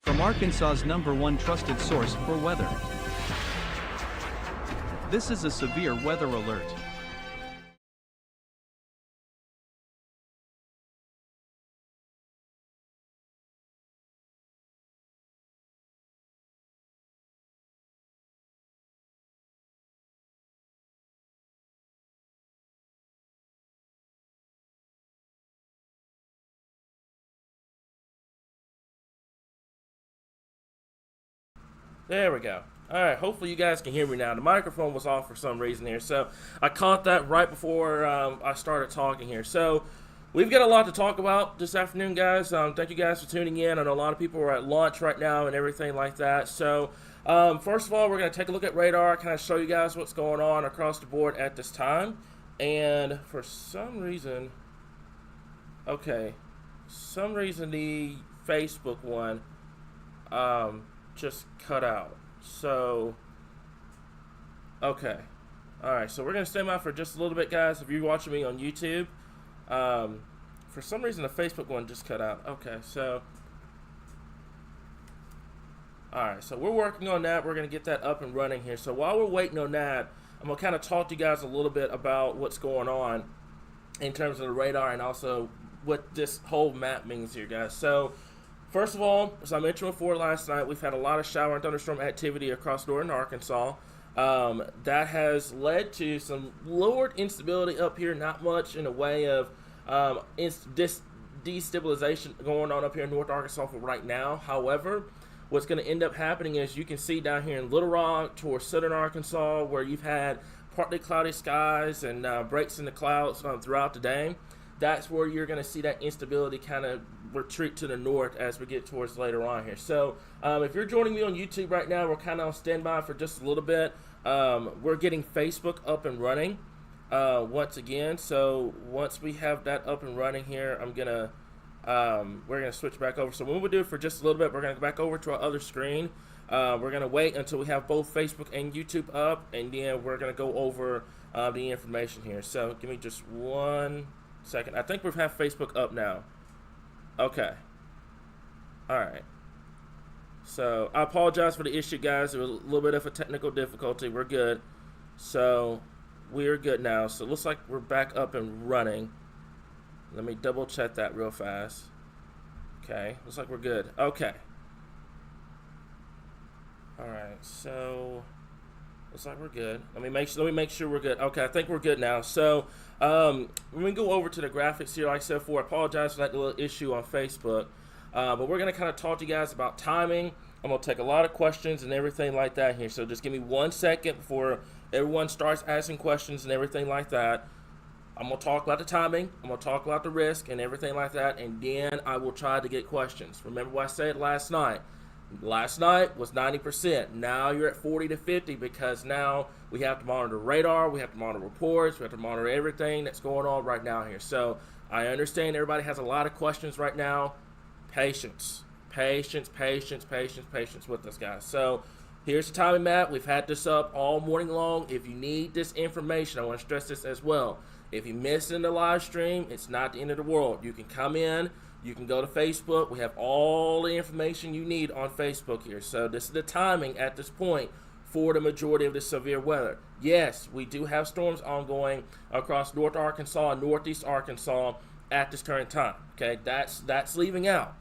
From Arkansas's #1 trusted source for weather. This is a severe weather alert. There we go. Alright, hopefully you guys can hear me now. The microphone was off for some reason here, so I caught that right before I started talking here. So, we've got a lot to talk about this afternoon, guys. Thank you guys for tuning in. I know a lot of people are at lunch right now and everything like that. So, first of all, we're going to take a look at radar, kind of show you guys what's going on across the board at this time. And for some reason, the Facebook one, just cut out. So, okay. Alright, so we're going to stay by for just a little bit, guys. If you're watching me on YouTube, for some reason the Facebook one just cut out. Okay, so, alright, so we're working on that. We're going to get that up and running here. So while we're waiting on that, I'm going to kind of talk to you guys a little bit about what's going on in terms of the radar and also what this whole map means here, guys. So, first of all, as I mentioned before last night, we've had a lot of shower and thunderstorm activity across northern Arkansas. That has led to some lowered instability up here, not much in the way of destabilization going on up here in North Arkansas for right now. However, what's going to end up happening is you can see down here in Little Rock towards southern Arkansas where you've had partly cloudy skies and breaks in the clouds throughout the day. That's where you're going to see that instability kind of retreat to the north as we get towards later on here. So if you're joining me on YouTube right now, we're kind of on standby for just a little bit. We're getting Facebook up and running once again. So once we have that up and running here, we're gonna switch back over. So what we'll do for just a little bit, we're gonna go back over to our other screen. We're gonna wait until we have both Facebook and YouTube up, and then we're gonna go over the information here. So give me just 1 second. I think we have Facebook up now. Okay. Alright. So, I apologize for the issue, guys. It was a little bit of a technical difficulty. We're good. So, we're good now. So, it looks like we're back up and running. Let me double check that real fast. Okay. Looks like we're good. Okay. Alright. So, looks like we're good. Let me make sure we're good. Okay, I think we're good now. So, when we go over to the graphics here, like I said before, I apologize for that little issue on Facebook. But we're going to kind of talk to you guys about timing. I'm going to take a lot of questions and everything like that here. So just give me 1 second before everyone starts asking questions and everything like that. I'm going to talk about the timing. I'm going to talk about the risk and everything like that. And then I will try to get questions. Remember what I said last night. Last night was 90%. Now you're at 40 to 50 because now we have to monitor radar, we have to monitor reports, we have to monitor everything that's going on right now here. So I understand everybody has a lot of questions right now. Patience with us, guys. So here's the timing map. We've had this up all morning long. If you need this information, I want to stress this as well. If you missed in the live stream, it's not the end of the world. You can come in. You can go to Facebook. We have all the information you need on Facebook here. So this is the timing at this point for the majority of the severe weather. Yes, we do have storms ongoing across North Arkansas and Northeast Arkansas at this current time. Okay, that's leaving out.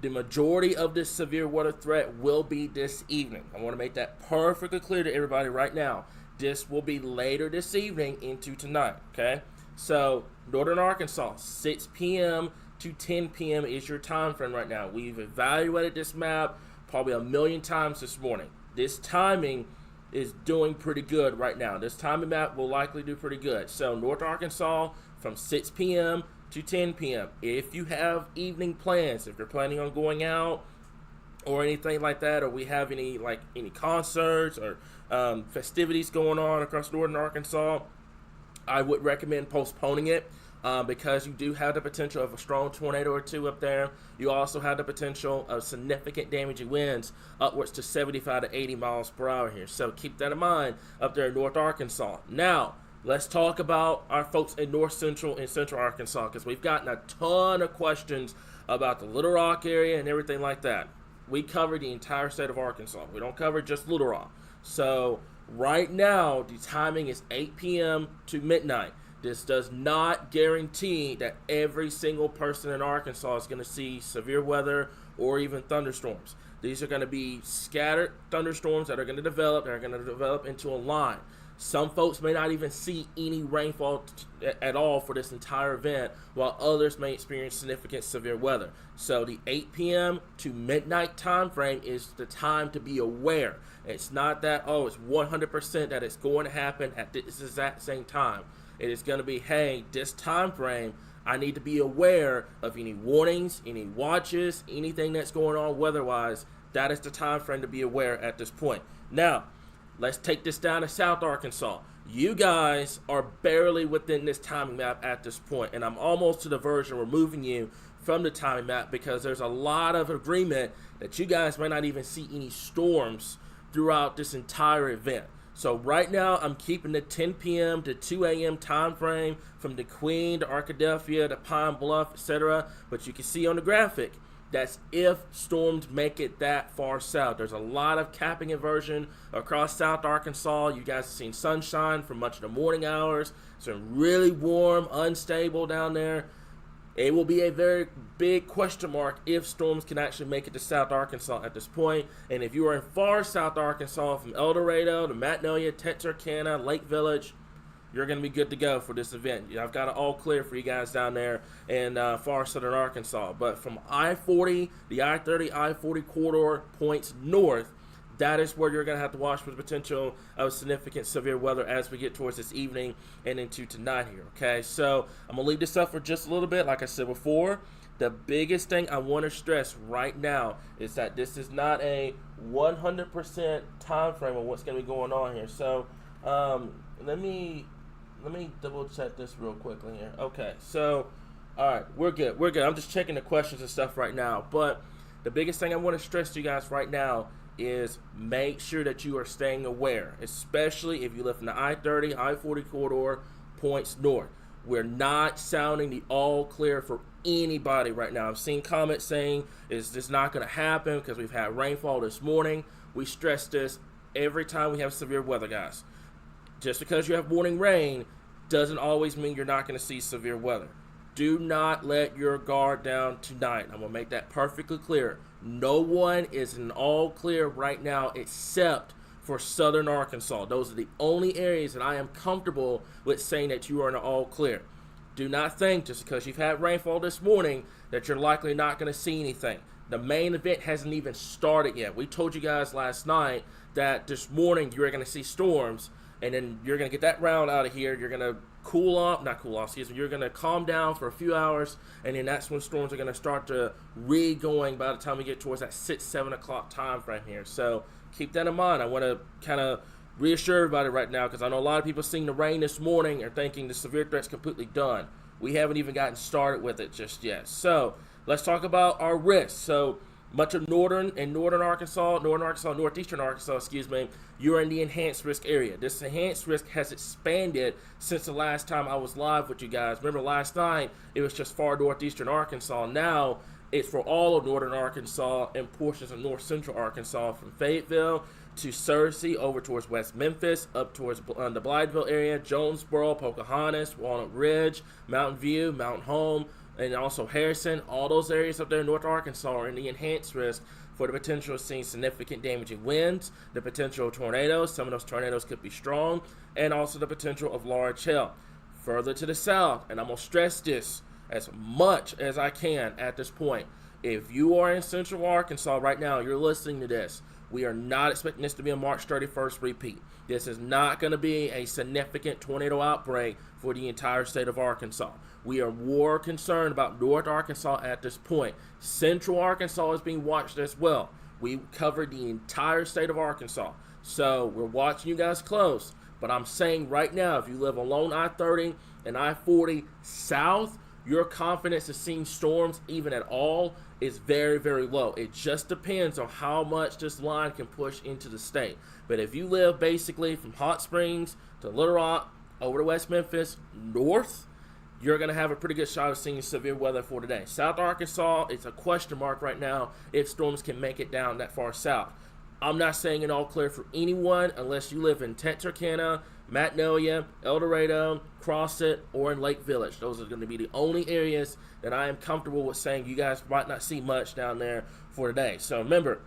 The majority of this severe weather threat will be this evening. I want to make that perfectly clear to everybody right now. This will be later this evening into tonight. Okay, so Northern Arkansas, 6 p.m. to 10 p.m. is your time frame right now. We've evaluated this map probably a million times this morning. This timing is doing pretty good right now. This timing map will likely do pretty good. So North Arkansas from 6 p.m. to 10 p.m. If you have evening plans, if you're planning on going out or anything like that, or we have any concerts or festivities going on across Northern Arkansas, I would recommend postponing it. Because you do have the potential of a strong tornado or two up there. You also have the potential of significant damaging winds upwards to 75 to 80 miles per hour here. So keep that in mind up there in North Arkansas. Now, let's talk about our folks in North Central and Central Arkansas, because we've gotten a ton of questions about the Little Rock area and everything like that. we cover the entire state of Arkansas. We don't cover just Little Rock. So right now, the timing is 8 p.m. to midnight. This does not guarantee that every single person in Arkansas is going to see severe weather or even thunderstorms. These are going to be scattered thunderstorms that are going to develop into a line. Some folks may not even see any rainfall at all for this entire event, while others may experience significant severe weather. So the 8 p.m. to midnight time frame is the time to be aware. It's not that, oh, it's 100% that it's going to happen at this exact same time. It is going to be, hey, this time frame, I need to be aware of any warnings, any watches, anything that's going on weather-wise. That is the time frame to be aware at this point. Now, let's take this down to South Arkansas. You guys are barely within this timing map at this point, and I'm almost to the version removing you from the timing map because there's a lot of agreement that you guys might not even see any storms throughout this entire event. So right now, I'm keeping the 10 p.m. to 2 a.m. time frame from the Queen to Arkadelphia to Pine Bluff, etc. But you can see on the graphic, that's if storms make it that far south. There's a lot of capping inversion across South Arkansas. You guys have seen sunshine for much of the morning hours. It's been really warm, unstable down there. It will be a very big question mark if storms can actually make it to South Arkansas at this point. And if you are in far South Arkansas from El Dorado to Magnolia, Texarkana, Lake Village, you're going to be good to go for this event. I've got it all clear for you guys down there in far southern Arkansas. But from I-40, the I-30, I-40 corridor points north, that is where you're going to have to watch for the potential of significant severe weather as we get towards this evening and into tonight here, okay? So I'm going to leave this up for just a little bit. Like I said before, the biggest thing I want to stress right now is that this is not a 100% time frame of what's going to be going on here. So let me double check this real quickly here. Okay, so all right, we're good. I'm just checking the questions and stuff right now. But the biggest thing I want to stress to you guys right now is make sure that you are staying aware, especially if you live in the I-30, I-40 corridor, points north. We're not sounding the all clear for anybody right now. I've seen comments saying, is this not going to happen because we've had rainfall this morning? We stress this every time we have severe weather, guys. Just because you have morning rain doesn't always mean you're not going to see severe weather. Do not let your guard down tonight. I'm going to make that perfectly clear. No one is in all clear right now except for southern Arkansas. Those are the only areas that I am comfortable with saying that you are in all clear. Do not think just because you've had rainfall this morning that you're likely not going to see anything. The main event hasn't even started yet. We told you guys last night that this morning you were going to see storms, and then you're going to get that round out of here. You're going to you're going to calm down for a few hours, and then that's when storms are going to start to re-going by the time we get towards that 6, 7 o'clock time frame here. So keep that in mind. I want to kind of reassure everybody right now because I know a lot of people seeing the rain this morning are thinking the severe threat's completely done. We haven't even gotten started with it just yet. So let's talk about our risks. So much of northeastern Arkansas, northeastern Arkansas, you are in the enhanced risk area. This enhanced risk has expanded since the last time I was live with you guys. Remember last night, it was just far northeastern Arkansas. Now, it's for all of northern Arkansas and portions of north central Arkansas from Fayetteville to Searcy over towards West Memphis, up towards the Blytheville area, Jonesboro, Pocahontas, Walnut Ridge, Mountain View, Mount Home, and also Harrison. All those areas up there in North Arkansas are in the enhanced risk for the potential of seeing significant damaging winds, the potential of tornadoes. Some of those tornadoes could be strong, and also the potential of large hail. Further to the south, and I'm going to stress this as much as I can at this point, if you are in central Arkansas right now, you're listening to this, we are not expecting this to be a March 31st repeat. This is not going to be a significant tornado outbreak for the entire state of Arkansas. We are more concerned about North Arkansas at this point. Central Arkansas is being watched as well. We covered the entire state of Arkansas. So we're watching you guys close. But I'm saying right now, if you live along I-30 and I-40 south, your confidence of seeing storms even at all is very, very low. It just depends on how much this line can push into the state. But if you live basically from Hot Springs to Little Rock over to West Memphis north, you're going to have a pretty good shot of seeing severe weather for today. South Arkansas, it's a question mark right now if storms can make it down that far south. I'm not saying it all clear for anyone unless you live in Texarkana, Magnolia, El Dorado, Crosset, or in Lake Village. Those are going to be the only areas that I am comfortable with saying you guys might not see much down there for today. So remember,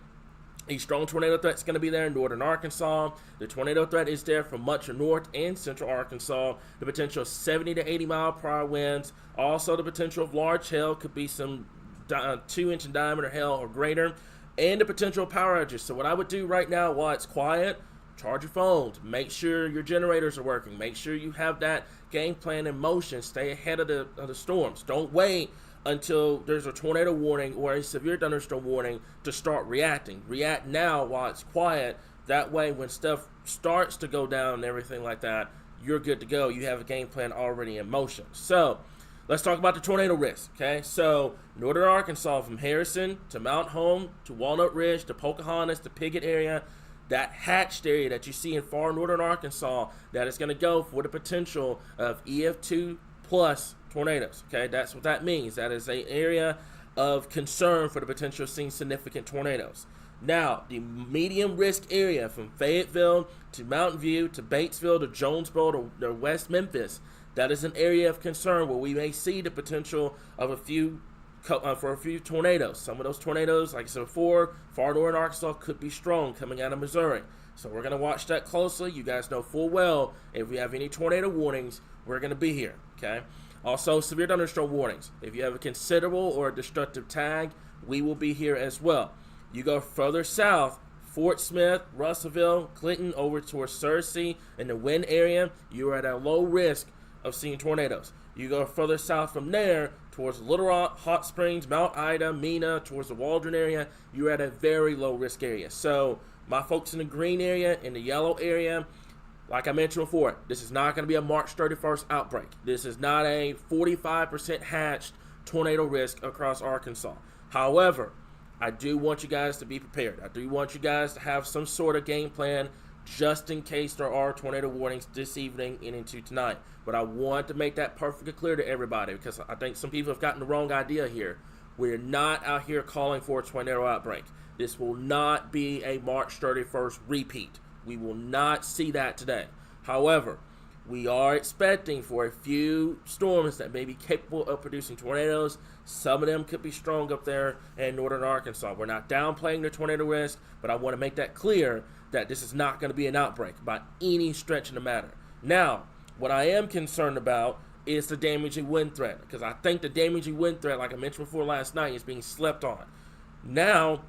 a strong tornado threat is going to be there in northern Arkansas. The tornado threat is there for much of north and central Arkansas. The potential of 70 to 80 mile per hour winds. Also, the potential of large hail, could be some 2-inch in diameter hail or greater. And the potential of power outages. So what I would do right now while it's quiet, charge your phones. Make sure your generators are working. Make sure you have that game plan in motion. Stay ahead of the storms. Don't wait until there's a tornado warning or a severe thunderstorm warning to start reacting. React now while it's quiet. That way, when stuff starts to go down and everything like that, you're good to go. You have a game plan already in motion. So let's talk about the tornado risk, okay? So northern Arkansas, from Harrison to Mount Home to Walnut Ridge to Pocahontas to Piggott area, that hatched area that you see in far northern Arkansas, that is going to go for the potential of EF2 plus tornadoes, okay? That's what that means. That is an area of concern for the potential of seeing significant tornadoes. Now, the medium risk area from Fayetteville to Mountain View to Batesville to Jonesboro to West Memphis, that is an area of concern where we may see the potential of a few tornadoes. Some of those tornadoes, like I said before, far northern Arkansas could be strong coming out of Missouri. So we're going to watch that closely. You guys know full well if we have any tornado warnings, we're going to be here, okay? Also, severe thunderstorm warnings. If you have a considerable or a destructive tag, we will be here as well. You go further south, Fort Smith, Russellville, Clinton, over towards Searcy and the Wynn area, you are at a low risk of seeing tornadoes. You go further south from there towards Little Rock, Hot Springs, Mount Ida, Mena, towards the Waldron area, you're at a very low risk area. So my folks in the green area, in the yellow area, like I mentioned before, this is not going to be a March 31st outbreak. This is not a 45% hatched tornado risk across Arkansas. However, I do want you guys to be prepared. I do want you guys to have some sort of game plan just in case there are tornado warnings this evening and into tonight. But I want to make that perfectly clear to everybody because I think some people have gotten the wrong idea here. We're not out here calling for a tornado outbreak. This will not be a March 31st repeat. We will not see that today. However, we are expecting for a few storms that may be capable of producing tornadoes. Some of them could be strong up there in northern Arkansas. We're not downplaying the tornado risk, but I want to make that clear that this is not going to be an outbreak by any stretch of the matter. Now, what I am concerned about is the damaging wind threat, because I think the damaging wind threat, like I mentioned before last night, is being slept on. Now,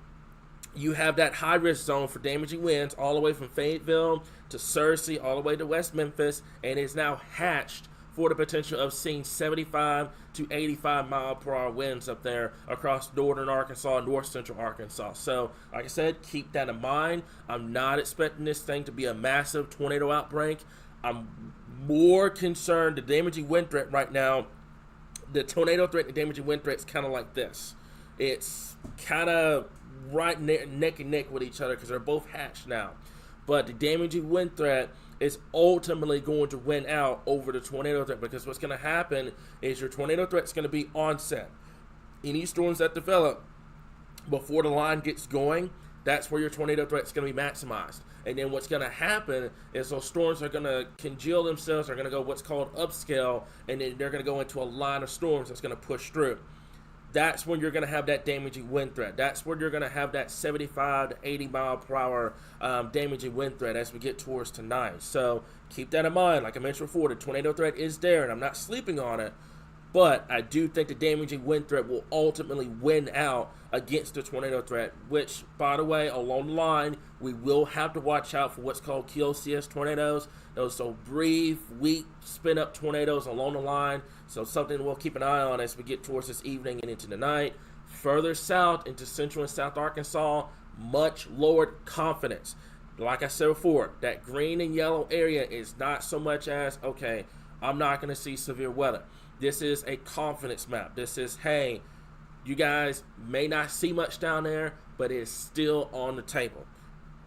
you have that high-risk zone for damaging winds all the way from Fayetteville to Searcy, all the way to West Memphis, and is now hatched for the potential of seeing 75 to 85 mile per hour winds up there across northern Arkansas and north central Arkansas. So, like I said, keep that in mind. I'm not expecting this thing to be a massive tornado outbreak. I'm more concerned the damaging wind threat right now. The tornado threat and the damaging wind threat is kind of like this. It's kind of right neck and neck with each other because they're both hatched now. But the damaging wind threat is ultimately going to win out over the tornado threat, because what's going to happen is your tornado threat is going to be onset. Any storms that develop before the line gets going, that's where your tornado threat is going to be maximized. And then what's going to happen is those storms are going to congeal themselves, are going to go what's called upscale, and then they're going to go into a line of storms that's going to push through. That's when you're going to have that damaging wind threat. That's when you're going to have that 75 to 80 mile per hour damaging wind threat as we get towards tonight. So keep that in mind. Like I mentioned before, the tornado threat is there, and I'm not sleeping on it. But I do think the damaging wind threat will ultimately win out against the tornado threat, which, by the way, along the line, we will have to watch out for what's called QOCS tornadoes. Those so brief, weak, spin-up tornadoes along the line. So something we'll keep an eye on as we get towards this evening and into the night. Further south into central and south Arkansas, much lowered confidence. Like I said before, that green and yellow area is not so much as, okay, I'm not going to see severe weather. This is a confidence map. This is, hey, you guys may not see much down there, but it's still on the table.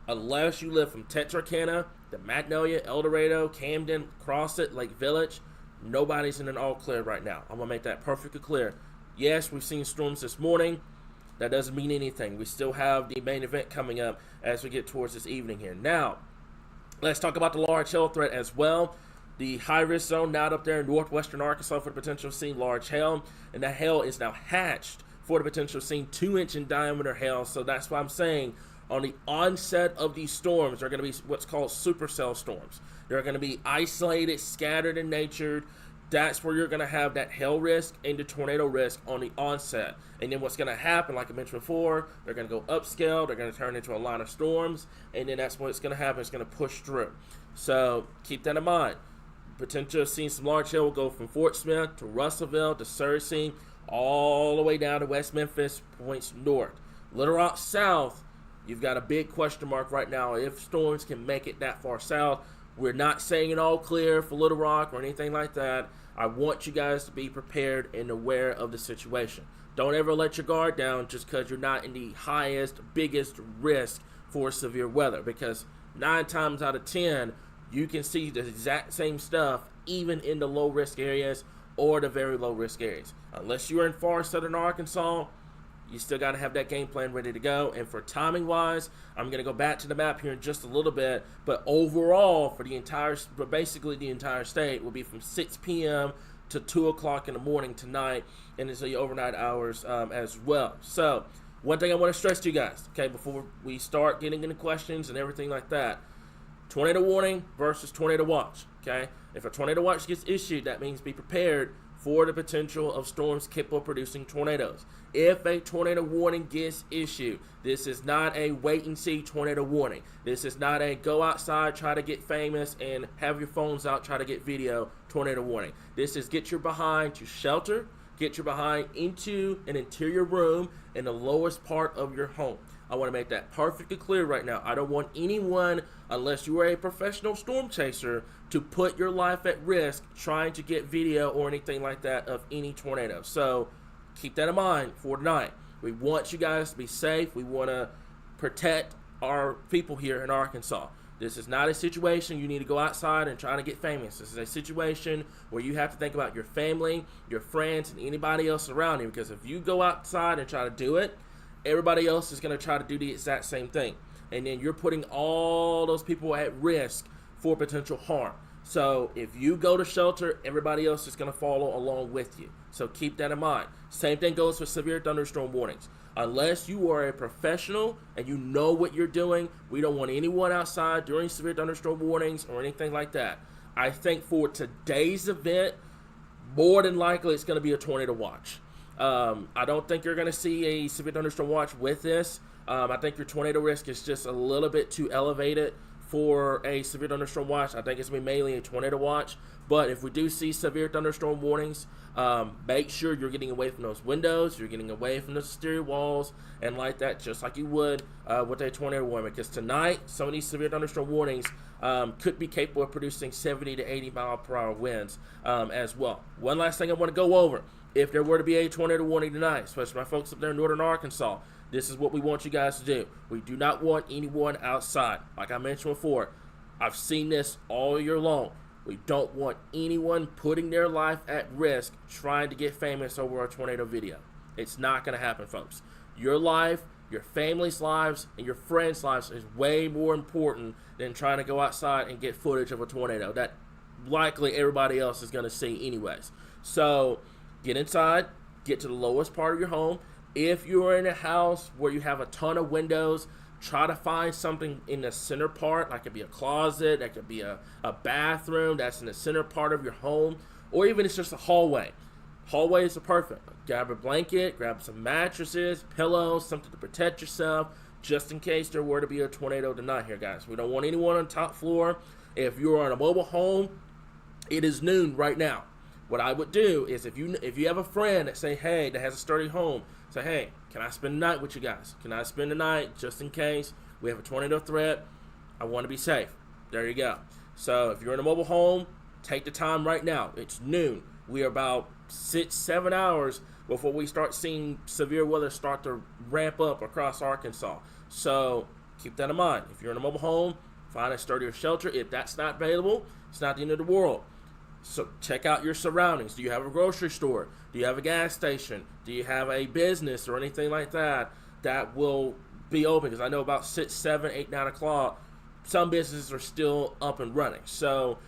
Unless you live from Texarkana, the Magnolia, El Dorado, Camden, Crosset, Lake Village, Nobody's in an all clear right now. I'm going to make that perfectly clear. Yes, we've seen storms this morning. That doesn't mean anything. We still have the main event coming up as we get towards this evening here. Now, let's talk about the large hail threat as well. The high-risk zone now up there in northwestern Arkansas for the potential of seeing large hail. And that hail is now hatched for the potential of seeing 2-inch in diameter hail. So that's why I'm saying on the onset of these storms, they're going to be what's called supercell storms. They're going to be isolated, scattered in nature. That's where you're going to have that hail risk and the tornado risk on the onset. And then what's going to happen, like I mentioned before, they're going to go upscale. They're going to turn into a line of storms. And then that's what's going to happen. It's going to push through. So keep that in mind. Potential of seeing some large hail will go from Fort Smith to Russellville to Searcy, all the way down to West Memphis, points north. Little Rock south, you've got a big question mark right now if storms can make it that far south. We're not saying it all clear for Little Rock or anything like that. I want you guys to be prepared and aware of the situation. Don't ever let your guard down just because you're not in the highest, biggest risk for severe weather, because 9 times out of 10, you can see the exact same stuff even in the low-risk areas or the very low-risk areas. Unless you're in far southern Arkansas, you still got to have that game plan ready to go. And for timing-wise, I'm going to go back to the map here in just a little bit. But overall, for basically the entire state, will be from 6 p.m. to 2 o'clock in the morning tonight, and it's the overnight hours as well. So, one thing I want to stress to you guys, okay, before we start getting into questions and everything like that, tornado warning versus tornado watch, okay? If a tornado watch gets issued, that means be prepared for the potential of storms capable of producing tornadoes. If a tornado warning gets issued, this is not a wait-and-see tornado warning. This is not a go outside, try to get famous, and have your phones out, try to get video tornado warning. This is get your behind to shelter, get your behind into an interior room in the lowest part of your home. I want to make that perfectly clear right now. I don't want anyone, unless you are a professional storm chaser, to put your life at risk trying to get video or anything like that of any tornado. So keep that in mind for tonight. We want you guys to be safe. We want to protect our people here in Arkansas. This is not a situation you need to go outside and try to get famous. This is a situation where you have to think about your family, your friends, and anybody else around you. Because if you go outside and try to do it, everybody else is going to try to do the exact same thing. And then you're putting all those people at risk for potential harm. So if you go to shelter, everybody else is going to follow along with you. So keep that in mind. Same thing goes for severe thunderstorm warnings. Unless you are a professional and you know what you're doing, we don't want anyone outside during severe thunderstorm warnings or anything like that. I think for today's event, more than likely it's going to be a tornado watch. I don't think you're going to see a severe thunderstorm watch with this. I think your tornado risk is just a little bit too elevated for a severe thunderstorm watch. I think it's going to be mainly a tornado watch. But if we do see severe thunderstorm warnings, make sure you're getting away from those windows, you're getting away from the exterior walls, and like that, just like you would with a tornado warning. Because tonight, some of these severe thunderstorm warnings could be capable of producing 70 to 80 mile per hour winds as well. One last thing I want to go over. If there were to be a tornado warning tonight, especially my folks up there in northern Arkansas, this is what we want you guys to do. We do not want anyone outside. Like I mentioned before, I've seen this all year long. We don't want anyone putting their life at risk trying to get famous over a tornado video. It's not going to happen, folks. Your life, your family's lives, and your friends' lives is way more important than trying to go outside and get footage of a tornado that likely everybody else is going to see anyways. So get inside, get to the lowest part of your home. If you're in a house where you have a ton of windows, try to find something in the center part. That could be a closet, that could be a bathroom that's in the center part of your home, or even it's just a hallway. Hallways are perfect. Grab a blanket, grab some mattresses, pillows, something to protect yourself, just in case there were to be a tornado tonight here, guys. We don't want anyone on the top floor. If you're on a mobile home, it is noon right now. What I would do is if you have a friend that that has a sturdy home, say, hey, can I spend the night with you guys? Can I spend the night just in case we have a tornado threat? I want to be safe. There you go. So if you're in a mobile home, take the time right now. It's noon. We are about 6-7 hours before we start seeing severe weather start to ramp up across Arkansas. So keep that in mind. If you're in a mobile home, find a sturdier shelter. If that's not available, it's not the end of the world. So check out your surroundings. Do you have a grocery store? Do you have a gas station? Do you have a business or anything like that that will be open? Because I know about 6, 7, 8, 9 o'clock, some businesses are still up and running. So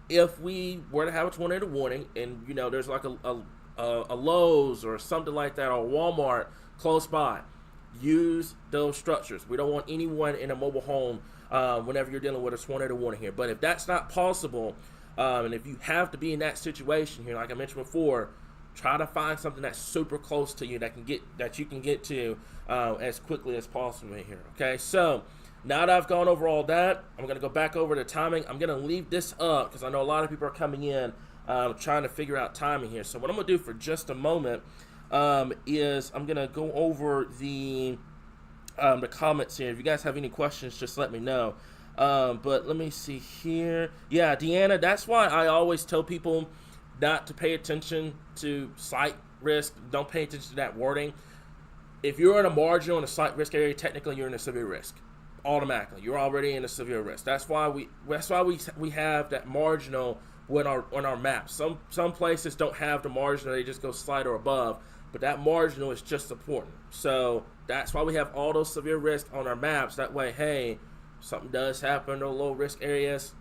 if we were to have a tornado warning and, you know, there's like a Lowe's or something like that, or Walmart close by, use those structures. We don't want anyone in a mobile home whenever you're dealing with a tornado warning here. But if that's not possible, and if you have to be in that situation here, like I mentioned before, try to find something that's super close to you that you can get to as quickly as possible here. Okay, so now that I've gone over all that, I'm going to go back over to timing. I'm going to leave this up because I know a lot of people are coming in trying to figure out timing here. So what I'm going to do for just a moment is I'm going to go over the comments here. If you guys have any questions, just let me know. But let me see here. Yeah, Deanna, that's why I always tell people not to pay attention to slight risk. Don't pay attention to that wording. If you're in a marginal and a slight risk area, technically you're in a severe risk. Automatically, you're already in a severe risk. That's why we have that marginal on our maps. Some places don't have the marginal; they just go slight or above. But that marginal is just important. So that's why we have all those severe risks on our maps. That way, hey, something does happen in those low risk areas,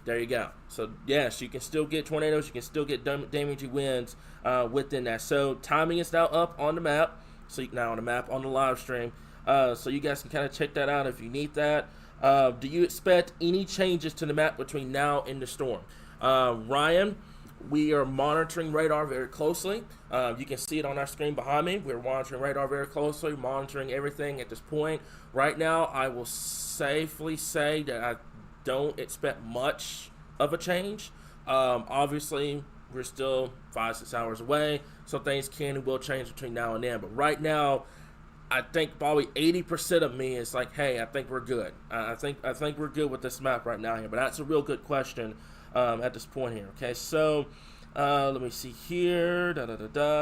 there you go. So yes, you can still get tornadoes, you can still get damaging winds within that. So timing is now up on the map. So now on the map on the live stream. So you guys can kind of check that out if you need that. Do you expect any changes to the map between now and the storm? Ryan, we are monitoring radar very closely. You can see it on our screen behind me. We're monitoring radar very closely, monitoring everything at this point. Right now, I will safely say that I don't expect much of a change. Obviously, we're still 5-6 hours away, so things can and will change between now and then. But right now, I think probably 80% of me is like, hey, I think we're good. I think we're good with this map right now here. But that's a real good question at this point here. Okay, so let me see here.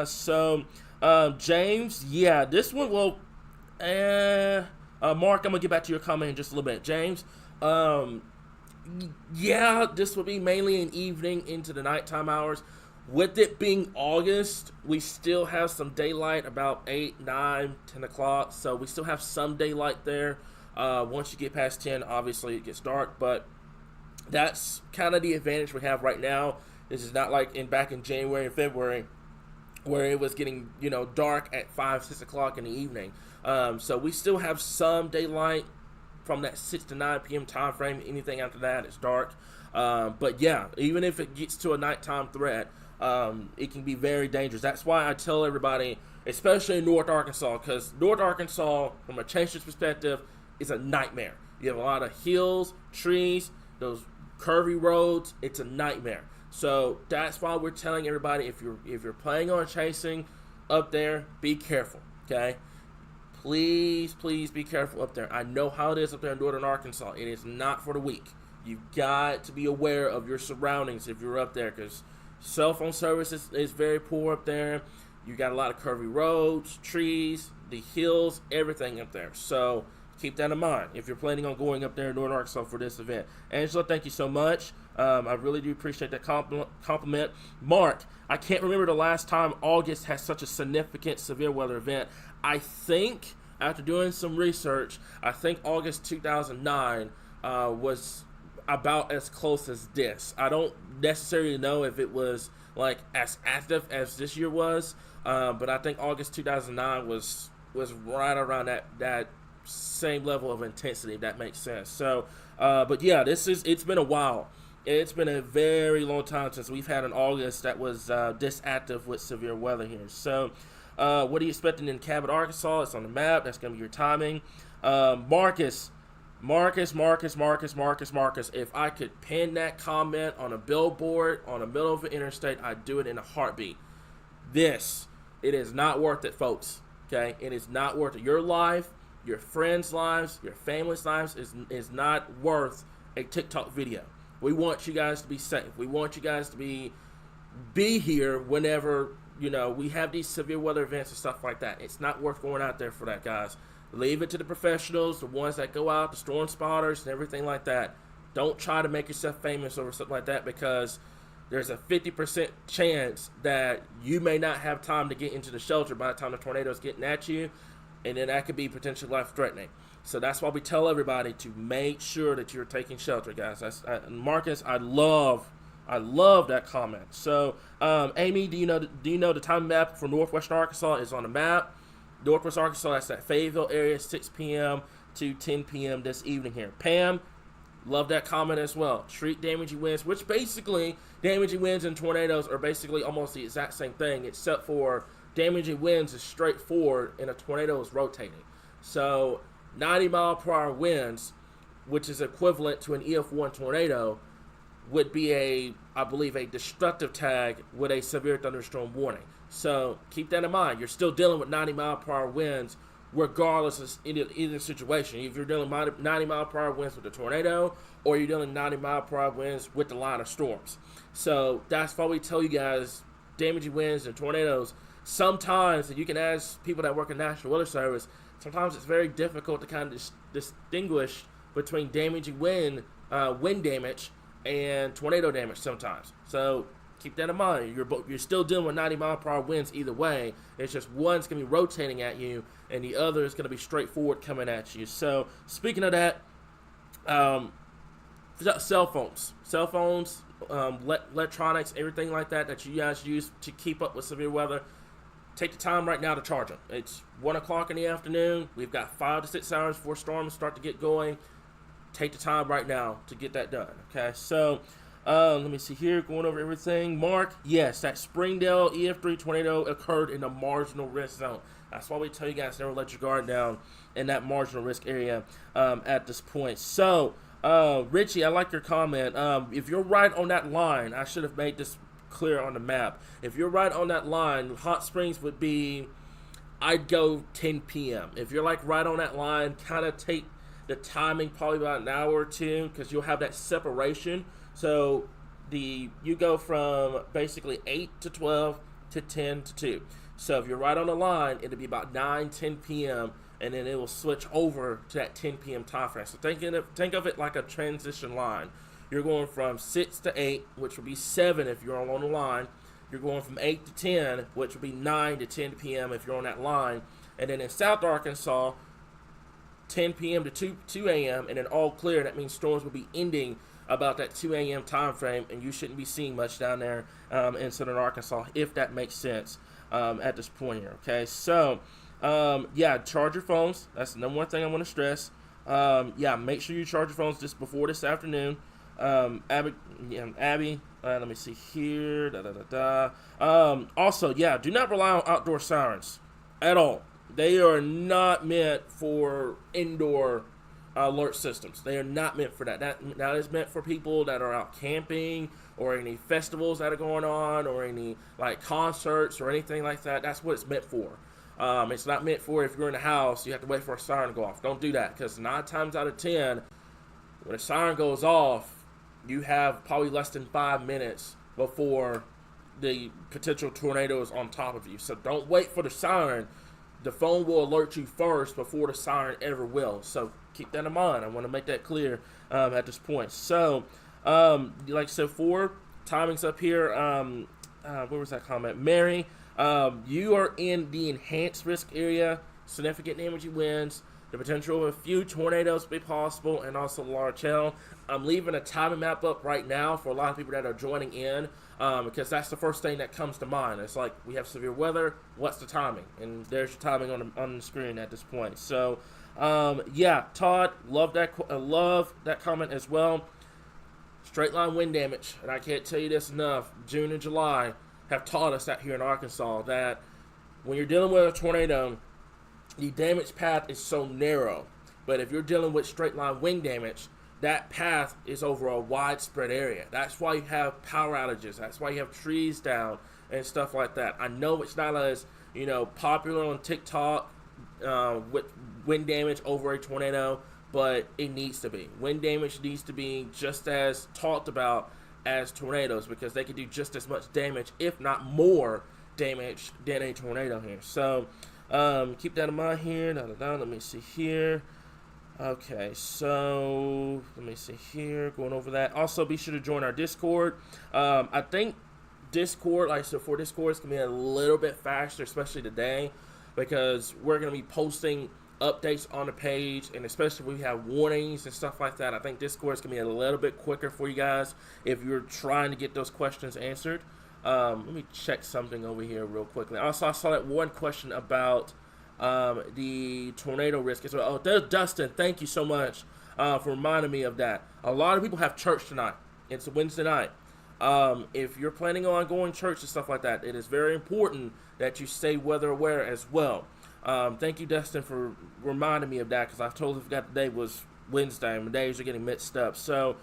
So James, yeah, this one. Well, Mark, I'm gonna get back to your comment in just a little bit. James, yeah, this will be mainly an evening into the nighttime hours. With it being August, we still have some daylight about 8, 9, 10 o'clock. So we still have some daylight there. Once you get past 10, obviously it gets dark. But that's kind of the advantage we have right now. This is not like back in January and February where it was getting, dark at 5, 6 o'clock in the evening. So we still have some daylight from that 6 to 9 p.m. time frame. Anything after that, it's dark. But yeah, even if it gets to a nighttime threat, it can be very dangerous. That's why I tell everybody, especially in North Arkansas, because North Arkansas, from a chaser's perspective, is a nightmare. You have a lot of hills, trees, those curvy roads. It's a nightmare. So that's why we're telling everybody, if you're planning on chasing up there, be careful. Okay, please be careful up there. I know how it is up there in Northern Arkansas. It is not for the weak. You've got to be aware of your surroundings if you're up there, because cell phone service is very poor up there. You got a lot of curvy roads, trees, the hills, everything up there. So keep that in mind if you're planning on going up there in Northern Arkansas for this event. Angela, thank you so much. I really do appreciate that compliment. Mark, I can't remember the last time August has such a significant severe weather event. I think, after doing some research, I think August 2009 was about as close as this. I don't necessarily know if it was like as active as this year was, but I think August 2009 was right around that same level of intensity, if that makes sense. So, but yeah, it's been a while. It's been a very long time since we've had an August that was this active with severe weather here. So, what are you expecting in Cabot, Arkansas? It's on the map. That's going to be your timing. Marcus. If I could pin that comment on a billboard on the middle of an interstate, I'd do it in a heartbeat. It is not worth it, folks. Okay? It is not worth it. Your life, your friends' lives, your family's lives is not worth a TikTok video. We want you guys to be safe. We want you guys to be here whenever, we have these severe weather events and stuff like that. It's not worth going out there for that, guys. Leave it to the professionals, the ones that go out, the storm spotters and everything like that. Don't try to make yourself famous over something like that, because there's a 50% chance that you may not have time to get into the shelter by the time the tornado is getting at you, and then that could be potentially life-threatening. So that's why we tell everybody to make sure that you're taking shelter, guys. Marcus, I love that comment. So, Amy, do you know the time map for Northwestern Arkansas is on the map? Northwest Arkansas, that's that Fayetteville area, 6 p.m. to 10 p.m. this evening here. Pam, love that comment as well. Treat damaging winds, which basically damaging winds and tornadoes are basically almost the exact same thing, except for damaging winds is straight forward and a tornado is rotating. So 90-mile-per-hour winds, which is equivalent to an EF1 tornado, would be I believe a destructive tag with a severe thunderstorm warning. So keep that in mind. You're still dealing with 90-mile-per-hour winds regardless of either situation. If you're dealing 90-mile-per-hour winds with a tornado, or you're dealing 90-mile-per-hour winds with the line of storms. So that's why we tell you guys, damaging winds and tornadoes, sometimes, and you can ask people that work in National Weather Service, sometimes it's very difficult to kind of distinguish between damaging wind damage and tornado damage sometimes. So keep that in mind. You're still dealing with 90-mile-per-hour winds either way. It's just one's going to be rotating at you, and the other is going to be straightforward coming at you. So speaking of that, cell phones, electronics, everything like that you guys use to keep up with severe weather, take the time right now to charge them. It's 1 o'clock in the afternoon. We've got 5 to 6 hours before storms start to get going. Take the time right now to get that done. Okay, so let me see here, going over everything. Mark, yes, that Springdale EF3 tornado occurred in the marginal risk zone. That's why we tell you guys never let your guard down in that marginal risk area at this point. So, Richie, I like your comment. If you're right on that line, I should have made this clear on the map. If you're right on that line, Hot Springs would be, I'd go 10 p.m. If you're like right on that line, kind of take the timing probably about an hour or two, because you'll have that separation. So you go from basically 8 to 12 to 10 to 2. So if you're right on the line, it'll be about 9, 10 p.m., and then it will switch over to that 10 p.m. time frame. So think of it like a transition line. You're going from 6 to 8, which would be 7 if you're on the line. You're going from 8 to 10, which would be 9 to 10 p.m. if you're on that line. And then in South Arkansas, 10 p.m. to 2 a.m., and then all clear. That means storms will be ending about that 2 a.m. time frame, and you shouldn't be seeing much down there in Southern Arkansas, if that makes sense at this point here. Okay, so charge your phones. That's the number one thing I want to stress. Make sure you charge your phones just before this afternoon. Abby, let me see here. Also, do not rely on outdoor sirens at all. They are not meant for indoor alert systems. They are not meant for that. That is meant for people that are out camping, or any festivals that are going on, or any like concerts or anything like that. That's what it's meant for. It's not meant for if you're in the house, you have to wait for a siren to go off. Don't do that, because 9 times out of 10, when a siren goes off, you have probably less than 5 minutes before the potential tornado is on top of you. So don't wait for the siren. The phone will alert you first before the siren ever will. So keep that in mind. I want to make that clear at this point. So, like I said before, timing's up here. Where was that comment? Mary, you are in the enhanced risk area. Significant damaging winds. The potential of a few tornadoes be possible, and also large hail. I'm leaving a timing map up right now for a lot of people that are joining in, because that's the first thing that comes to mind. It's like, we have severe weather, what's the timing? And there's your timing on the screen at this point. So, Todd, love that comment as well. Straight line wind damage, and I can't tell you this enough. June and July have taught us out here in Arkansas that when you're dealing with a tornado, the damage path is so narrow. But if you're dealing with straight line wind damage, that path is over a widespread area. That's why you have power outages. That's why you have trees down and stuff like that. I know it's not as popular on TikTok with wind damage over a tornado, but it needs to be. Wind damage needs to be just as talked about as tornadoes, because they can do just as much damage, if not more damage, than a tornado here. So keep that in mind here. Let me see here. Okay, so let me see here. Going over that. Also, be sure to join our Discord. I think Discord, like so for Discord, it's gonna be a little bit faster, especially today, because we're gonna be posting updates on the page, and especially when we have warnings and stuff like that. I think Discord is gonna be a little bit quicker for you guys if you're trying to get those questions answered. Let me check something over here real quickly. Also, I saw that one question about the tornado risk as well. Oh, there's Dustin. Thank you so much for reminding me of that. A lot of people have church tonight. It's a Wednesday night. If you're planning on going to church and stuff like that, it is very important that you stay weather aware as well. Thank you, Dustin, for reminding me of that, because I totally forgot today was Wednesday and the days are getting mixed up. So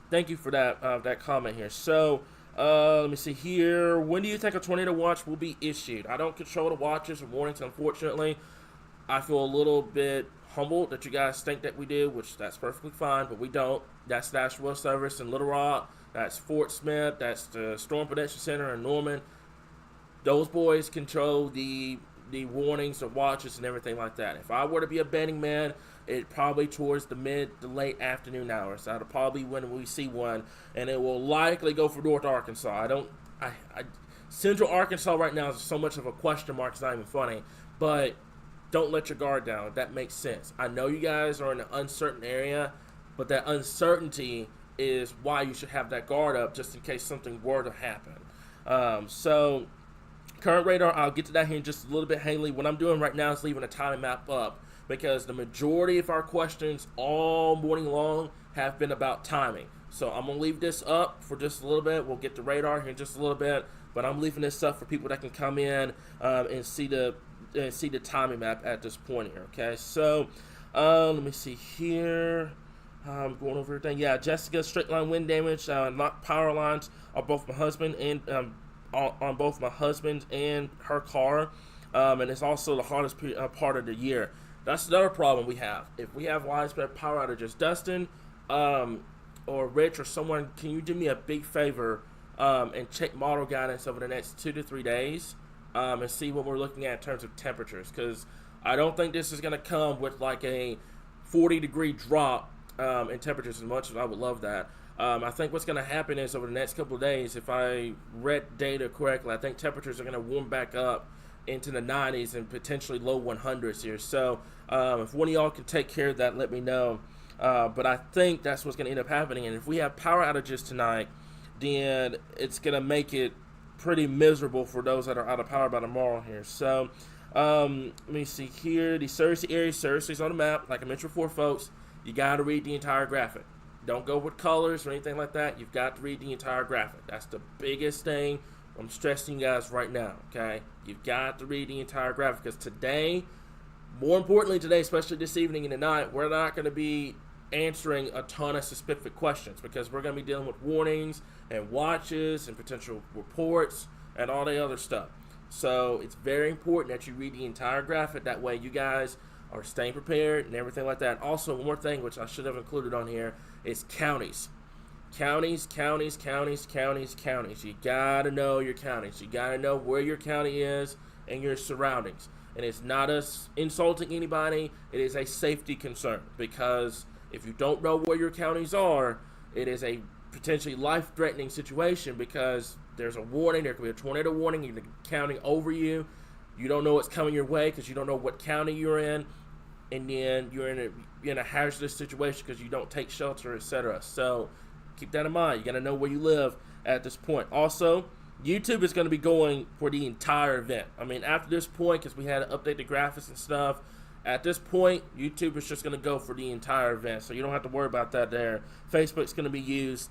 thank you for that comment here. So let me see here. When do you think a tornado watch will be issued? I don't control the watches or warnings, unfortunately. I feel a little bit humbled that you guys think that we do, which that's perfectly fine, but we don't. That's the National Weather Service in Little Rock. That's Fort Smith. That's the Storm Protection Center in Norman. Those boys control the warnings, the watches, and everything like that. If I were to be a betting man, it probably towards the mid to late afternoon hours. That'll probably be when we see one, and it will likely go for North Arkansas. Central Arkansas right now is so much of a question mark. It's not even funny, but don't let your guard down. That makes sense. I know you guys are in an uncertain area, but that uncertainty is why you should have that guard up just in case something were to happen. So current radar, I'll get to that here in just a little bit, Haley. What I'm doing right now is leaving a timing map up, because the majority of our questions all morning long have been about timing. So I'm going to leave this up for just a little bit. We'll get the radar here in just a little bit, but I'm leaving this up for people that can come in and see the timing map at this point here, okay? So let me see here. I'm going over everything. Yeah, Jessica, straight line wind damage, not power lines are both my husband and on both my husband and her car, and it's also the hottest part of the year. That's another problem we have. If we have widespread power outages, Dustin or Rich or someone, can you do me a big favor and check model guidance over the next 2 to 3 days and see what we're looking at in terms of temperatures? Because I don't think this is going to come with like a 40-degree drop in temperatures, as much as I would love that. I think what's going to happen is over the next couple of days, if I read data correctly, I think temperatures are going to warm back up into the 90s and potentially low 100s here. So if one of y'all can take care of that, let me know. But I think that's what's going to end up happening. And if we have power outages tonight, then it's going to make it pretty miserable for those that are out of power by tomorrow here. So let me see here. The Searcy area, Searcy's on the map. Like I mentioned before, folks, you got to read the entire graphic. Don't go with colors or anything like that. You've got to read the entire graphic. That's the biggest thing I'm stressing you guys right now, okay? You've got to read the entire graphic, because today, more importantly today, especially this evening and tonight, we're not going to be answering a ton of specific questions, because we're going to be dealing with warnings and watches and potential reports and all the other stuff. So it's very important that you read the entire graphic. That way you guys are staying prepared and everything like that. Also, one more thing, which I should have included on here, is counties. Counties. You gotta know your counties. You gotta know where your county is and your surroundings. And it's not us insulting anybody. It is a safety concern, because if you don't know where your counties are, it is a potentially life-threatening situation, because there's a warning. There could be a tornado warning in the county over you. You don't know what's coming your way because you don't know what county you're in, and then you're in a hazardous situation because you don't take shelter, etc. So keep that in mind. You got to know where you live at this point. Also, YouTube is going to be going for the entire event. I mean, after this point, because we had to update the graphics and stuff, at this point, YouTube is just going to go for the entire event. So you don't have to worry about that there. Facebook's going to be used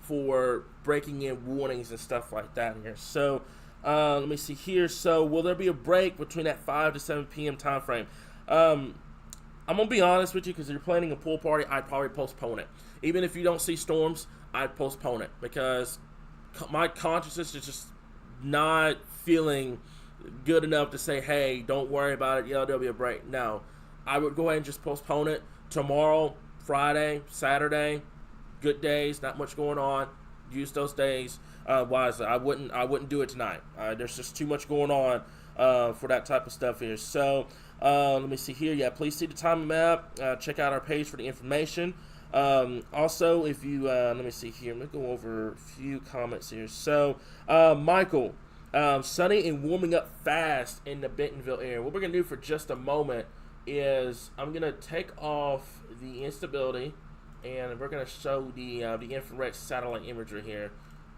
for breaking in warnings and stuff like that here. So let me see here. So will there be a break between that 5 to 7 p.m. time frame? I'm going to be honest with you, because if you're planning a pool party, I'd probably postpone it. Even if you don't see storms, I'd postpone it, because my consciousness is just not feeling good enough to say, hey, don't worry about it, there'll be a break. No, I would go ahead and just postpone it. Tomorrow, Friday, Saturday, good days, not much going on. Use those days wisely. I wouldn't do it tonight. There's just too much going on for that type of stuff here. So Let me see here. Yeah, please see the time map. Check out our page for the information. Also, if you, let me see here. Let me go over a few comments here. So, Michael, sunny and warming up fast in the Bentonville area. What we're going to do for just a moment is I'm going to take off the instability, and we're going to show the infrared satellite imagery here.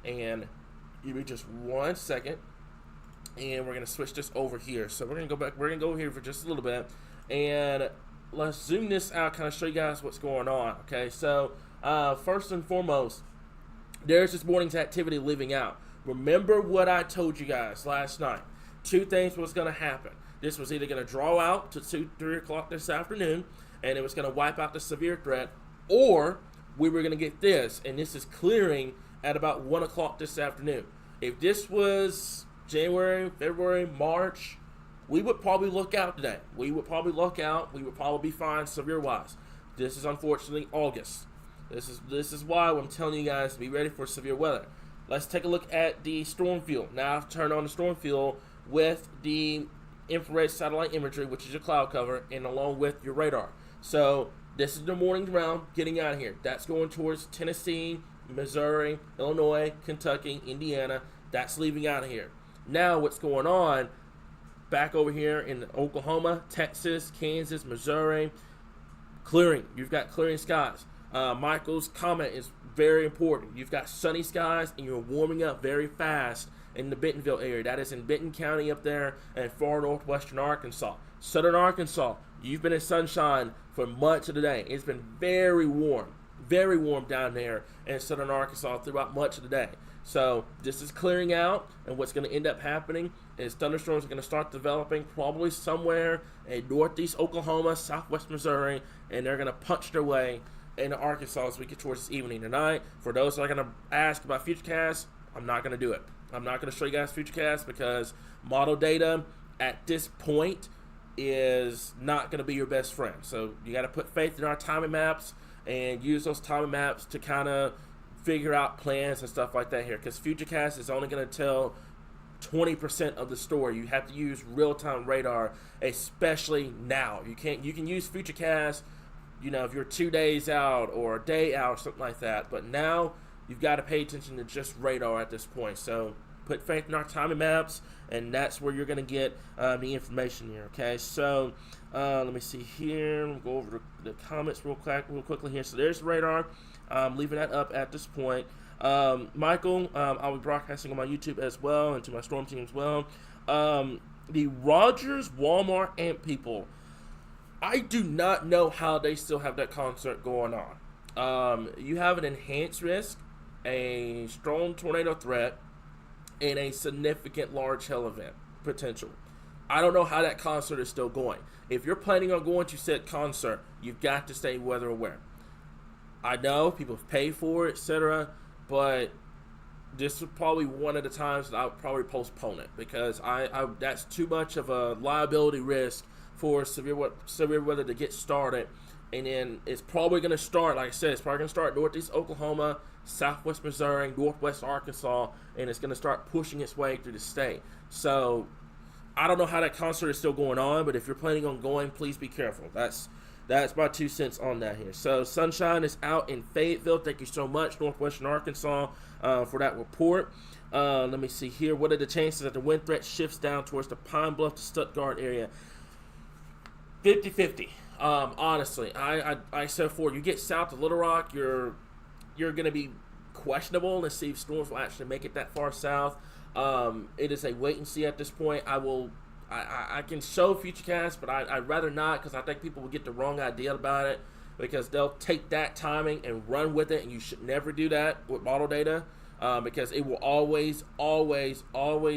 And give me just 1 second, and we're going to switch this over here. So we're going to go back. We're going to go here for just a little bit, and let's zoom this out, kind of show you guys what's going on. Okay, so first and foremost, there's this morning's activity leaving out. Remember what I told you guys last night. Two things was going to happen. This was either going to draw out to 2, 3 o'clock this afternoon, and it was going to wipe out the severe threat, or we were going to get this, and this is clearing at about 1 o'clock this afternoon. If this was January, February, March, we would probably look out today. We would probably look out. We would probably be fine severe-wise. This is unfortunately August. This is why I'm telling you guys to be ready for severe weather. Let's take a look at the storm field. Now I've turned on the storm field with the infrared satellite imagery, which is your cloud cover, and along with your radar. So this is the morning round getting out of here. That's going towards Tennessee, Missouri, Illinois, Kentucky, Indiana. That's leaving out of here. Now what's going on back over here in Oklahoma, Texas, Kansas, Missouri, clearing. You've got clearing skies. Michael's comment is very important. You've got sunny skies, and you're warming up very fast in the Bentonville area. That is in Benton County up there and far northwestern Arkansas. Southern Arkansas, you've been in sunshine for much of the day. It's been very warm down there in southern Arkansas throughout much of the day. So this is clearing out, and what's going to end up happening is thunderstorms are going to start developing probably somewhere in northeast Oklahoma, southwest Missouri, and they're going to punch their way into Arkansas as we get towards this evening tonight. For those that are going to ask about Futurecast, I'm not going to do it. I'm not going to show you guys Futurecast because model data at this point is not going to be your best friend. So you got to put faith in our timing maps and use those timing maps to kind of figure out plans and stuff like that here, because Futurecast is only going to tell 20% of the story. You have to use real-time radar, especially now. You can use Futurecast, you know, if you're 2 days out or a day out or something like that, but now you've got to pay attention to just radar at this point. So put faith in our timing maps, and that's where you're going to get the information here. Okay, so let me see here. We'll go over the comments real quickly here. So there's the radar. I'm leaving that up at this point. Michael, I'll be broadcasting on my YouTube as well and to my storm team as well. The Rogers Walmart Amp people, I do not know how they still have that concert going on. You have an enhanced risk, a strong tornado threat, and a significant large hail event potential. I don't know how that concert is still going. If you're planning on going to said concert, you've got to stay weather aware. I know people pay for it, etc., but this is probably one of the times that I would probably postpone it, because I that's too much of a liability risk for severe weather to get started. And then it's probably going to start, like I said, it's probably going to start northeast Oklahoma, southwest Missouri, northwest Arkansas, and it's going to start pushing its way through the state. So I don't know how that concert is still going on, but if you're planning on going, please be careful. That's my 2 cents on that here. So sunshine is out in Fayetteville. Thank you so much, northwestern Arkansas, for that report. Let me see here. What are the chances that the wind threat shifts down towards the Pine Bluff to Stuttgart area? 50-50. Honestly, I said before, you get south of Little Rock, you're going to be questionable to see if storms will actually make it that far south. It is a wait and see at this point. I can show Futurecast, but I'd rather not, because I think people will get the wrong idea about it, because they'll take that timing and run with it, and you should never do that with model data, because it will always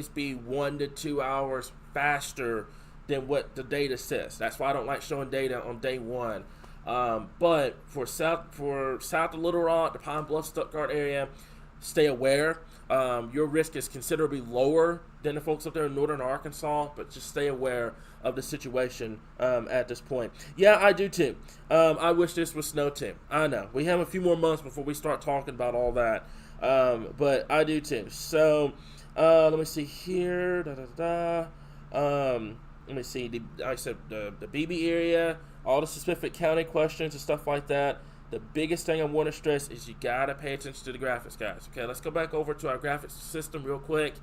be 1 to 2 hours faster than what the data says. That's why I don't like showing data on day one. But for south of Little Rock, the Pine Bluff, Stuttgart area, stay aware. Your risk is considerably lower than the folks up there in northern Arkansas, but just stay aware of the situation at this point. Yeah, I do too. I wish this was snow too. I know. We have a few more months before we start talking about all that. But I do too. So let me see here. let me see, like I said, the BB area, all the specific county questions and stuff like that. The biggest thing I want to stress is you got to pay attention to the graphics, guys. Okay, let's go back over to our graphics system real quick.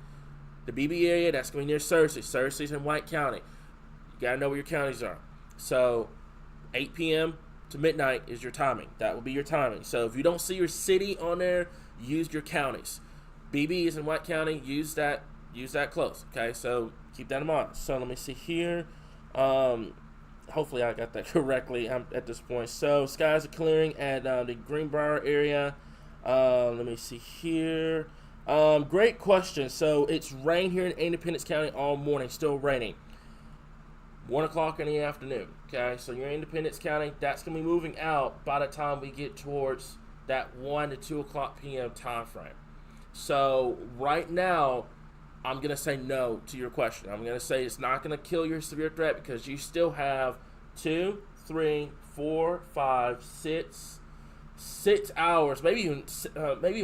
The BB area, that's going to be near Searcy. Searcy's in White County. You got to know where your counties are. So 8 p.m. to midnight is your timing. That will be your timing. So if you don't see your city on there, use your counties. BB is in White County. Use that close. Okay, so keep that in mind. So let me see here. Hopefully I got that correctly at this point. So skies are clearing at the Greenbrier area. Let me see here. Great question. So it's rain here in Independence County all morning. Still raining. 1 o'clock in the afternoon. Okay, so you're in Independence County. That's going to be moving out by the time we get towards that 1 to 2 o'clock p.m. time frame. So right now, I'm going to say no to your question. I'm going to say it's not going to kill your severe threat because you still have 2, 3, 4, 5, 6 hours, maybe even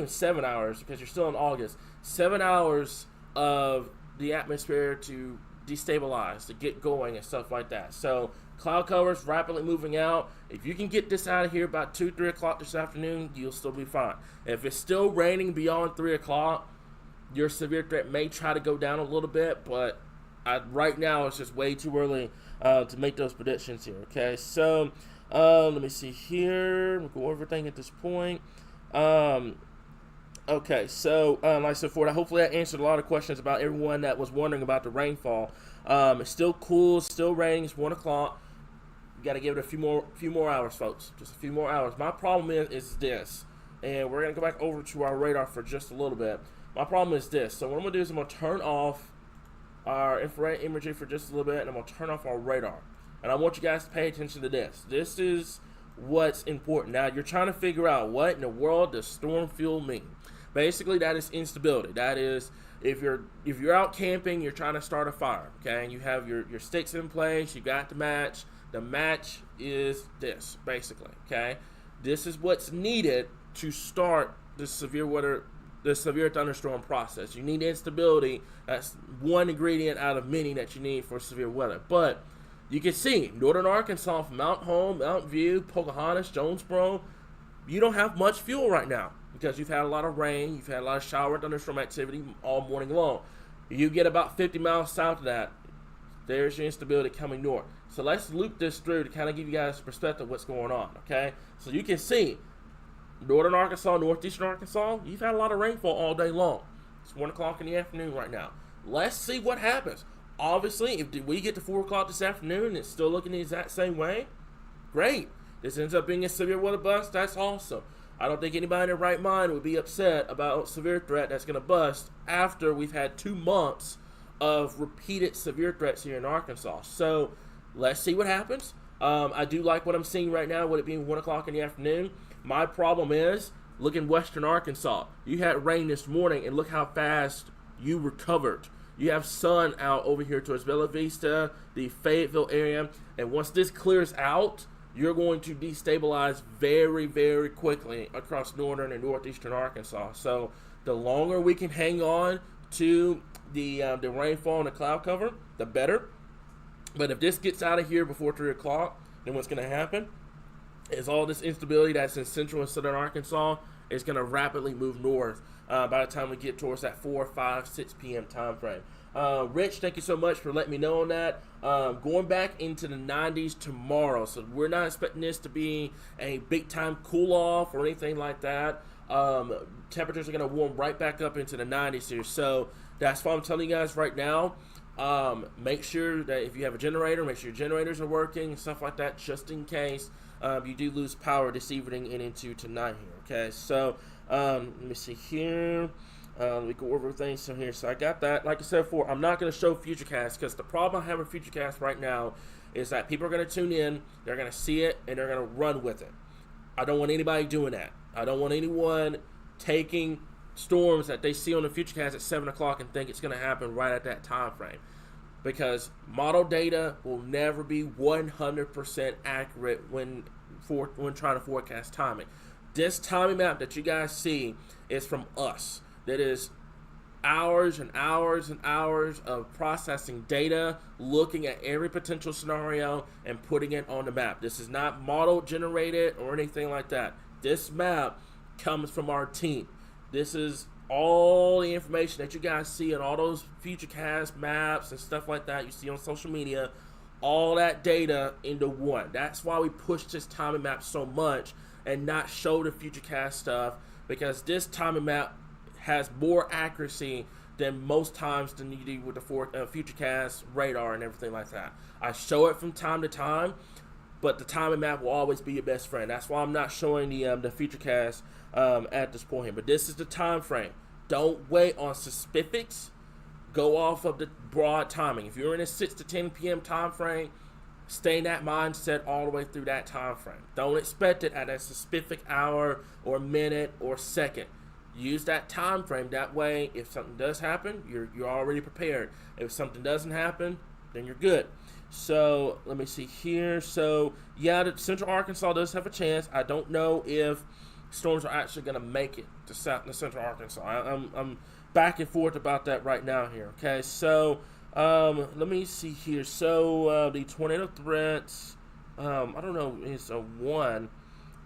7 hours because you're still in August. 7 hours of the atmosphere to destabilize, to get going and stuff like that. So cloud covers rapidly moving out. If you can get this out of here about 2, 3 o'clock this afternoon, you'll still be fine. If it's still raining beyond 3 o'clock, your severe threat may try to go down a little bit, but right now it's just way too early to make those predictions here. Okay, so let me see here. We'll go over everything at this point. Okay, so like I said before, hopefully I answered a lot of questions about everyone that was wondering about the rainfall. It's still cool, it's still raining. It's 1 o'clock. You got to give it a few more hours, folks. Just a few more hours. My problem is this, and we're gonna go back over to our radar for just a little bit. My problem is this. So what I'm going to do is I'm going to turn off our infrared imagery for just a little bit, and I'm going to turn off our radar. And I want you guys to pay attention to this. This is what's important. Now, you're trying to figure out what in the world does storm fuel mean. Basically, that is instability. That is, if you're out camping, you're trying to start a fire, okay? And you have your sticks in place, you got the match. The match is this, basically, okay? This is what's needed to start the severe thunderstorm process. You need instability. That's one ingredient out of many that you need for severe weather. But you can see Northern Arkansas from Mount Home, Mount View, Pocahontas, Jonesboro, you don't have much fuel right now because you've had a lot of rain, you've had a lot of shower thunderstorm activity all morning long. You get about 50 miles south of that, there's your instability coming north. So let's loop this through to kind of give you guys a perspective of what's going on, okay? So you can see Northern Arkansas, Northeastern Arkansas, you've had a lot of rainfall all day long. It's 1 o'clock in the afternoon right now. Let's see what happens. Obviously, if we get to 4 o'clock this afternoon and it's still looking the exact same way, great. This ends up being a severe weather bust. That's awesome. I don't think anybody in their right mind would be upset about severe threat that's going to bust after we've had 2 months of repeated severe threats here in Arkansas. So let's see what happens. I do like what I'm seeing right now with it being 1 o'clock in the afternoon. My problem is, look in western Arkansas. You had rain this morning, and look how fast you recovered. You have sun out over here towards Bella Vista, the Fayetteville area, and once this clears out, you're going to destabilize very, very quickly across northern and northeastern Arkansas. So the longer we can hang on to the rainfall and the cloud cover, the better. But if this gets out of here before 3 o'clock, then what's going to happen is all this instability that's in central and southern Arkansas is going to rapidly move north by the time we get towards that 4, 5, 6 p.m. time frame. Rich, thank you so much for letting me know on that. Going back into the 90s tomorrow, so we're not expecting this to be a big-time cool-off or anything like that. Temperatures are going to warm right back up into the 90s here, so that's why I'm telling you guys right now. Make sure that if you have a generator, make sure your generators are working and stuff like that, just in case you do lose power this evening and into tonight here. Okay, so let me see here. Let me go over things here. So I got that. Like I said before, I'm not going to show Futurecast because the problem I have with Futurecast right now is that people are going to tune in, they're going to see it, and they're going to run with it. I don't want anybody doing that. I don't want anyone taking storms that they see on the Futurecast at 7 o'clock and think it's going to happen right at that time frame. Because model data will never be 100% accurate when trying to forecast timing. This timing map that you guys see is from us. That is hours and hours and hours of processing data, looking at every potential scenario and putting it on the map. This is not model generated or anything like that. This map comes from our team. This is all the information that you guys see on all those Futurecast maps and stuff like that you see on social media, all that data into one. That's why we push this timing map so much and not show the Futurecast stuff, because this timing map has more accuracy than most times than you do with the Futurecast radar and everything like that. I show it from time to time, but the timing map will always be your best friend. That's why I'm not showing the Futurecast at this point here. But this is the time frame. Don't wait on specifics. Go off of the broad timing. If you're in a 6 to 10 p.m. time frame, stay in that mindset all the way through that time frame. Don't expect it at a specific hour or minute or second. Use that time frame. That way, if something does happen, you're already prepared. If something doesn't happen, then you're good. So let me see here. So yeah, the Central Arkansas does have a chance. I don't know if storms are actually going to make it to Central Arkansas. I'm back and forth about that right now here. Okay, so let me see here. So the tornado threats, I don't know, it's a 1.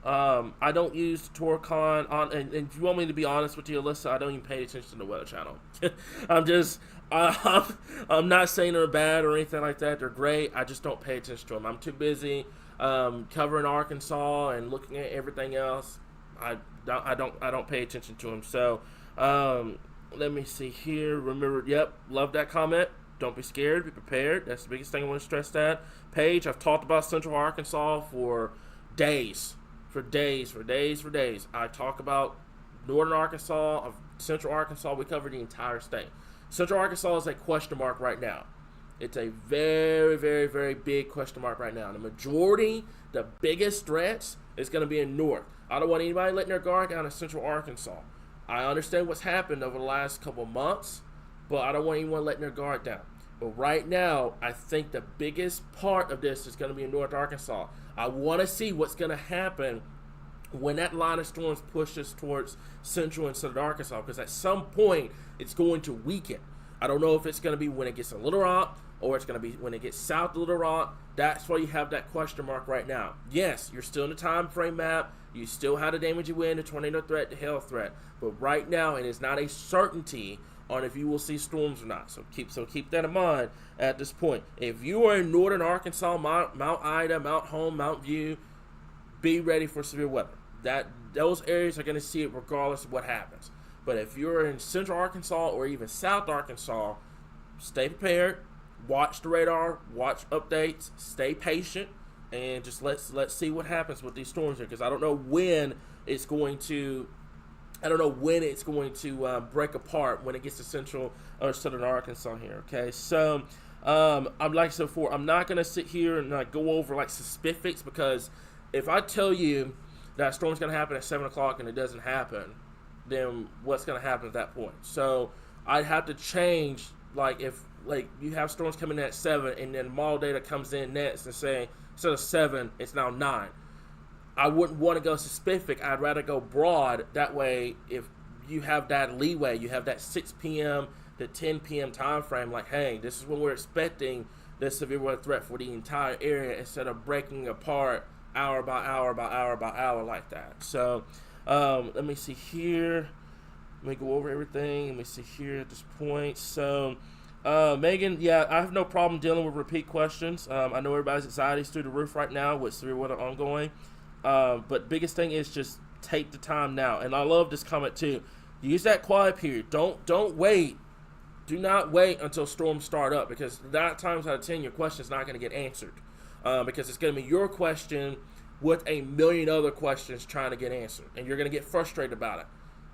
I don't use the Torcon on, and if you want me to be honest with you, Alyssa, I don't even pay attention to the Weather Channel. I'm not saying they're bad or anything like that. They're great. I just don't pay attention to them. I'm too busy covering Arkansas and looking at everything else. I don't pay attention to them. So let me see here. Remember, yep, love that comment. Don't be scared. Be prepared. That's the biggest thing I want to stress. That Paige, I've talked about Central Arkansas for days. For days. I talk about Northern Arkansas, Central Arkansas. We cover the entire state. Central Arkansas is a question mark right now. It's a very, very, very big question mark right now. The majority, the biggest threats is going to be in North. I don't want anybody letting their guard down in Central Arkansas. I understand what's happened over the last couple of months, but I don't want anyone letting their guard down. But right now, I think the biggest part of this is going to be in North Arkansas. I want to see what's going to happen when that line of storms pushes towards Central and Southern Arkansas, because at some point, it's going to weaken. I don't know if it's going to be when it gets to Little Rock or it's going to be when it gets south of Little Rock. That's why you have that question mark right now. Yes, you're still in the time frame map. You still have the damaging wind, the tornado threat, the hail threat. But right now, it is not a certainty on if you will see storms or not. So keep that in mind at this point. If you are in Northern Arkansas, Mount Ida, Mount Home, Mount View, be ready for severe weather. Those areas are going to see it regardless of what happens. But if you're in Central Arkansas or even South Arkansas, stay prepared. Watch the radar. Watch updates. Stay patient, and just let's see what happens with these storms here, because I don't know when it's going to. Break apart when it gets to Central or Southern Arkansas here. Okay, so I'm like I said before, I'm not gonna sit here and go over like specifics, because if I tell you that a storm's gonna happen at 7 o'clock and it doesn't happen, then what's gonna happen at that point? So I'd have to change, like if you have storms coming in at 7 and then model data comes in next and say instead of 7 it's now 9. I wouldn't want to go specific. I'd rather go broad. That way, if you have that leeway, you have that 6 p.m. to 10 p.m. time frame, like, hey, this is when we're expecting this severe weather threat for the entire area, instead of breaking apart hour by hour by hour by hour like that. So let me see here. Let me go over everything. Let me see here at this point. So Megan, yeah, I have no problem dealing with repeat questions. I know everybody's anxiety is through the roof right now with severe weather ongoing. But biggest thing is just take the time now. And I love this comment too. Use that quiet period. Don't wait. Do not wait until storms start up, because 9 times out of 10 your question is not going to get answered. Because it's going to be your question with a million other questions trying to get answered, and you're going to get frustrated about it.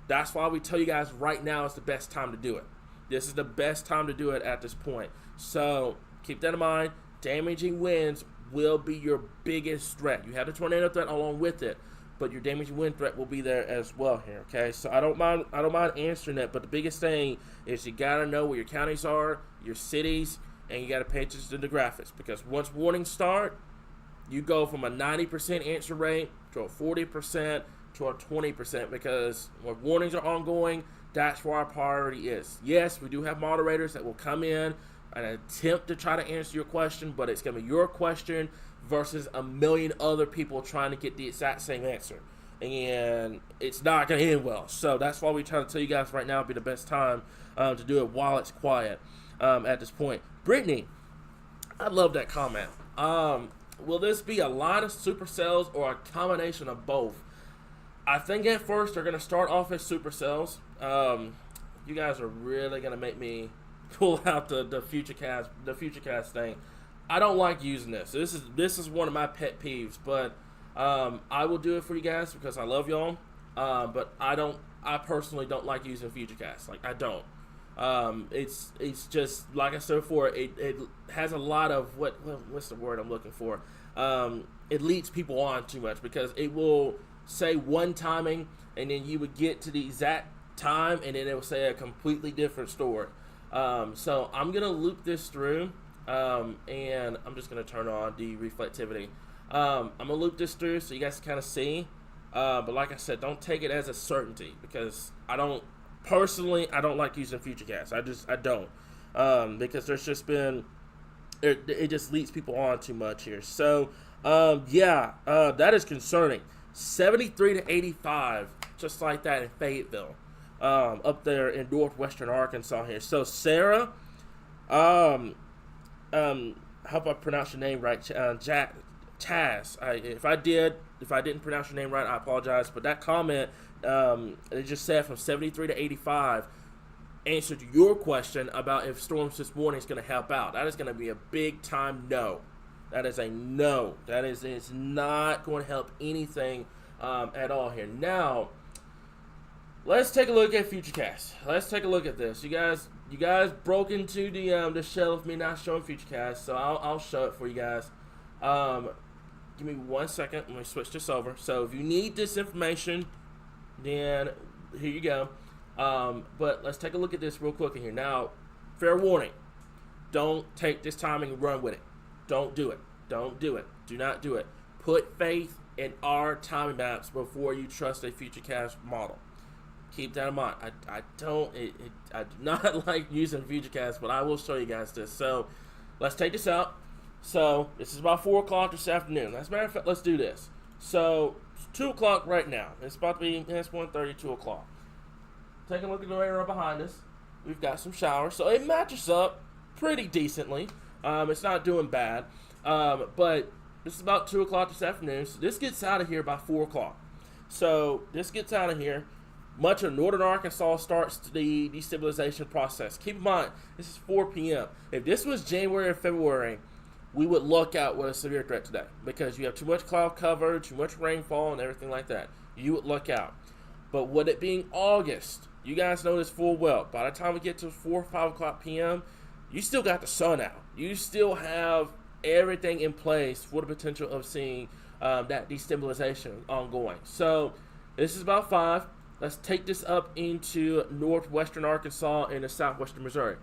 That's why we tell you guys right now is the best time to do it. This is the best time to do it at this point. So keep that in mind. Damaging winds will be your biggest threat. You have the tornado threat along with it, but your damaging wind threat will be there as well here. Okay, so I don't mind answering that, but the biggest thing is you gotta know where your counties are, your cities, and you gotta pay attention to the graphics, because once warnings start, you go from a 90% answer rate to a 40% to a 20%, because when warnings are ongoing, That's where our priority is. Yes, we do have moderators that will come in and attempt to try to answer your question, but it's going to be your question versus a million other people trying to get the exact same answer. And it's not going to end well. So that's why we try to tell you guys right now would be the best time to do it while it's quiet at this point. Brittany, I love that comment. Will this be a lot of supercells or a combination of both? I think at first they're going to start off as supercells. You guys are really going to make me pull out the Futurecast thing. I don't like using this. This is one of my pet peeves, but I will do it for you guys because I love y'all. But I personally don't like using Futurecast. Like, I don't. It's just, like I said before, it has a lot of what's the word I'm looking for? It leads people on too much because it will say one timing and then you would get to the exact time and then it will say a completely different story. So I'm gonna loop this through, and I'm just gonna turn on the reflectivity. I'm gonna loop this through so you guys can kind of see. But like I said, don't take it as a certainty because I don't like using Futurecast. I don't because there's just been it just leads people on too much here. So that is concerning. 73 to 85, just like that in Fayetteville, up there in Northwestern Arkansas here. So Sarah, hope I pronounced your name right, Chaz. If I didn't pronounce your name right, I apologize. But that comment, it just said from 73 to 85, answered your question about if storms this morning is going to help out. That is going to be a big time no. That is a no. It's not going to help anything at all here. Now, let's take a look at Futurecast. Let's take a look at this. You guys broke into the shell of me not showing Futurecast, so I'll show it for you guys. Give me 1 second. Let me switch this over. So if you need this information, then here you go. But let's take a look at this real quick in here. Now, fair warning. Don't take this timing and run with it. Don't do it. Don't do it. Do not do it. Put faith in our timing maps before you trust a Futurecast model. Keep that in mind. I do not like using Futurecast, but I will show you guys this. So let's take this out. So this is about 4 o'clock this afternoon. As a matter of fact, let's do this. So it's 2 o'clock right now. It's about to be 1:30, 2 o'clock. Take a look at the area behind us. We've got some showers. So it matches up pretty decently. It's not doing bad. But this is about 2 o'clock this afternoon. So this gets out of here by 4 o'clock. So this gets out of here. Much of northern Arkansas starts the destabilization process. Keep in mind, this is 4 p.m. If this was January or February, we would look out with a severe threat today because you have too much cloud cover, too much rainfall, and everything like that. You would look out. But with it being August, you guys know this full well. By the time we get to 4 or 5 o'clock p.m., you still got the sun out. You still have everything in place for the potential of seeing that destabilization ongoing. So this is about 5. Let's take this up into northwestern Arkansas and southwestern Missouri.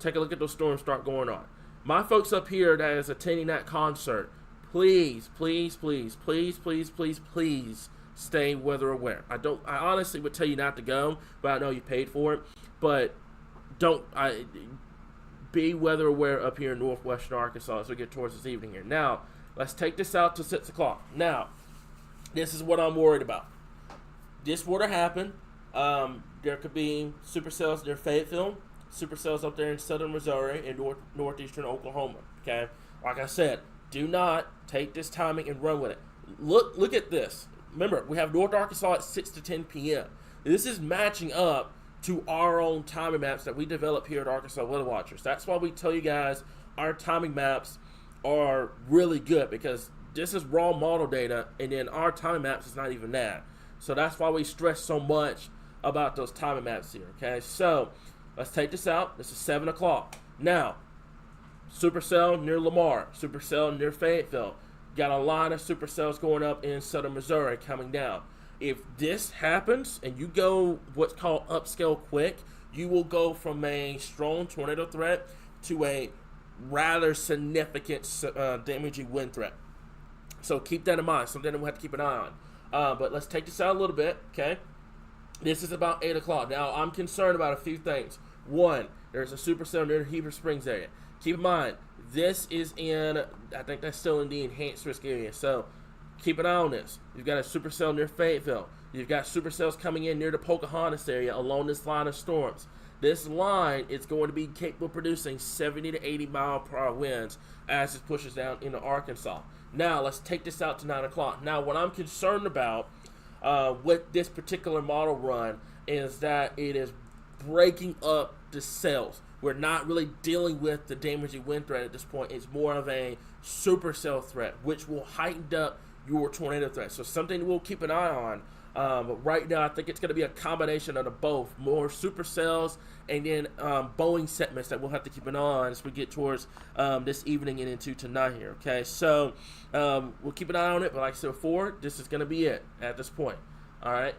Take a look at those storms start going on. My folks up here that is attending that concert, please, please, please, please, please, please, please stay weather aware. I honestly would tell you not to go, but I know you paid for it. But be weather aware up here in northwestern Arkansas as we get towards this evening here. Now, let's take this out to 6 o'clock. Now, this is what I'm worried about. This would have happened. There could be supercells near Fayetteville, supercells up there in southern Missouri and northeastern Oklahoma. Okay, like I said, do not take this timing and run with it. Look at this. Remember, we have North Arkansas at 6 to 10 p.m. This is matching up to our own timing maps that we develop here at Arkansas Weather Watchers. That's why we tell you guys our timing maps are really good because this is raw model data, and then our timing maps is not even that. So that's why we stress so much about those timing maps here, okay? So let's take this out. This is 7 o'clock. Now, supercell near Lamar, supercell near Fayetteville. Got a lot of supercells going up in southern Missouri coming down. If this happens and you go what's called upscale quick, you will go from a strong tornado threat to a rather significant damaging wind threat. So keep that in mind. Something that we'll have to keep an eye on. But let's take this out a little bit, okay? This is about 8 o'clock. Now, I'm concerned about a few things. One, there's a supercell near the Heber Springs area. Keep in mind, this is in, I think that's still in the enhanced risk area. So, keep an eye on this. You've got a supercell near Fayetteville. You've got supercells coming in near the Pocahontas area along this line of storms. This line is going to be capable of producing 70 to 80 mile per hour winds as it pushes down into Arkansas. Now, let's take this out to 9 o'clock. Now, what I'm concerned about with this particular model run is that it is breaking up the cells. We're not really dealing with the damaging wind threat at this point. It's more of a supercell threat, which will heighten up your tornado threat. So something we'll keep an eye on. But right now, I think it's going to be a combination of the both. More supercells and then Boeing segments that we'll have to keep an eye on as we get towards this evening and into tonight here. Okay, so we'll keep an eye on it. But like I said before, this is going to be it at this point. All right.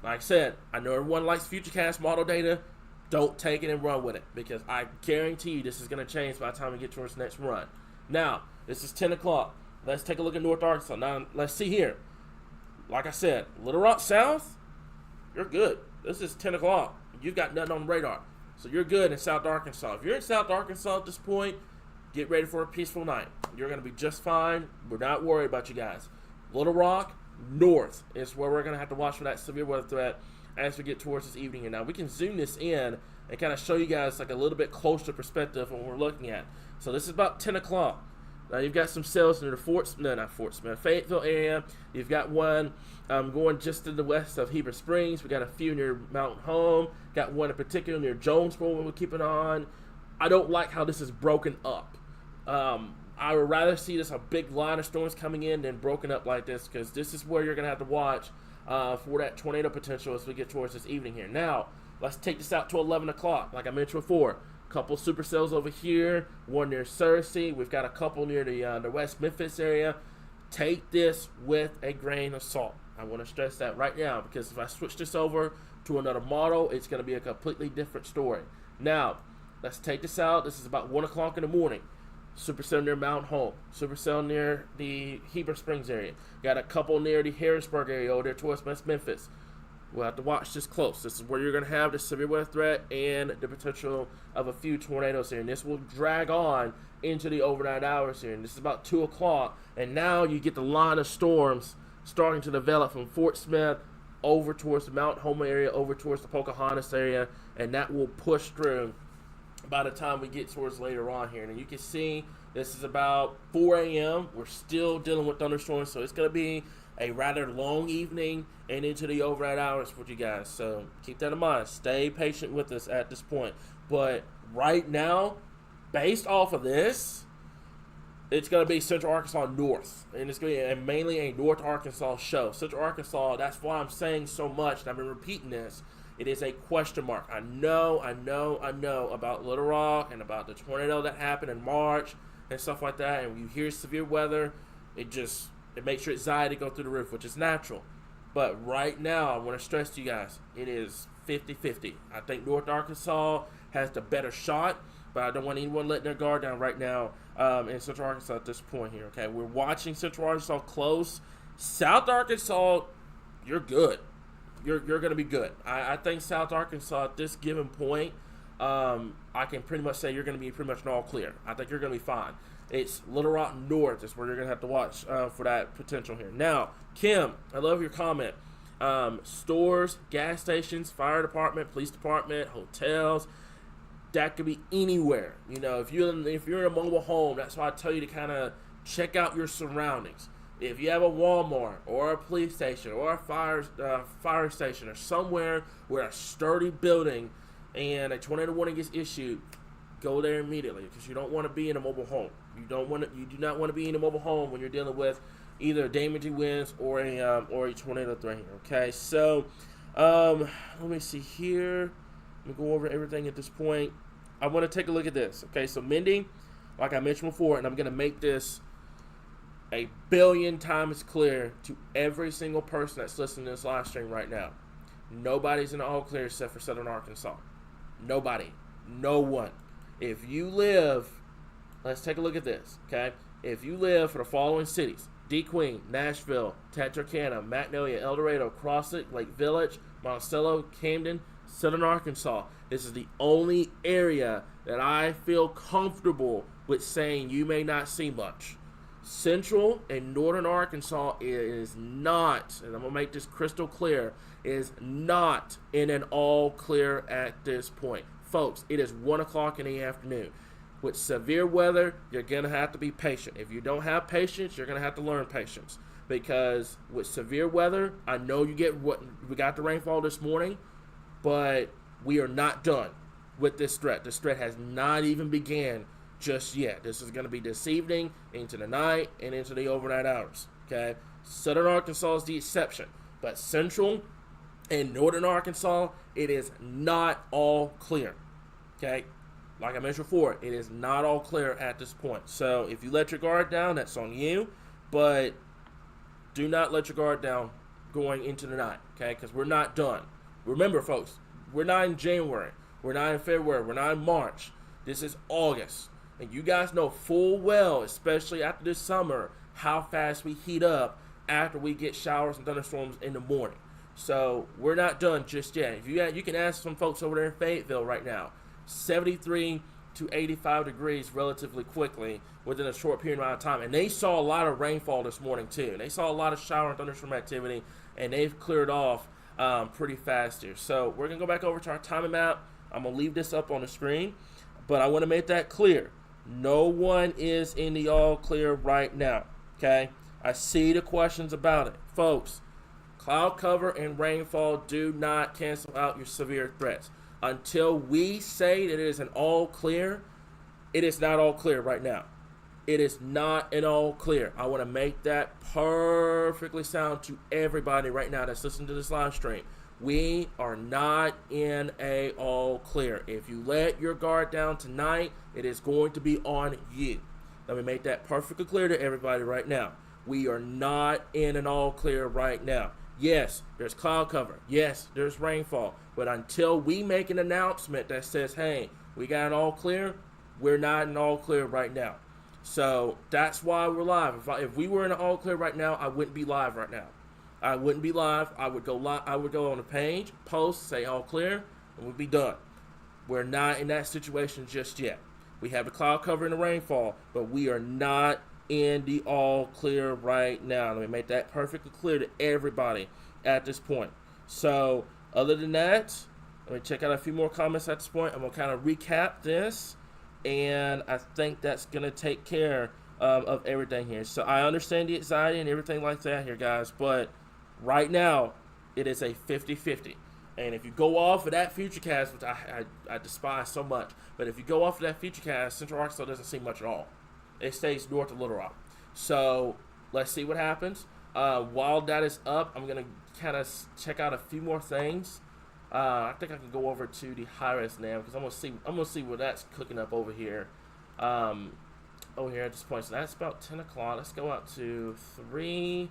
Like I said, I know everyone likes Futurecast model data. Don't take it and run with it, because I guarantee you this is going to change by the time we get towards the next run. Now, this is 10 o'clock. Let's take a look at North Arkansas. Now, let's see here. Like I said, Little Rock South, you're good. This is 10 o'clock. You've got nothing on the radar. So you're good in South Arkansas. If you're in South Arkansas at this point, get ready for a peaceful night. You're going to be just fine. We're not worried about you guys. Little Rock, north is where we're going to have to watch for that severe weather threat as we get towards this evening. And now we can zoom this in and kind of show you guys like a little bit closer perspective on what we're looking at. So this is about 10 o'clock. Now you've got some cells near the Fayetteville area. You've got one going just to the west of Heber Springs. We got a few near Mountain Home. Got one in particular near Jonesboro we're keeping on. I don't like how this is broken up. I would rather see this a big line of storms coming in than broken up like this, because this is where you're going to have to watch for that tornado potential as we get towards this evening here. Now, let's take this out to 11 o'clock. Like I mentioned before, a couple supercells over here, one near Searcy. We've got a couple near the West Memphis area. Take this with a grain of salt. I want to stress that right now, because if I switch this over to another model, it's going to be a completely different story. Now, let's take this out. This is about 1 o'clock in the morning. Supercell near Mount Home. Supercell near the Heber Springs area. Got a couple near the Harrisburg area over there towards West Memphis. We'll have to watch this close. This is where you're going to have the severe weather threat and the potential of a few tornadoes here. And this will drag on into the overnight hours here. And this is about 2 o'clock. And now you get the line of storms starting to develop from Fort Smith over towards the Mount Home area, over towards the Pocahontas area. And that will push through by the time we get towards later on here. And you can see this is about 4 a.m. We're still dealing with thunderstorms, so it's going to be a rather long evening and into the overnight hours for you guys. So keep that in mind. Stay patient with us at this point. But right now, based off of this, it's going to be Central Arkansas North. And it's going to be mainly a North Arkansas show. Central Arkansas, that's why I'm saying so much, and I've been repeating this. It is a question mark. I know about Little Rock and about the tornado that happened in March and stuff like that. And when you hear severe weather, it makes your anxiety go through the roof, which is natural. But right now, I want to stress to you guys, it is 50-50. I think North Arkansas has the better shot, but I don't want anyone letting their guard down right now in Central Arkansas at this point here. Okay, we're watching Central Arkansas close. South Arkansas, you're good. You're going to be good. I think South Arkansas at this given point, I can pretty much say you're going to be pretty much all clear. I think you're going to be fine. It's Little Rock North is where you're going to have to watch for that potential here. Now, Kim, I love your comment. Stores, gas stations, fire department, police department, hotels, that could be anywhere. You know, if you're in a mobile home, that's why I tell you to kind of check out your surroundings. If you have a Walmart or a police station or a fire station or somewhere where a sturdy building and a tornado warning is issued, go there immediately, because you don't want to be in a mobile home. You do not want to be in a mobile home when you're dealing with either damaging winds or a tornado threat here. Okay, so let me see here. Let me go over everything at this point. I want to take a look at this. Okay, so Mindy, like I mentioned before, and I'm going to make this a billion times clear to every single person that's listening to this live stream right now. Nobody's in the all clear except for Southern Arkansas. Nobody. No one. If you live, let's take a look at this, okay? If you live for the following cities, DeQueen, Nashville, Texarkana, Magnolia, El Dorado, Crossett, Lake Village, Monticello, Camden, Southern Arkansas. This is the only area that I feel comfortable with saying you may not see much. Central and Northern Arkansas is not, and I'm going to make this crystal clear, is not in an all clear at this point. Folks, it is 1 o'clock in the afternoon. With severe weather, you're going to have to be patient. If you don't have patience, you're going to have to learn patience. Because with severe weather, I know we got the rainfall this morning, but we are not done with this threat. This threat has not even began just yet. This is going to be this evening, into the night, and into the overnight hours. Okay? Southern Arkansas is the exception. But Central and Northern Arkansas, it is not all clear. Okay? Like I mentioned before, it is not all clear at this point. So if you let your guard down, that's on you. But do not let your guard down going into the night. Okay? Because we're not done. Remember, folks, we're not in January. We're not in February. We're not in March. This is August. And you guys know full well, especially after this summer, how fast we heat up after we get showers and thunderstorms in the morning. So we're not done just yet. If you can ask some folks over there in Fayetteville right now, 73 to 85 degrees relatively quickly within a short period of time. And they saw a lot of rainfall this morning too. They saw a lot of shower and thunderstorm activity, and they've cleared off pretty fast here. So we're going to go back over to our timing map. I'm going to leave this up on the screen, but I want to make that clear. No one is in the all clear right now, okay? I see the questions about it. Folks, cloud cover and rainfall do not cancel out your severe threats. Until we say that it is an all clear, it is not all clear right now. It is not an all clear. I want to make that perfectly sound to everybody right now that's listening to this live stream. We are not in a all clear. If you let your guard down tonight, it is going to be on you. Let me make that perfectly clear to everybody right now. We are not in an all clear right now. Yes, there's cloud cover. Yes, there's rainfall. But until we make an announcement that says, hey, we got an all clear, we're not in all clear right now. So that's why we're live. If we were in an all clear right now, I wouldn't be live right now. I wouldn't be live. I would go live. I would go on the page, post, say all clear, and we'd be done. We're not in that situation just yet. We have the cloud cover and the rainfall, but we are not in the all clear right now. Let me make that perfectly clear to everybody at this point. So other than that, let me check out a few more comments at this point. I'm going to kind of recap this, and I think that's going to take care of everything here. So I understand the anxiety and everything like that here, guys, but right now it is a 50-50. And if you go off of that Futurecast, which I despise so much, but if you go off of that Futurecast, Central Arkansas doesn't see much at all. It stays north of Little Rock. So let's see what happens. While that is up, I'm going to kind of check out a few more things. I think I can go over to the high-res now because I'm gonna see what that's cooking up over here. Over here at this point. So that's about 10 o'clock. Let's go out to 3,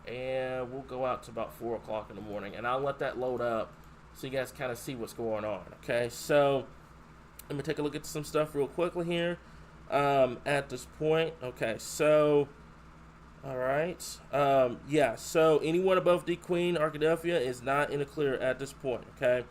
and we'll go out to about 4 o'clock in the morning. And I'll let that load up so you guys kind of see what's going on. Okay, so let me take a look at some stuff real quickly here. At this point, okay, so all right, yeah, so anyone above DeQueen, Arkadelphia is not in the clear at this point. Okay,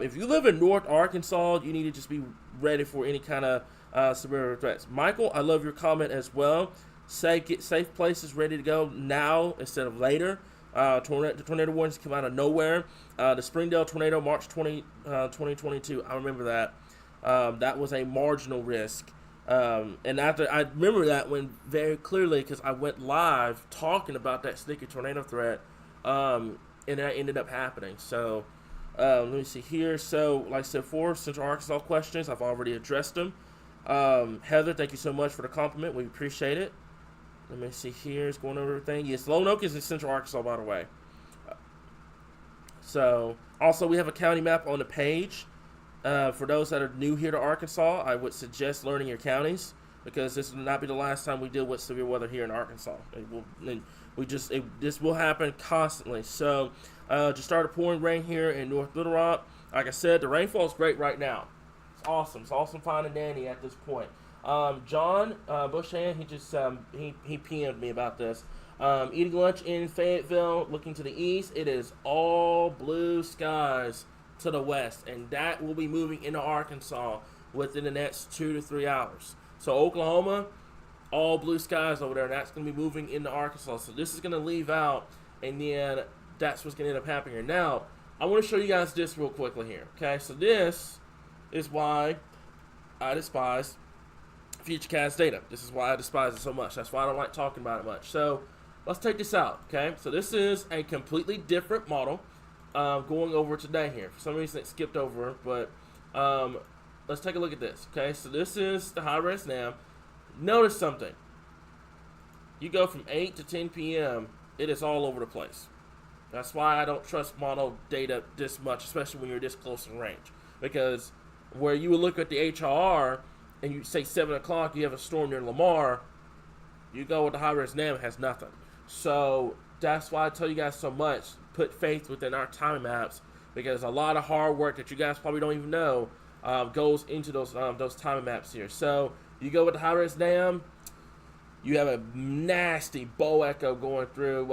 if you live in North Arkansas, you need to just be ready for any kind of severe threats. Michael, I love your comment as well. Say get safe places ready to go now instead of later. Tornado warnings come out of nowhere. The Springdale tornado, March 2022. I remember that. That was a marginal risk. And after I remember that one very clearly because I went live talking about that sneaky tornado threat, and that ended up happening. So let me see here. So like I said before, Central Arkansas questions, I've already addressed them. Heather, thank you so much for the compliment. We appreciate it. Let me see here. It's going over everything. Yes, Lone Oak is in Central Arkansas, by the way. So also we have a county map on the page. For those that are new here to Arkansas, I would suggest learning your counties because this will not be the last time we deal with severe weather here in Arkansas. This will happen constantly. So just started pouring rain here in North Little Rock. Like I said, the rainfall is great right now. It's awesome. It's awesome fine and dandy at this point. John Bushan, he just he PM'd me about this. Eating lunch in Fayetteville, looking to the east. It is all blue skies to the west, and that will be moving into Arkansas within the next 2 to 3 hours. So Oklahoma, all blue skies over there, and that's going to be moving into Arkansas. So this is going to leave out, and then that's what's going to end up happening here. Now, I want to show you guys this real quickly here. Okay, so this is why I despise Futurecast data. This is why I despise it so much. That's why I don't like talking about it much. So let's take this out. Okay, so this is a completely different model going over today here. For some reason it skipped over, but let's take a look at this. Okay, so this is the high-res NAM. Notice something. You go from 8 to 10 p.m., it is all over the place. That's why I don't trust model data this much, especially when you're this close in range. Because where you would look at the HRR and you say 7 o'clock, you have a storm near Lamar, you go with the high-res NAM, it has nothing. So that's why I tell you guys so much, put faith within our time maps, because a lot of hard work that you guys probably don't even know goes into those time maps here. So you go with the high-res NAM, you have a nasty bow echo going through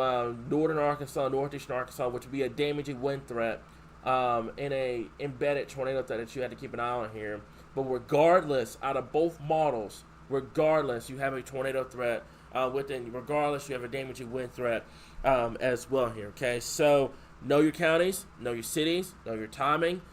northern Arkansas, northeastern Arkansas, which would be a damaging wind threat and a embedded tornado threat that you had to keep an eye on here. But regardless, out of both models, regardless, you have a tornado threat within. Regardless, you have a damaging wind threat as well here. Okay, so know your counties, know your cities, know your timing.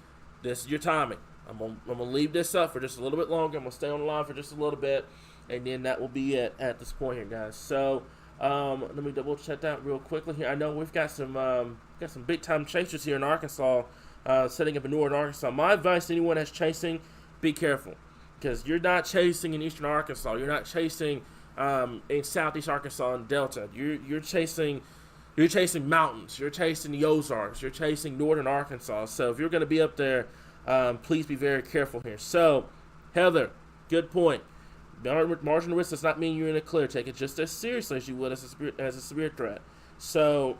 This is your timing. I'm gonna leave this up for just a little bit longer. I'm gonna stay on the line for just a little bit, and then that will be it at this point here, guys. So let me double check that real quickly here. I know we've got some big time chasers here in Arkansas, setting up in northern Arkansas. My advice to anyone that's chasing, be careful, because you're not chasing in eastern Arkansas. You're not chasing in southeast Arkansas and Delta. You're chasing mountains. You're chasing the Ozarks. You're chasing northern Arkansas. So if you're going to be up there, please be very careful here. So, Heather, good point. Marginal risk does not mean you're in a clear. Take it just as seriously as you would as a severe threat. So,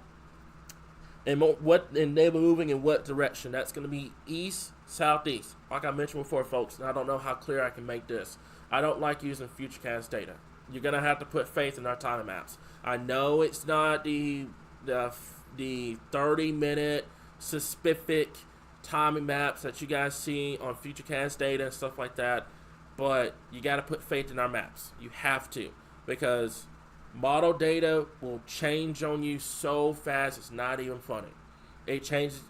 and they were moving in what direction? That's going to be east, southeast. Like I mentioned before, folks, and I don't know how clear I can make this. I don't like using Futurecast data. You're going to have to put faith in our time maps. I know it's not the 30-minute specific timing maps that you guys see on Futurecast data and stuff like that, but you got to put faith in our maps. You have to, because model data will change on you so fast it's not even funny. It changes.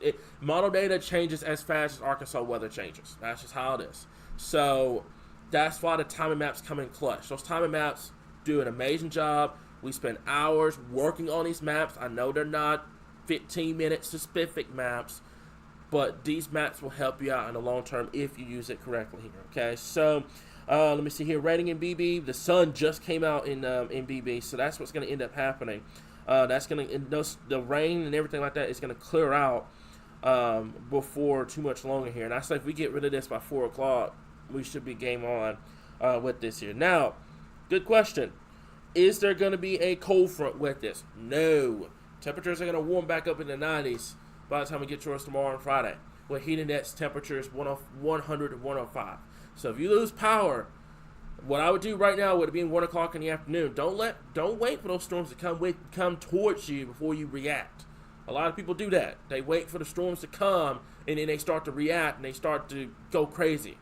Model data changes as fast as Arkansas weather changes. That's just how it is. So that's why the timing maps come in clutch. Those timing maps do an amazing job. We spend hours working on these maps. I know they're not 15-minute specific maps, but these maps will help you out in the long term if you use it correctly here. Okay, so let me see here. Rating in BB. The sun just came out in BB, so that's what's going to end up happening. That's going to the rain and everything like that is going to clear out before too much longer here. And I say if we get rid of this by 4 o'clock, we should be game on with this here. Now, good question. Is there going to be a cold front with this? No. Temperatures are going to warm back up in the 90s by the time we get to us tomorrow and Friday, with heat index temperatures 100 to 105. So if you lose power, what I would do right now would be 1 o'clock in the afternoon. Don't wait for those storms to come towards you before you react. A lot of people do that. They wait for the storms to come, and then they start to react, and they start to go crazy.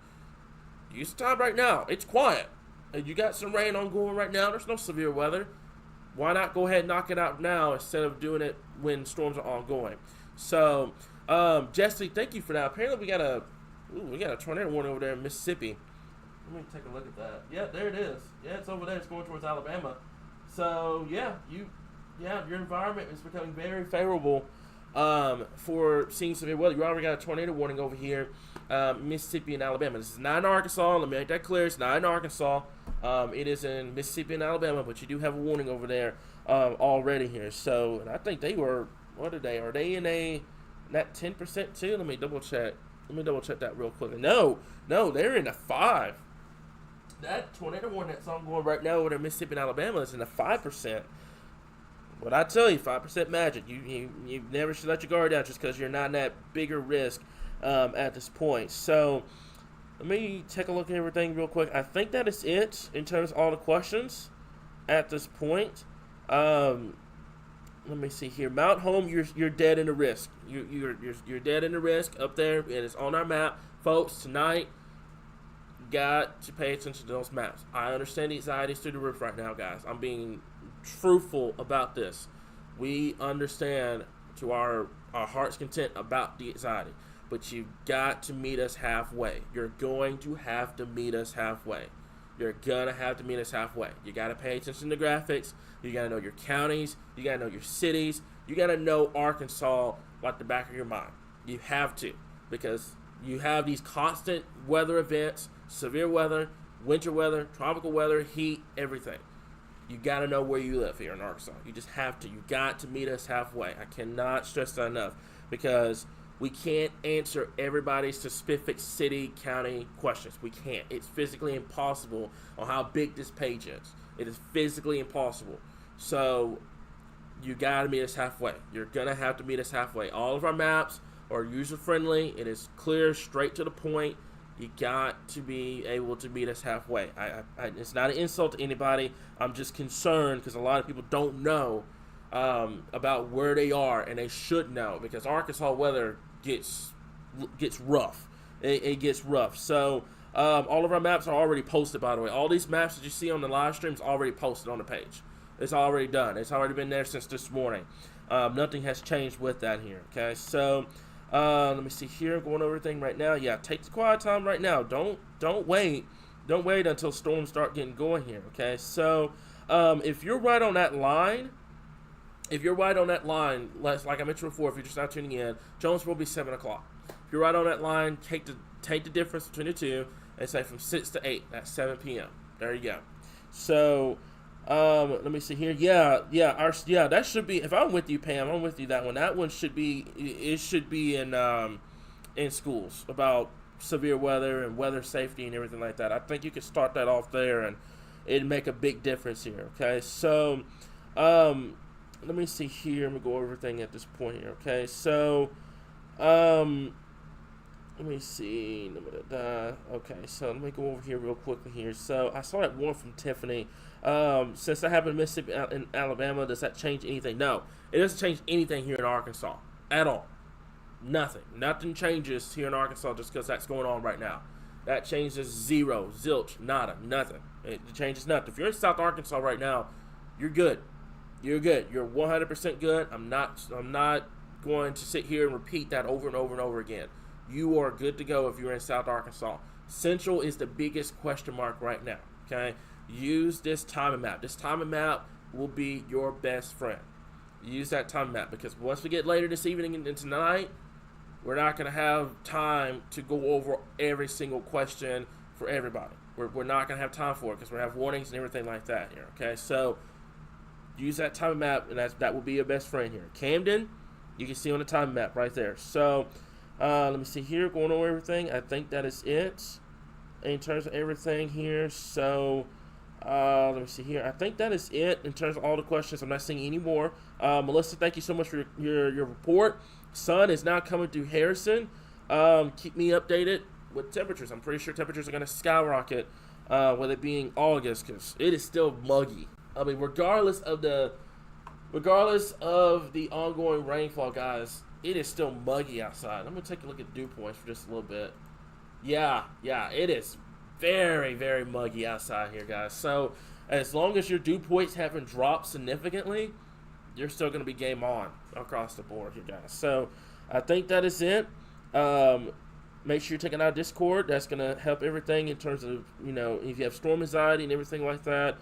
Use the time right now. It's quiet. You got some rain ongoing right now. There's no severe weather. Why not go ahead and knock it out now instead of doing it when storms are ongoing? So, Jesse, thank you for that. Apparently, we got a tornado warning over there in Mississippi. Let me take a look at that. Yeah, there it is. Yeah, it's over there. It's going towards Alabama. So, yeah, your environment is becoming very favorable for seeing severe weather. You already got a tornado warning over here, Mississippi and Alabama. This is not in Arkansas. Let me make that clear. It's not in Arkansas. It is in Mississippi and Alabama, but you do have a warning over there already here. So, and I think they were, what are they? Are they in that 10% too? Let me double check. That real quickly. No, they're in the 5. That tornado warning that's ongoing right now over there in Mississippi and Alabama is in the 5%. What I tell you, 5% magic. You never should let your guard down just because you're not in that bigger risk at this point. So let me take a look at everything real quick. I think that is it in terms of all the questions at this point. Let me see here. Mount Home, you're dead in the risk. You're dead in the risk up there, and it's on our map, folks. Tonight, you got to pay attention to those maps. I understand the anxiety's through the roof right now, guys. I'm being truthful about this. We understand to our heart's content about the anxiety, but you've got to meet us halfway. You're going to have to meet us halfway. You're going to have to meet us halfway. You got to pay attention to graphics. You got to know your counties. You got to know your cities. You got to know Arkansas like the back of your mind. You have to, because you have these constant weather events, severe weather, winter weather, tropical weather, heat, everything. You got to know where you live here in Arkansas. You just have to. You got to meet us halfway. I cannot stress that enough, because we can't answer everybody's specific city, county questions. We can't. It's physically impossible on how big this page is. It is physically impossible. So you got to meet us halfway. You're going to have to meet us halfway. All of our maps are user-friendly. It is clear, straight to the point. You got to be able to meet us halfway. It's not an insult to anybody. I'm just concerned because a lot of people don't know about where they are, and they should know, because Arkansas weather gets rough. It gets rough. So all of our maps are already posted, by the way. All these maps that you see on the live stream is already posted on the page. It's already done. It's already been there since this morning. Nothing has changed with that here. Okay, so let me see here. Going over everything right now. Yeah, take the quiet time right now. Don't wait. Don't wait until storms start getting going here. Okay, so if you're right on that line. If you're right on that line, like I mentioned before, if you're just not tuning in, Jonesboro will be 7 o'clock. If you're right on that line, take the difference between the two and say from 6 to 8. That's 7 p.m. There you go. So let me see here. Yeah, that should be. If I'm with you, Pam, I'm with you. That one. That one should be. It should be in schools about severe weather and weather safety and everything like that. I think you could start that off there, and it'd make a big difference here. Okay, so let me see here. I'm going to go over everything at this point here, okay? So, let me see. Okay, so let me go over here real quickly here. So, I saw that one from Tiffany. Since I happen in Mississippi in Alabama, does that change anything? No, it doesn't change anything here in Arkansas at all. Nothing. Nothing changes here in Arkansas just because that's going on right now. That changes zero, zilch, nada, nothing. It changes nothing. If you're in South Arkansas right now, you're good. You're good. You're 100% good. I'm not going to sit here and repeat that over and over and over again. You are good to go if you're in South Arkansas. Central is the biggest question mark right now. Okay? Use this timing map. This timing map will be your best friend. Use that timing map, because once we get later this evening and tonight, we're not going to have time to go over every single question for everybody. We're not going to have time for it, because we have warnings and everything like that here. Okay? So use that time map, and that will be your best friend here. Camden, you can see on the time map right there. So, let me see here, going over everything. I think that is it in terms of everything here. So, let me see here. I think that is it in terms of all the questions. I'm not seeing any more. Melissa, thank you so much for your report. Sun is now coming through Harrison. Keep me updated with temperatures. I'm pretty sure temperatures are going to skyrocket with it being August, because it is still muggy. I mean, regardless of the ongoing rainfall, guys, it is still muggy outside. I'm going to take a look at dew points for just a little bit. Yeah, it is very, very muggy outside here, guys. So, as long as your dew points haven't dropped significantly, you're still going to be game on across the board here, guys. So, I think that is it. Make sure you're taking out Discord. That's going to help everything in terms of, if you have storm anxiety and everything like that.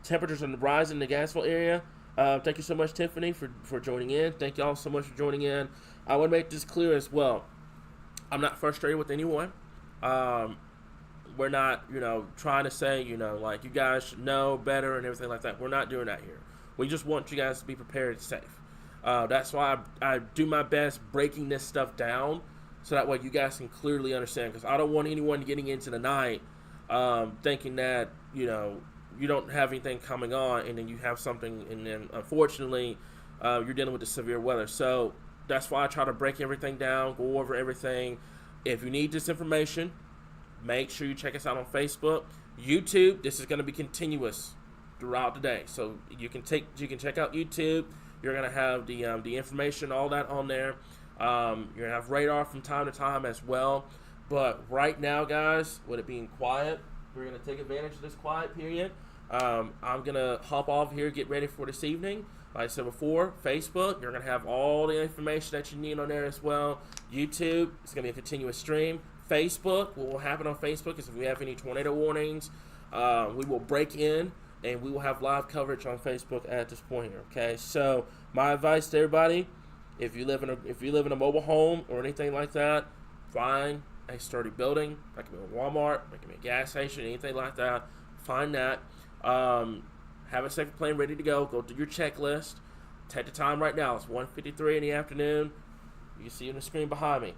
Temperatures on the rise in the Gasville area. Thank you so much, Tiffany, for joining in. Thank you all so much for joining in. I want to make this clear as well. I'm not frustrated with anyone. We're not, trying to say, like you guys should know better and everything like that. We're not doing that here. We just want you guys to be prepared and safe. That's why I do my best breaking this stuff down, so that way you guys can clearly understand. Because I don't want anyone getting into the night thinking that, you don't have anything coming on, and then you have something, and then unfortunately you're dealing with the severe weather. So that's why I try to break everything down, go over everything. If you need this information, make sure you check us out on Facebook, YouTube. This is going to be continuous throughout the day, so you can check out YouTube. You're going to have the information, all that on there. You're going to have radar from time to time as well. But right now, guys, with it being quiet, we're going to take advantage of this quiet period. I'm going to hop off here, get ready for this evening. Like I said before, Facebook, you're going to have all the information that you need on there as well. YouTube, it's going to be a continuous stream. Facebook, what will happen on Facebook is if we have any tornado warnings, we will break in and we will have live coverage on Facebook at this point here. Okay, so my advice to everybody: if you live in a mobile home or anything like that, find a sturdy building. That can be a Walmart, that can be a gas station, anything like that. Find that. Have a second plan ready to go. Go through your checklist. Take the time right now. It's 1:53 in the afternoon. You can see on the screen behind me.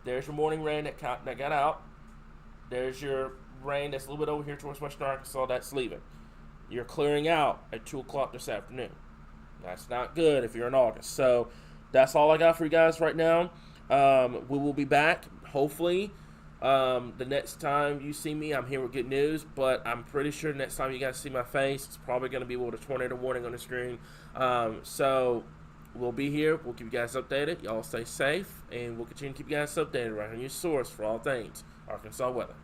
There's your morning rain that got out. There's your rain that's a little bit over here towards Western Arkansas that's leaving. You're clearing out at 2 o'clock this afternoon. That's not good if you're in August. So that's all I got for you guys right now. We will be back, hopefully. The next time you see me, I'm here with good news, but I'm pretty sure the next time you guys see my face, it's probably going to be with a tornado warning on the screen. So we'll be here. We'll keep you guys updated. Y'all stay safe, and we'll continue to keep you guys updated right on your source for all things Arkansas weather.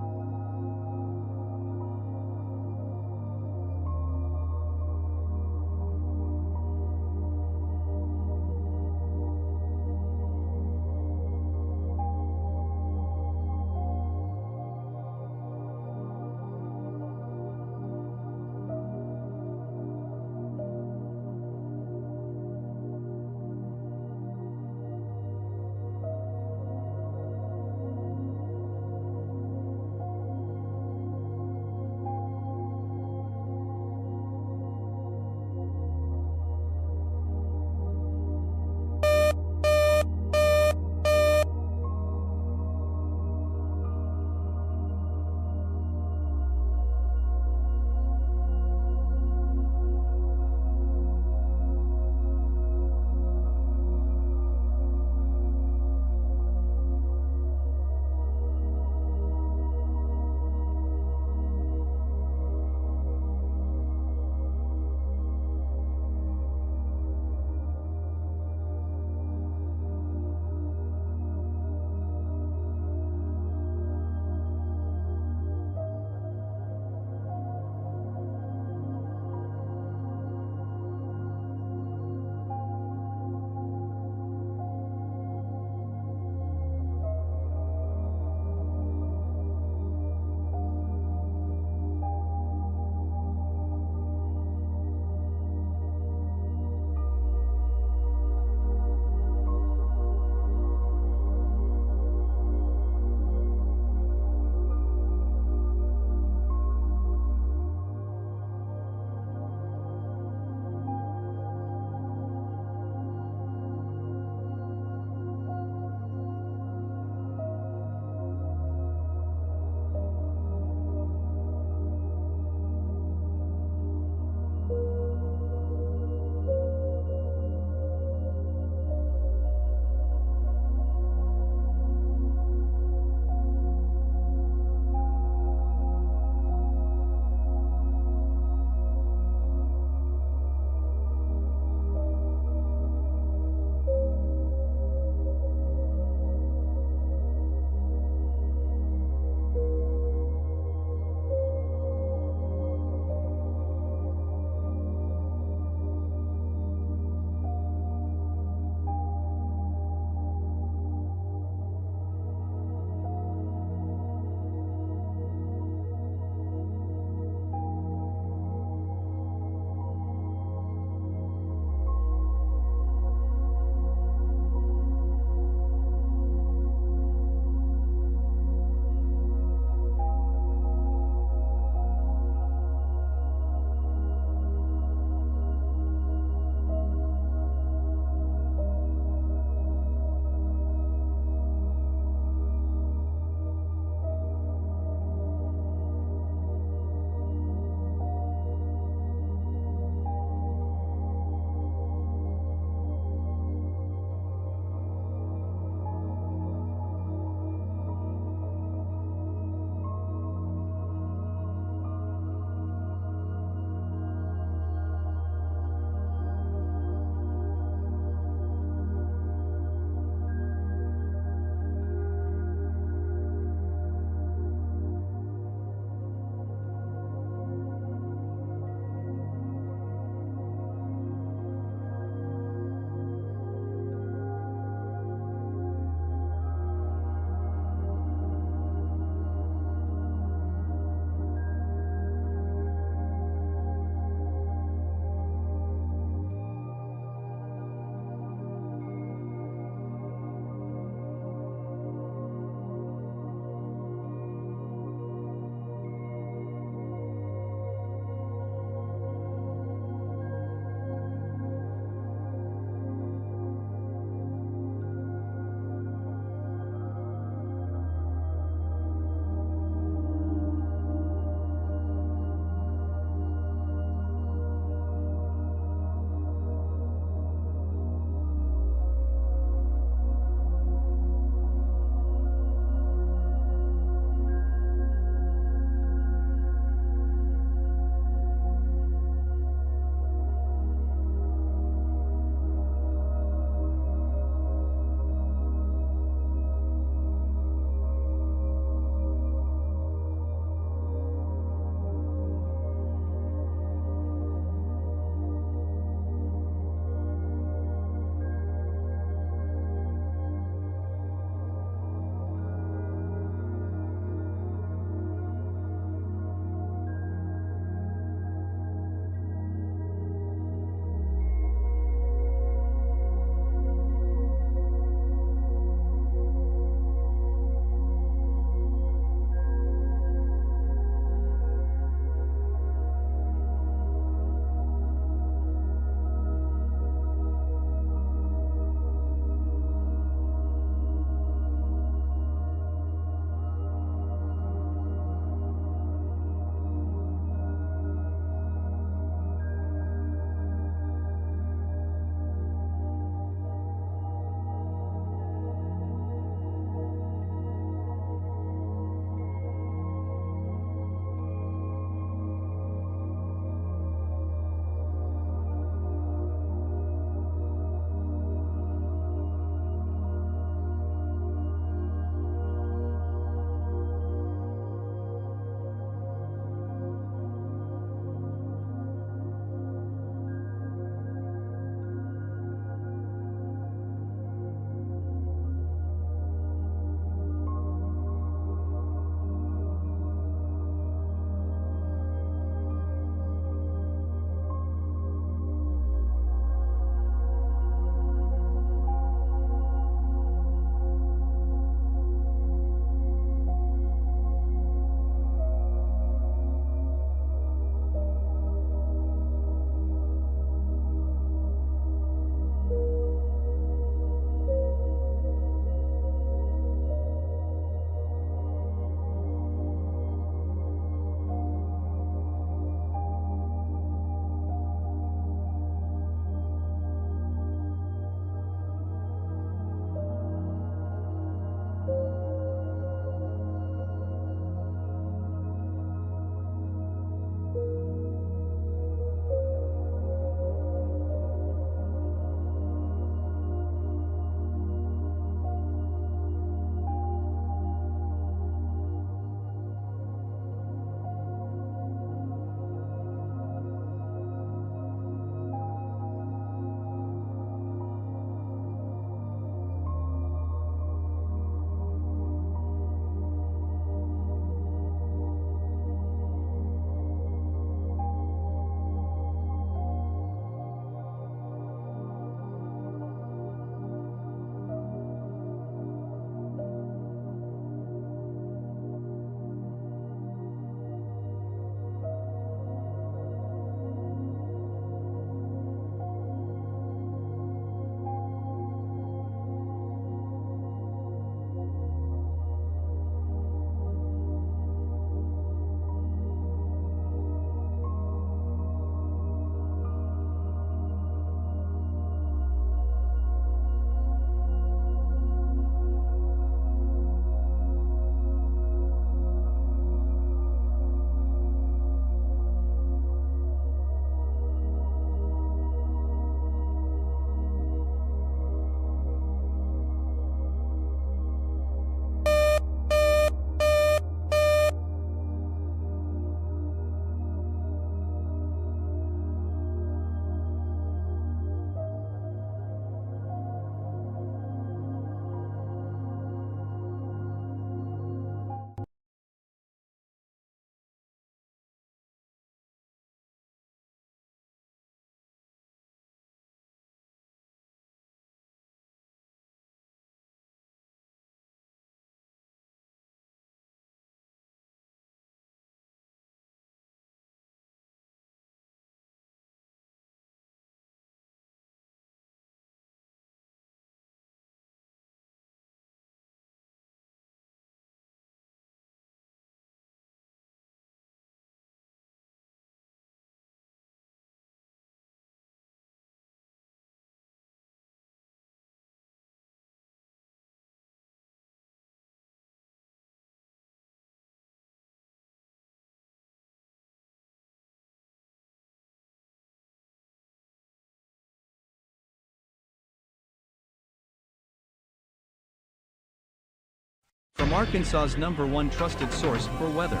from Arkansas's #1 trusted source for weather.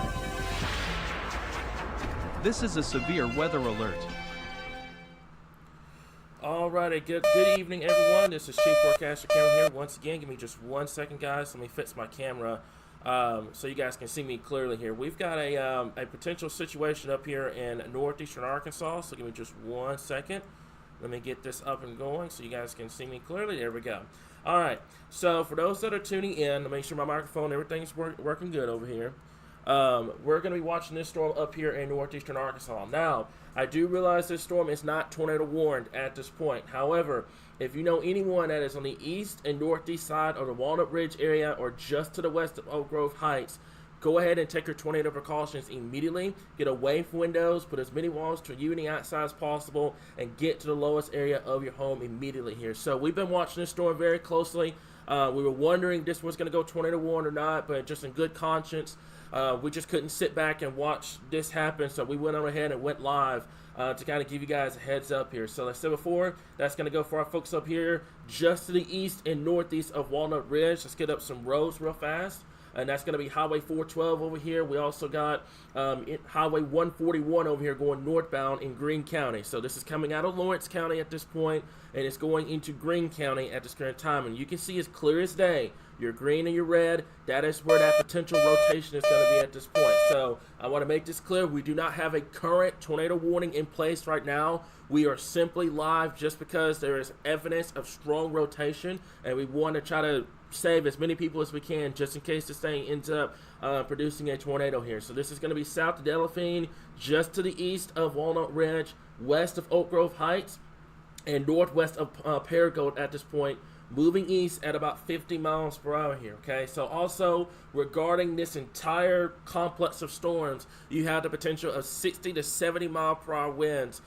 This is a severe weather alert. Alrighty, good evening, everyone. This is Chief Forecaster Cameron here. Once again, give me just 1 second, guys. Let me fix my camera so you guys can see me clearly here. We've got a potential situation up here in Northeastern Arkansas, so give me just 1 second. Let me get this up and going so you guys can see me clearly. There we go. All right, so for those that are tuning in, to make sure my microphone, everything's working good over here. We're going to be watching this storm up here in Northeastern Arkansas. Now, I do realize this storm is not tornado warned at this point. However, if you know anyone that is on the east and northeast side of the Walnut Ridge area or just to the west of Oak Grove Heights, go ahead and take your tornado precautions immediately. Get away from windows, put as many walls to you and the outside as possible, and get to the lowest area of your home immediately here. So we've been watching this storm very closely. We were wondering if this was going to go tornado warned or not, but just in good conscience, we just couldn't sit back and watch this happen, so we went on ahead and went live to kind of give you guys a heads up here. So like I said before, that's going to go for our folks up here just to the east and northeast of Walnut Ridge. Let's get up some roads real fast. And that's going to be Highway 412 over here. We also got Highway 141 over here going northbound in Greene County. So this is coming out of Lawrence County at this point, and it's going into Greene County at this current time. And you can see it's clear as day. Your green and your red, that is where that potential rotation is going to be at this point. So I want to make this clear. We do not have a current tornado warning in place right now. We are simply live just because there is evidence of strong rotation, and we want to try to save as many people as we can just in case this thing ends up producing a tornado here. So this is going to be south of Delphine, just to the east of Walnut Ridge, west of Oak Grove Heights, and northwest of Paragould at this point, moving east at about 50 miles per hour here, okay? So also, regarding this entire complex of storms, you have the potential of 60 to 70 mile per hour winds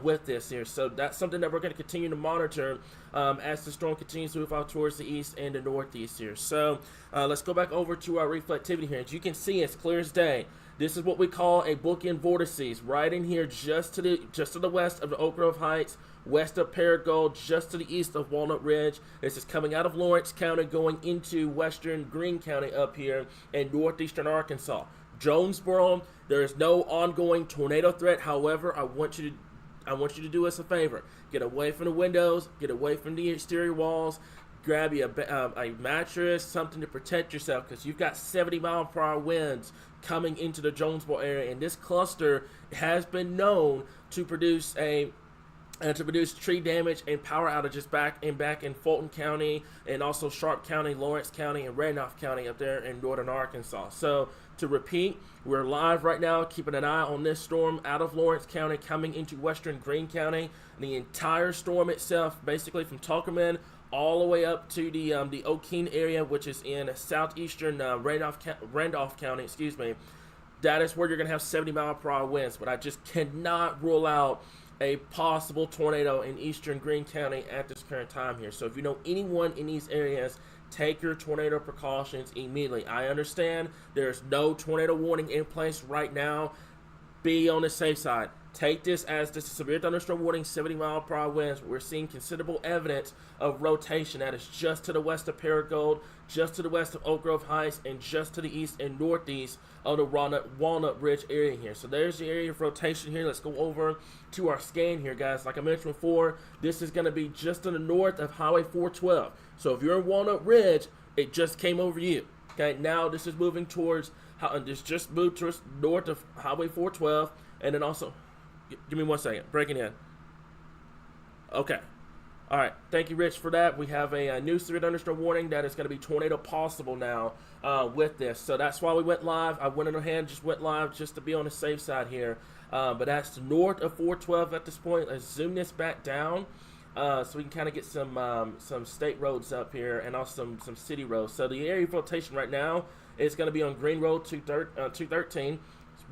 with this here. So that's something that we're going to continue to monitor as the storm continues to move out towards the east and the northeast here. So let's go back over to our reflectivity here. As you can see, it's clear as day. This is what we call a bookend vortices, right in here just to the west of the Oak Grove Heights, west of Paragould, just to the east of Walnut Ridge. This is coming out of Lawrence County, going into western Greene County up here in northeastern Arkansas. Jonesboro, there is no ongoing tornado threat. However, I want you to do us a favor. Get away from the windows, get away from the exterior walls, grab you a mattress, something to protect yourself, because you've got 70 mile per hour winds coming into the Jonesboro area, and this cluster has been known to produce tree damage and power outages back in Fulton County, and also Sharp County, Lawrence County, and Randolph County up there in northern Arkansas. So to repeat, we're live right now, keeping an eye on this storm out of Lawrence County coming into western Greene County. The entire storm itself, basically from Tuckerman all the way up to the O'Keene area, which is in southeastern Randolph County, excuse me. That is where you're going to have 70 mile per hour winds, but I just cannot rule out a possible tornado in eastern Greene County at this current time here. So if you know anyone in these areas, take your tornado precautions immediately. I understand there's no tornado warning in place right now. Be on the safe side. Take this as this is severe thunderstorm warning, 70 mile per hour winds. We're seeing considerable evidence of rotation that is just to the west of Paragould, just to the west of Oak Grove Heights, and just to the east and northeast of the Walnut Ridge area here. So there's the area of rotation here. Let's go over to our scan here, guys. Like I mentioned before, this is going to be just to the north of Highway 412. So if you're in Walnut Ridge, it just came over you. Okay, now this is moving towards, this just moved towards north of Highway 412, and then also, give me 1 second, breaking in. Okay. All right. Thank you, Rich, for that. We have a new severe thunderstorm warning that is going to be tornado possible now with this. So that's why we went live. I went ahead, just went live just to be on the safe side here. But that's north of 412 at this point. Let's zoom this back down so we can kind of get some state roads up here and also some city roads. So the area of rotation right now is going to be on Green Road 213.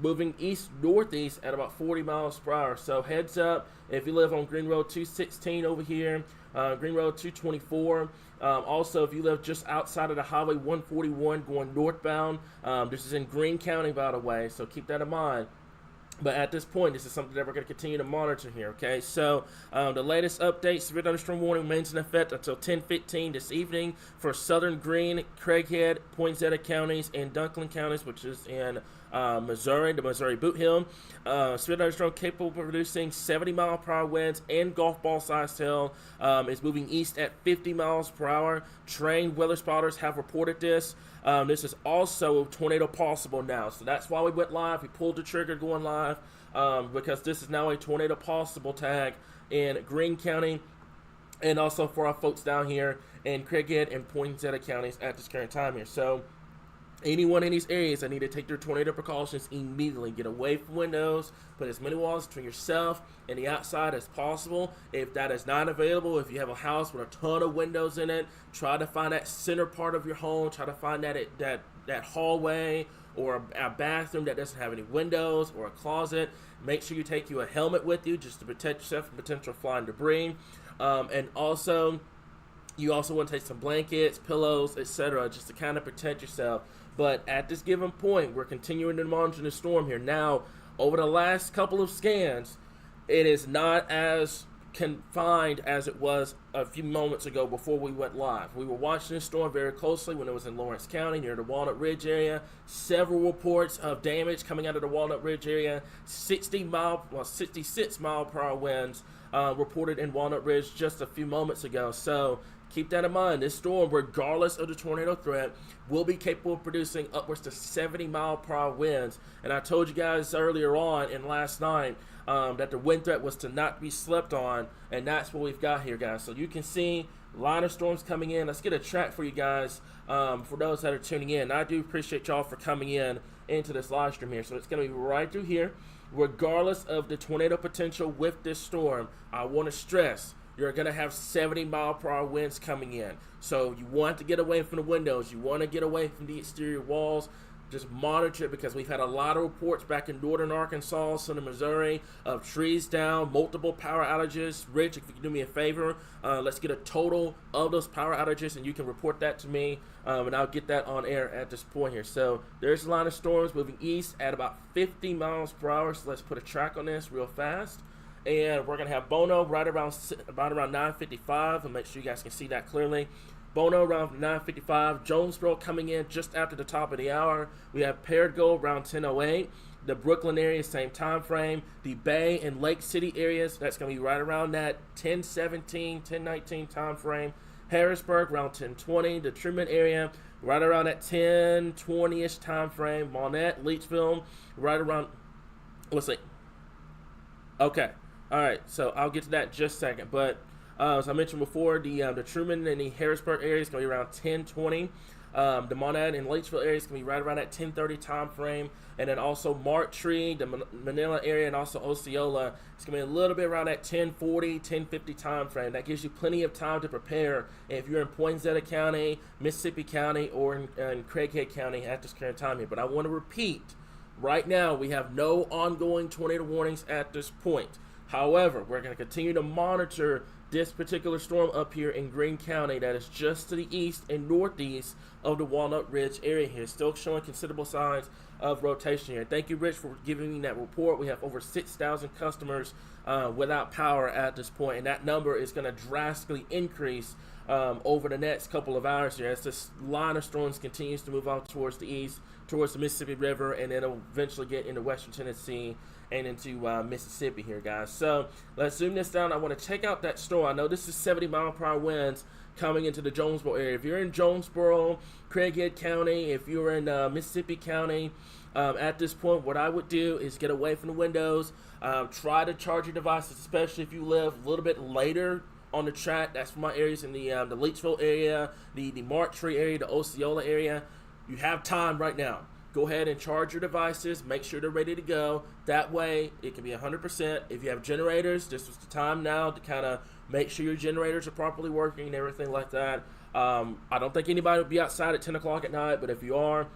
Moving east-northeast at about 40 miles per hour. So heads up if you live on Green Road 216 over here, Green Road 224. Also, if you live just outside of the Highway 141 going northbound, this is in Greene County, by the way, so keep that in mind. But at this point, this is something that we're going to continue to monitor here, okay? So the latest update, severe thunderstorm warning remains in effect until 10:15 this evening for southern Greene, Craighead, Poinsettia counties, and Dunklin counties, which is in Missouri, the Missouri Boot Hill. Severe thunderstorm capable of producing 70-mile-per-hour winds and golf ball-sized hail. Is moving east at 50 miles per hour. Trained weather spotters have reported this. This is also tornado possible now, so that's why we went live. We pulled the trigger going live because this is now a tornado possible tag in Greene County, and also for our folks down here in Craighead and Poinsettia counties at this current time here. So anyone in these areas that need to take their tornado precautions immediately. Get away from windows. Put as many walls between yourself and the outside as possible. If that is not available, if you have a house with a ton of windows in it, try to find that center part of your home. Try to find that hallway or a bathroom that doesn't have any windows, or a closet. Make sure you take a helmet with you just to protect yourself from potential flying debris. And also, you also want to take some blankets, pillows, etc., just to kind of protect yourself. But at this given point, we're continuing to monitor the storm here. Now, over the last couple of scans, it is not as confined as it was a few moments ago before we went live. We were watching the storm very closely when it was in Lawrence County near the Walnut Ridge area. Several reports of damage coming out of the Walnut Ridge area. 66 mile per hour winds reported in Walnut Ridge just a few moments ago. So keep that in mind. This storm, regardless of the tornado threat, will be capable of producing upwards to 70 mile per hour winds. And I told you guys earlier on and last night that the wind threat was to not be slept on, and that's what we've got here, guys. So you can see line of storms coming in. Let's get a track for you guys for those that are tuning in. I do appreciate y'all for coming into this live stream here. So it's going to be right through here. Regardless of the tornado potential with this storm, I want to stress, you're going to have 70 mile per hour winds coming in. So you want to get away from the windows. You want to get away from the exterior walls. Just monitor it, because we've had a lot of reports back in northern Arkansas, southern Missouri, of trees down, multiple power outages. Rich, if you can do me a favor, let's get a total of those power outages, and you can report that to me, and I'll get that on air at this point here. So there's a line of storms moving east at about 50 miles per hour. So let's put a track on this real fast. And we're going to have Bono right around 9:55, and make sure you guys can see that clearly. Bono around 9:55. Jonesboro coming in just after the top of the hour. We have Paragould around 10:08. The Brooklyn area, same time frame. The Bay and Lake City areas, that's going to be right around that 10:17, 10:19 time frame. Harrisburg around 10:20. The Truman area, right around that 10:20-ish time frame. Monette, Leachville, right around, let's see. Okay. All right, so I'll get to that in just a second. But as I mentioned before, the Truman and the Harrisburg area is going to be around 10:20. The Monette and Leachville area is going to be right around that 10:30 time frame. And then also Martree, the Manila area, and also Osceola, it's going to be a little bit around that 10:40, 10:50 time frame. That gives you plenty of time to prepare if you're in Poinsettia County, Mississippi County, or in Craighead County at this current time here. But I want to repeat, right now we have no ongoing tornado warnings at this point. However, we're going to continue to monitor this particular storm up here in Greene County that is just to the east and northeast of the Walnut Ridge area here. Still showing considerable signs of rotation here. Thank you, Rich, for giving me that report. We have over 6,000 customers without power at this point, and that number is going to drastically increase over the next couple of hours here as this line of storms continues to move out towards the east, towards the Mississippi River, and then it'll eventually get into western Tennessee and into Mississippi here, guys. So let's zoom this down. I want to check out that storm. I know this is 70 mile per hour winds coming into the Jonesboro area. If you're in Jonesboro, Craighead County, if you're in Mississippi County, at this point, what I would do is get away from the windows. Try to charge your devices, especially if you live a little bit later on the track. That's for my areas in the Leachville area, the Martree area, the Osceola area. You have time right now. Go ahead and charge your devices. Make sure they're ready to go. That way, it can be 100%. If you have generators, this is the time now to kind of make sure your generators are properly working and everything like that. I don't think anybody will be outside at 10 o'clock at night, but if you are,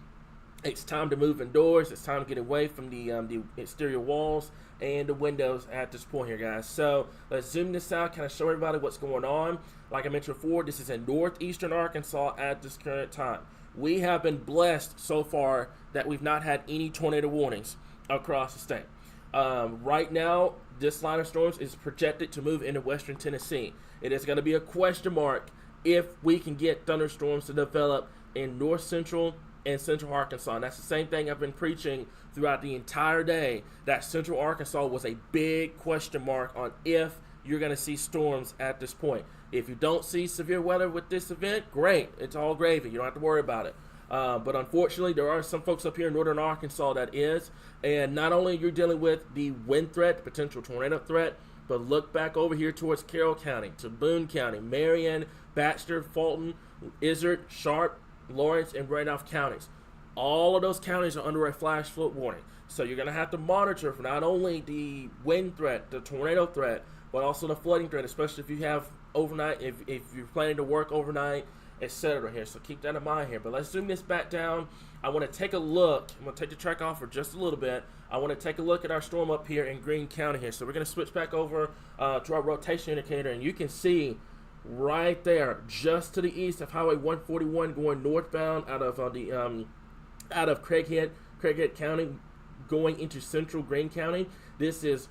it's time to move indoors. It's time to get away from the exterior walls and the windows at this point here, guys. So let's zoom this out, kind of show everybody what's going on. Like I mentioned before, this is in Northeastern Arkansas at this current time. We have been blessed so far that we've not had any tornado warnings across the state. Right now, this line of storms is projected to move into western Tennessee. It is going to be a question mark if we can get thunderstorms to develop in north central and central Arkansas. And that's the same thing I've been preaching throughout the entire day, that central Arkansas was a big question mark on if you're going to see storms at this point. If you don't see severe weather with this event, great. It's all gravy. You don't have to worry about it. But unfortunately, there are some folks up here in northern Arkansas that is. And not only you're dealing with the wind threat, the potential tornado threat, but look back over here towards Carroll County, to Boone County, Marion, Baxter, Fulton, Izard, Sharp, Lawrence, and Randolph counties. All of those counties are under a flash flood warning. So you're going to have to monitor for not only the wind threat, the tornado threat, but also the flooding threat, especially if you have overnight, if you're planning to work overnight, etc. here. So keep that in mind here. But let's zoom this back down. I want to take a look. I'm going to take the track off for just a little bit. I want to take a look at our storm up here in Greene County here. So we're going to switch back over to our rotation indicator, and you can see right there, just to the east of Highway 141 going northbound out of Craighead County, going into central Greene County. This is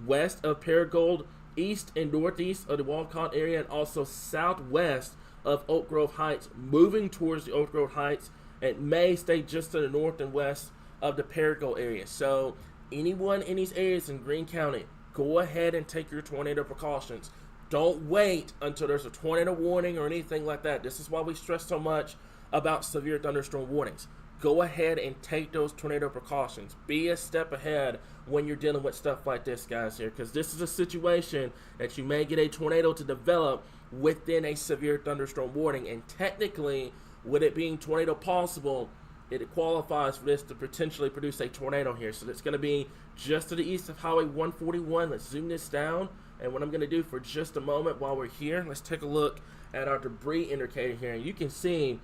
west of Paragould, east and northeast of the Walcott area, and also southwest of Oak Grove Heights, moving towards the Oak Grove Heights. It may stay just to the north and west of the Paragould area. So anyone in these areas in Greene County, go ahead and take your tornado precautions. Don't wait until there's a tornado warning or anything like that. This is why we stress so much about severe thunderstorm warnings. Go ahead and take those tornado precautions. Be a step ahead when you're dealing with stuff like this, guys, here, because this is a situation that you may get a tornado to develop within a severe thunderstorm warning. And technically, with it being tornado possible, it qualifies for this to potentially produce a tornado here. So it's going to be just to the east of Highway 141. Let's zoom this down. And what I'm going to do for just a moment while we're here, let's take a look at our debris indicator here. And you can see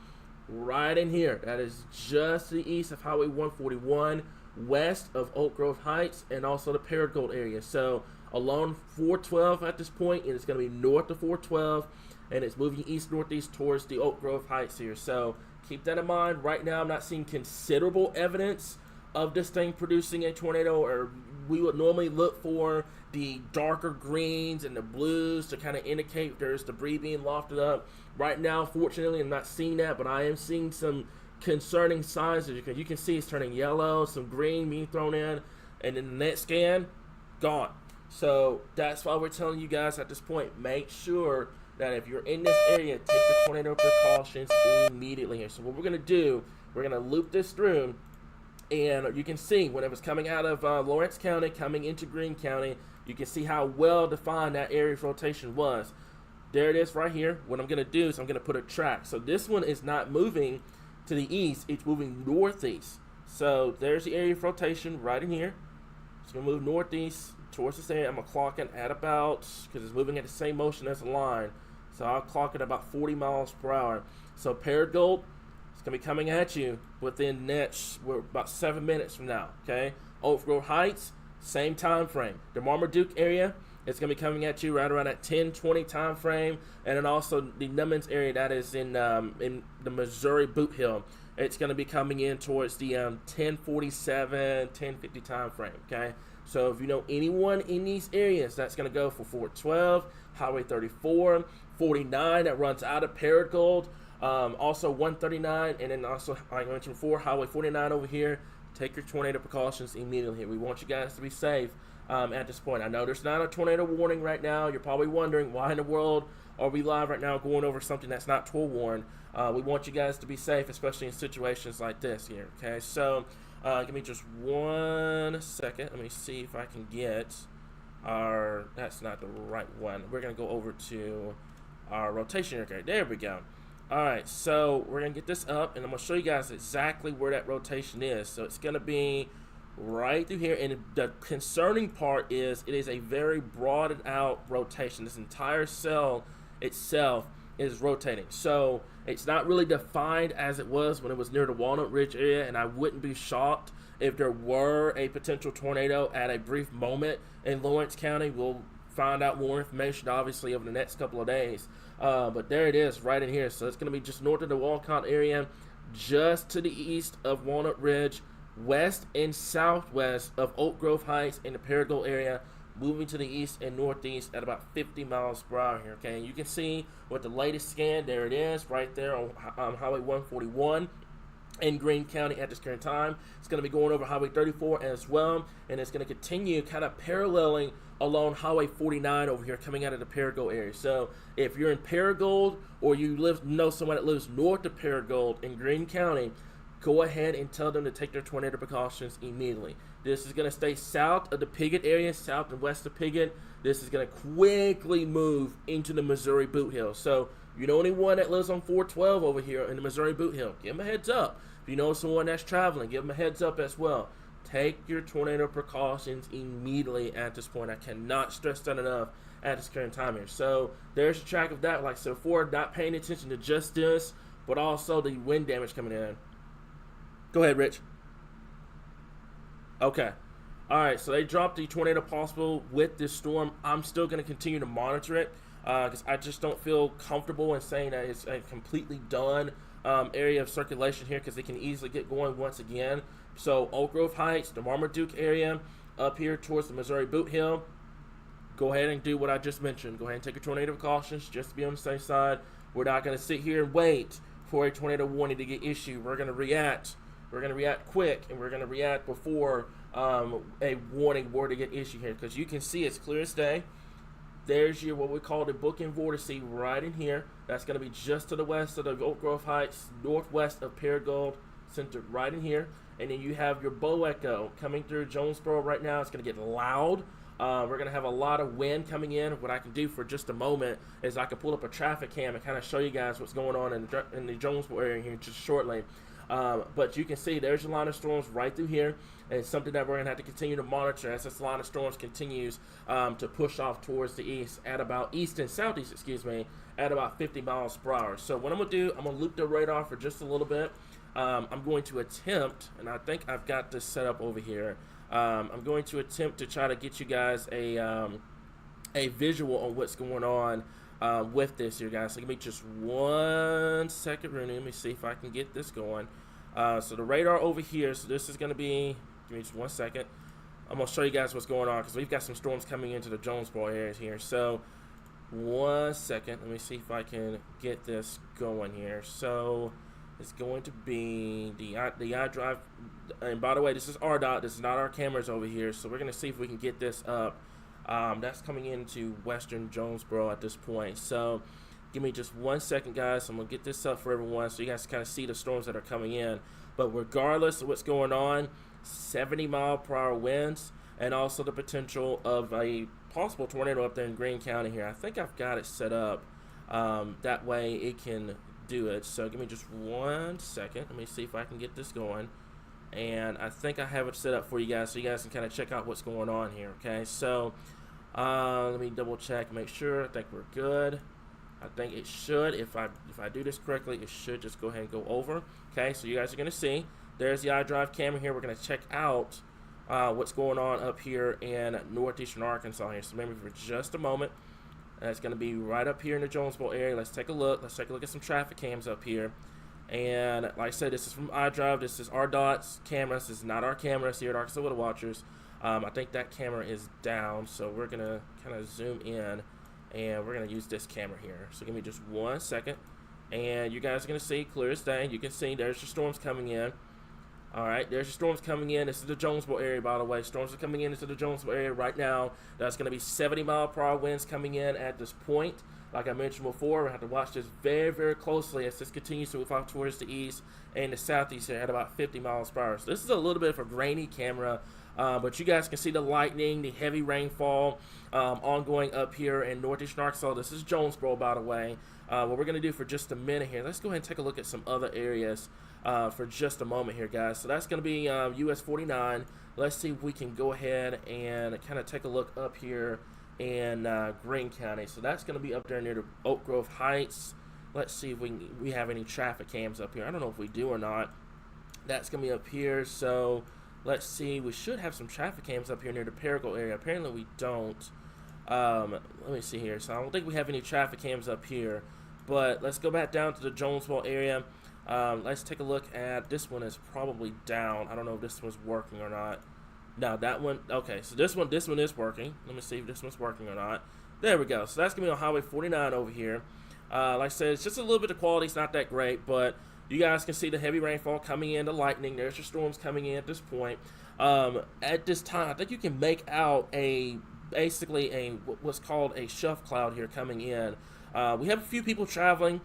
right in here, that is just to the east of Highway 141, west of Oak Grove Heights, and also the Paragould area. So along 412 at this point, and it's going to be north of 412, and it's moving east-northeast towards the Oak Grove Heights here. So keep that in mind. Right now, I'm not seeing considerable evidence of this thing producing a tornado, or we would normally look for the darker greens and the blues to kind of indicate there's debris being lofted up. Right now, fortunately, I'm not seeing that, but I am seeing some concerning signs. As you can see, it's turning yellow, some green being thrown in, and in the next scan, gone. So that's why we're telling you guys at this point, make sure that if you're in this area, take the tornado precautions immediately here. So what we're going to do, we're going to loop this through, and you can see when it was coming out of Lawrence County, coming into Greene County, you can see how well defined that area of rotation was. There it is right here. What I'm going to do is I'm going to put a track. So this one is not moving to the east, it's moving northeast. So there's the area of rotation right in here. It's going to move northeast towards this area. I'm going to clock it at about, because it's moving at the same motion as the line, so I'll clock it about 40 miles per hour. So Paragould, it's going to be coming at you within next, we're about 7 minutes from now, okay? Oak Grove Heights, same time frame. The Marmaduke area, it's going to be coming at you right around that 10-20 time frame. And then also the Nummins area, that is in the Missouri Boot Hill. It's going to be coming in towards the 10:47, 10:50 time frame, okay? So if you know anyone in these areas, that's going to go for 412, Highway 34, 49 that runs out of Paragould, also 139, and then also, like I mentioned before, Highway 49 over here. Take your tornado precautions immediately. We want you guys to be safe at this point. I know there's not a tornado warning right now. You're probably wondering, why in the world are we live right now going over something that's not tornado warned? We want you guys to be safe, especially in situations like this here, okay? So give me just 1 second. Let me see if I can get our, that's not the right one. We're going to go over to our rotation indicator. There we go. All right, so we're going to get this up, and I'm going to show you guys exactly where that rotation is. So it's going to be right through here, and the concerning part is it is a very broadened out rotation. This entire cell itself is rotating. So it's not really defined as it was when it was near the Walnut Ridge area, and I wouldn't be shocked if there were a potential tornado at a brief moment in Lawrence County. We'll find out more information, obviously, over the next couple of days. But there it is right in here. So it's going to be just north of the Walcott area, just to the east of Walnut Ridge, west and southwest of Oak Grove Heights in the Paragould area, moving to the east and northeast at about 50 miles per hour here, okay? And you can see with the latest scan, there it is, right there on Highway 141 in Greene County at this current time. It's going to be going over Highway 34 as well, and it's going to continue kind of paralleling along Highway 49 over here coming out of the Paragould area. So if you're in Paragould or you know someone that lives north of Paragould in Greene County, go ahead and tell them to take their tornado precautions immediately. This is going to stay south of the Piggott area, south and west of Piggott. This is going to quickly move into the Missouri Boot Hill. So you know anyone that lives on 412 over here in the Missouri Boot Hill, give them a heads up. If you know someone that's traveling, give them a heads up as well. Take your tornado precautions immediately at this point. I cannot stress that enough at this current time here. So there's a track of that, like I said before, not paying attention to just this, but also the wind damage coming in. Go ahead, Rich. Okay. All right, so they dropped the tornado possible with this storm. I'm still going to continue to monitor it because I just don't feel comfortable in saying that it's a completely done area of circulation here because it can easily get going once again. So Oak Grove Heights, the Marmaduke area, up here towards the Missouri Boot Hill, go ahead and do what I just mentioned. Go ahead and take your tornado precautions just to be on the safe side. We're not going to sit here and wait for a tornado warning to get issued. We're going to react. We're going to react quick, and we're going to react before a warning were to get issued here. Because you can see it's clear as day. There's your what we call the bookend vortex right in here. That's going to be just to the west of the Oak Grove Heights, northwest of Paragould, centered right in here. And then you have your bow echo coming through Jonesboro right now. It's going to get loud. We're going to have a lot of wind coming in. What I can do for just a moment is I can pull up a traffic cam and kind of show you guys what's going on in the Jonesboro area here just shortly. But you can see there's a line of storms right through here. And it's something that we're going to have to continue to monitor as this line of storms continues to push off towards the east at about east and southeast, at about 50 miles per hour. So what I'm going to do, I'm going to loop the radar for just a little bit. I'm going to attempt, and I think I've got this set up over here. I'm going to attempt to try to get you guys a visual on what's going on with this here, guys. So give me just 1 second, Rooney. Let me see if I can get this going. So the radar over here, so this is going to be, give me just 1 second. I'm going to show you guys what's going on because we've got some storms coming into the Jonesboro area here. So 1 second. Let me see if I can get this going here. So it's going to be the iDrive. And by the way, this is RDOT. This is not our cameras over here. So we're going to see if we can get this up. That's coming into western Jonesboro at this point. So give me just 1 second, guys. I'm going to get this up for everyone so you guys kind of see the storms that are coming in. But regardless of what's going on, 70-mile-per-hour winds and also the potential of a possible tornado up there in Greene County here. I think I've got it set up that way it can do it. So give me just 1 second. Let me see if I can get this going. And I think I have it set up for you guys so you guys can kind of check out what's going on here, okay? So let me double check, make sure. I think we're good. I think it should, if I do this correctly, it should just go ahead and go over. Okay, so you guys are going to see. There's the iDrive camera here. We're going to check out what's going on up here in Northeastern Arkansas here. So remember for just a moment. That's going to be right up here in the Jonesboro area. Let's take a look. Let's take a look at some traffic cams up here. And like I said, this is from iDrive. This is RDOT's cameras. This is not our cameras here at Arkansas Weather Watchers. I think that camera is down, so we're going to kind of zoom in, and we're going to use this camera here. So give me just 1 second. And you guys are going to see clear as day. You can see there's your storms coming in. All right, there's your storms coming in. This is the Jonesboro area, by the way. Storms are coming into the Jonesboro area right now. That's going to be 70-mile-per-hour winds coming in at this point. Like I mentioned before, we have to watch this very, very closely as this continues to move off towards the east and the southeast here at about 50 miles per hour. So this is a little bit of a grainy camera, but you guys can see the lightning, the heavy rainfall ongoing up here in Northeastern Arkansas. This is Jonesboro, by the way. What we're going to do for just a minute here, let's go ahead and take a look at some other areas for just a moment here, guys. So that's going to be US 49. Let's see if we can go ahead and kind of take a look up here in Greene County. So that's going to be up there near the Oak Grove Heights. Let's see if we have any traffic cams up here. I don't know if we do or not. That's going to be up here. So let's see. We should have some traffic cams up here near the Paragould area. Apparently we don't. Let me see here. So I don't think we have any traffic cams up here. But let's go back down to the Jonesboro area. Let's take a look at this one. Is probably down. I don't know if this one's working or not. No, that one. Okay, so this one is working. Let me see if this one's working or not. There we go. So that's gonna be on Highway 49 over here. Like I said, it's just a little bit of quality. It's not that great, but you guys can see the heavy rainfall coming in, the lightning. There's your storms coming in at this point. At this time, I think you can make out basically a what's called a shuff cloud here coming in. We have a few people traveling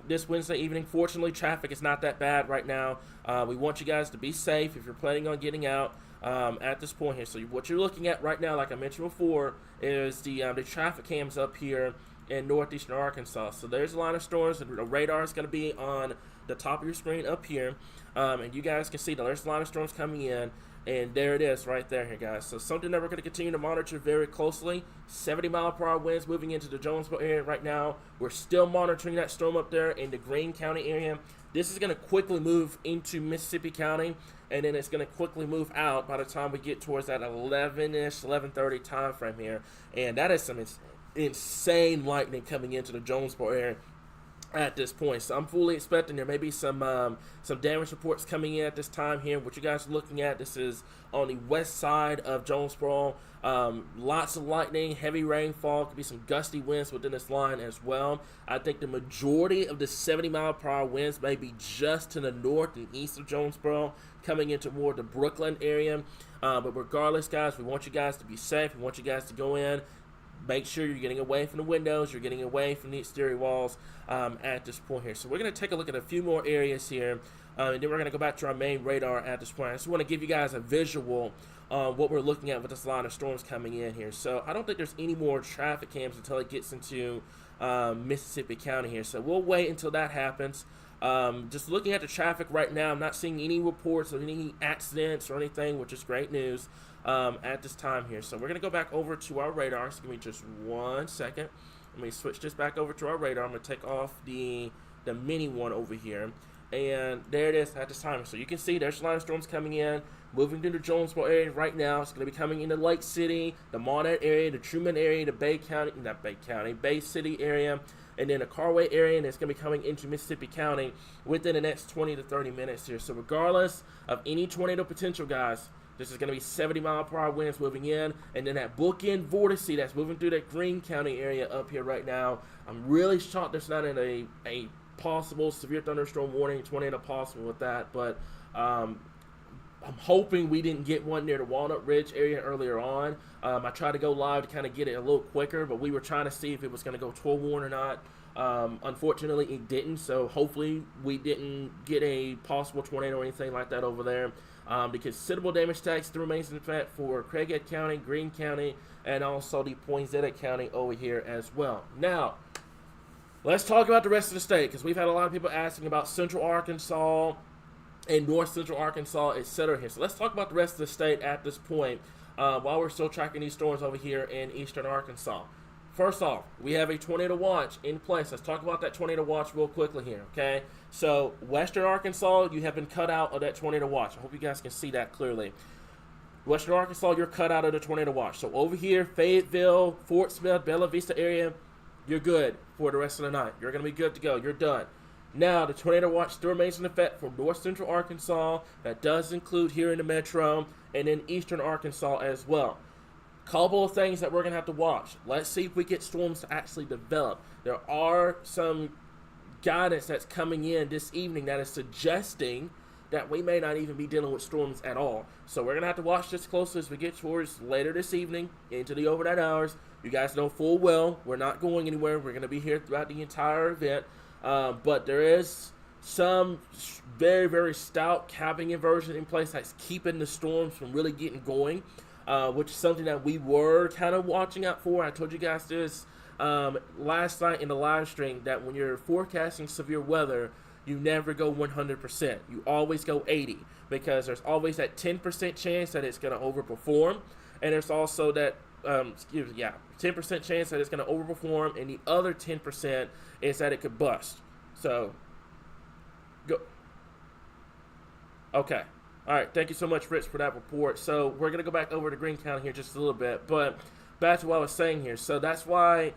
this Wednesday evening. Fortunately, traffic is not that bad right now. We want you guys to be safe if you're planning on getting out at this point here. So what you're looking at right now, like I mentioned before, is the traffic cams up here in Northeastern Arkansas. So there's a line of storms. The radar is going to be on the top of your screen up here, and you guys can see that there's a line of storms coming in. And there it is right there here, guys. So something that we're going to continue to monitor very closely. 70-mile-per-hour winds moving into the Jonesboro area right now. We're still monitoring that storm up there in the Greene County area. This is going to quickly move into Mississippi County, and then it's going to quickly move out by the time we get towards that 11-ish, 11:30 time frame here. And that is some insane lightning coming into the Jonesboro area at this point. So I'm fully expecting there may be some damage reports coming in at this time here. What you guys are looking at, this is on the west side of Jonesboro. Lots of lightning, heavy rainfall, could be some gusty winds within this line as well. I think the majority of the 70-mile-per-hour winds may be just to the north and east of Jonesboro, coming into more the Brooklyn area. But regardless, guys, we want you guys to be safe. We want you guys to go in. Make sure you're getting away from the windows, you're getting away from the exterior walls at this point here. So we're going to take a look at a few more areas here, and then we're going to go back to our main radar at this point. I just want to give you guys a visual on what we're looking at with this line of storms coming in here. So I don't think there's any more traffic cams until it gets into Mississippi County here. So we'll wait until that happens. Just looking at the traffic right now, I'm not seeing any reports of any accidents or anything, which is great news at this time here. So we're going to go back over to our radar. So give me just 1 second. Let me switch this back over to our radar. I'm going to take off the mini one over here. And there it is at this time. So you can see there's a line of storms coming in, moving through the Jonesboro area right now. It's going to be coming into Lake City, the Monette area, the Truman area, the Bay City area, and then the Carway area, and it's going to be coming into Mississippi County within the next 20 to 30 minutes here. So regardless of any tornado potential, guys, this is going to be 70-mile-per-hour winds moving in, and then that bookend vortex that's moving through that Greene County area up here right now. I'm really shocked there's not in a possible severe thunderstorm warning, tornado possible with that, but I'm hoping we didn't get one near the Walnut Ridge area earlier on. I tried to go live to kind of get it a little quicker, but we were trying to see if it was going to go 12-1 or not. Unfortunately, it didn't, so hopefully we didn't get a possible tornado or anything like that over there. The considerable damage tax still remains in effect for Craighead County, Greene County, and also the Poinsett County over here as well. Now, let's talk about the rest of the state, because we've had a lot of people asking about Central Arkansas and North Central Arkansas, etc. here. So let's talk about the rest of the state at this point while we're still tracking these storms over here in Eastern Arkansas. First off, we have a tornado watch in place. Let's talk about that tornado watch real quickly here, okay? So, Western Arkansas, you have been cut out of that tornado watch. I hope you guys can see that clearly. Western Arkansas, you're cut out of the tornado watch. So, over here, Fayetteville, Fort Smith, Bella Vista area, you're good for the rest of the night. You're going to be good to go. You're done. Now, the tornado watch still remains in effect for North Central Arkansas. That does include here in the metro and in Eastern Arkansas as well. Couple of things that we're going to have to watch. Let's see if we get storms to actually develop. There are some guidance that's coming in this evening that is suggesting that we may not even be dealing with storms at all. So we're going to have to watch this closely as we get towards later this evening into the overnight hours. You guys know full well we're not going anywhere. We're going to be here throughout the entire event. But there is some very, very stout capping inversion in place that's keeping the storms from really getting going. Which is something that we were kind of watching out for. I told you guys this last night in the live stream, that when you're forecasting severe weather, you never go 100%. You always go 80, because there's always that 10% chance that it's going to overperform, and there's also that 10% chance that it's going to overperform, and the other 10% is that it could bust. So, go. Okay. All right, thank you so much, Rich, for that report. So we're going to go back over to Greene County here just a little bit, but back to what I was saying here. So that's why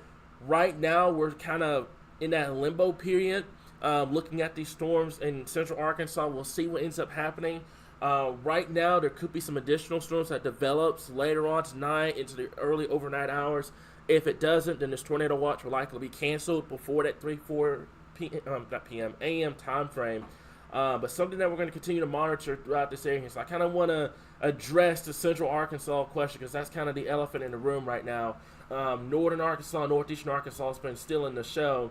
right now we're kind of in that limbo period looking at these storms in central Arkansas. We'll see what ends up happening. Right now, there could be some additional storms that develops later on tonight into the early overnight hours. If it doesn't, then this tornado watch will likely be canceled before that 4 a.m. time frame. But something that we're going to continue to monitor throughout this area. So I kind of want to address the central Arkansas question because that's kind of the elephant in the room right now. Northern Arkansas, Northeastern Arkansas has been stealing the show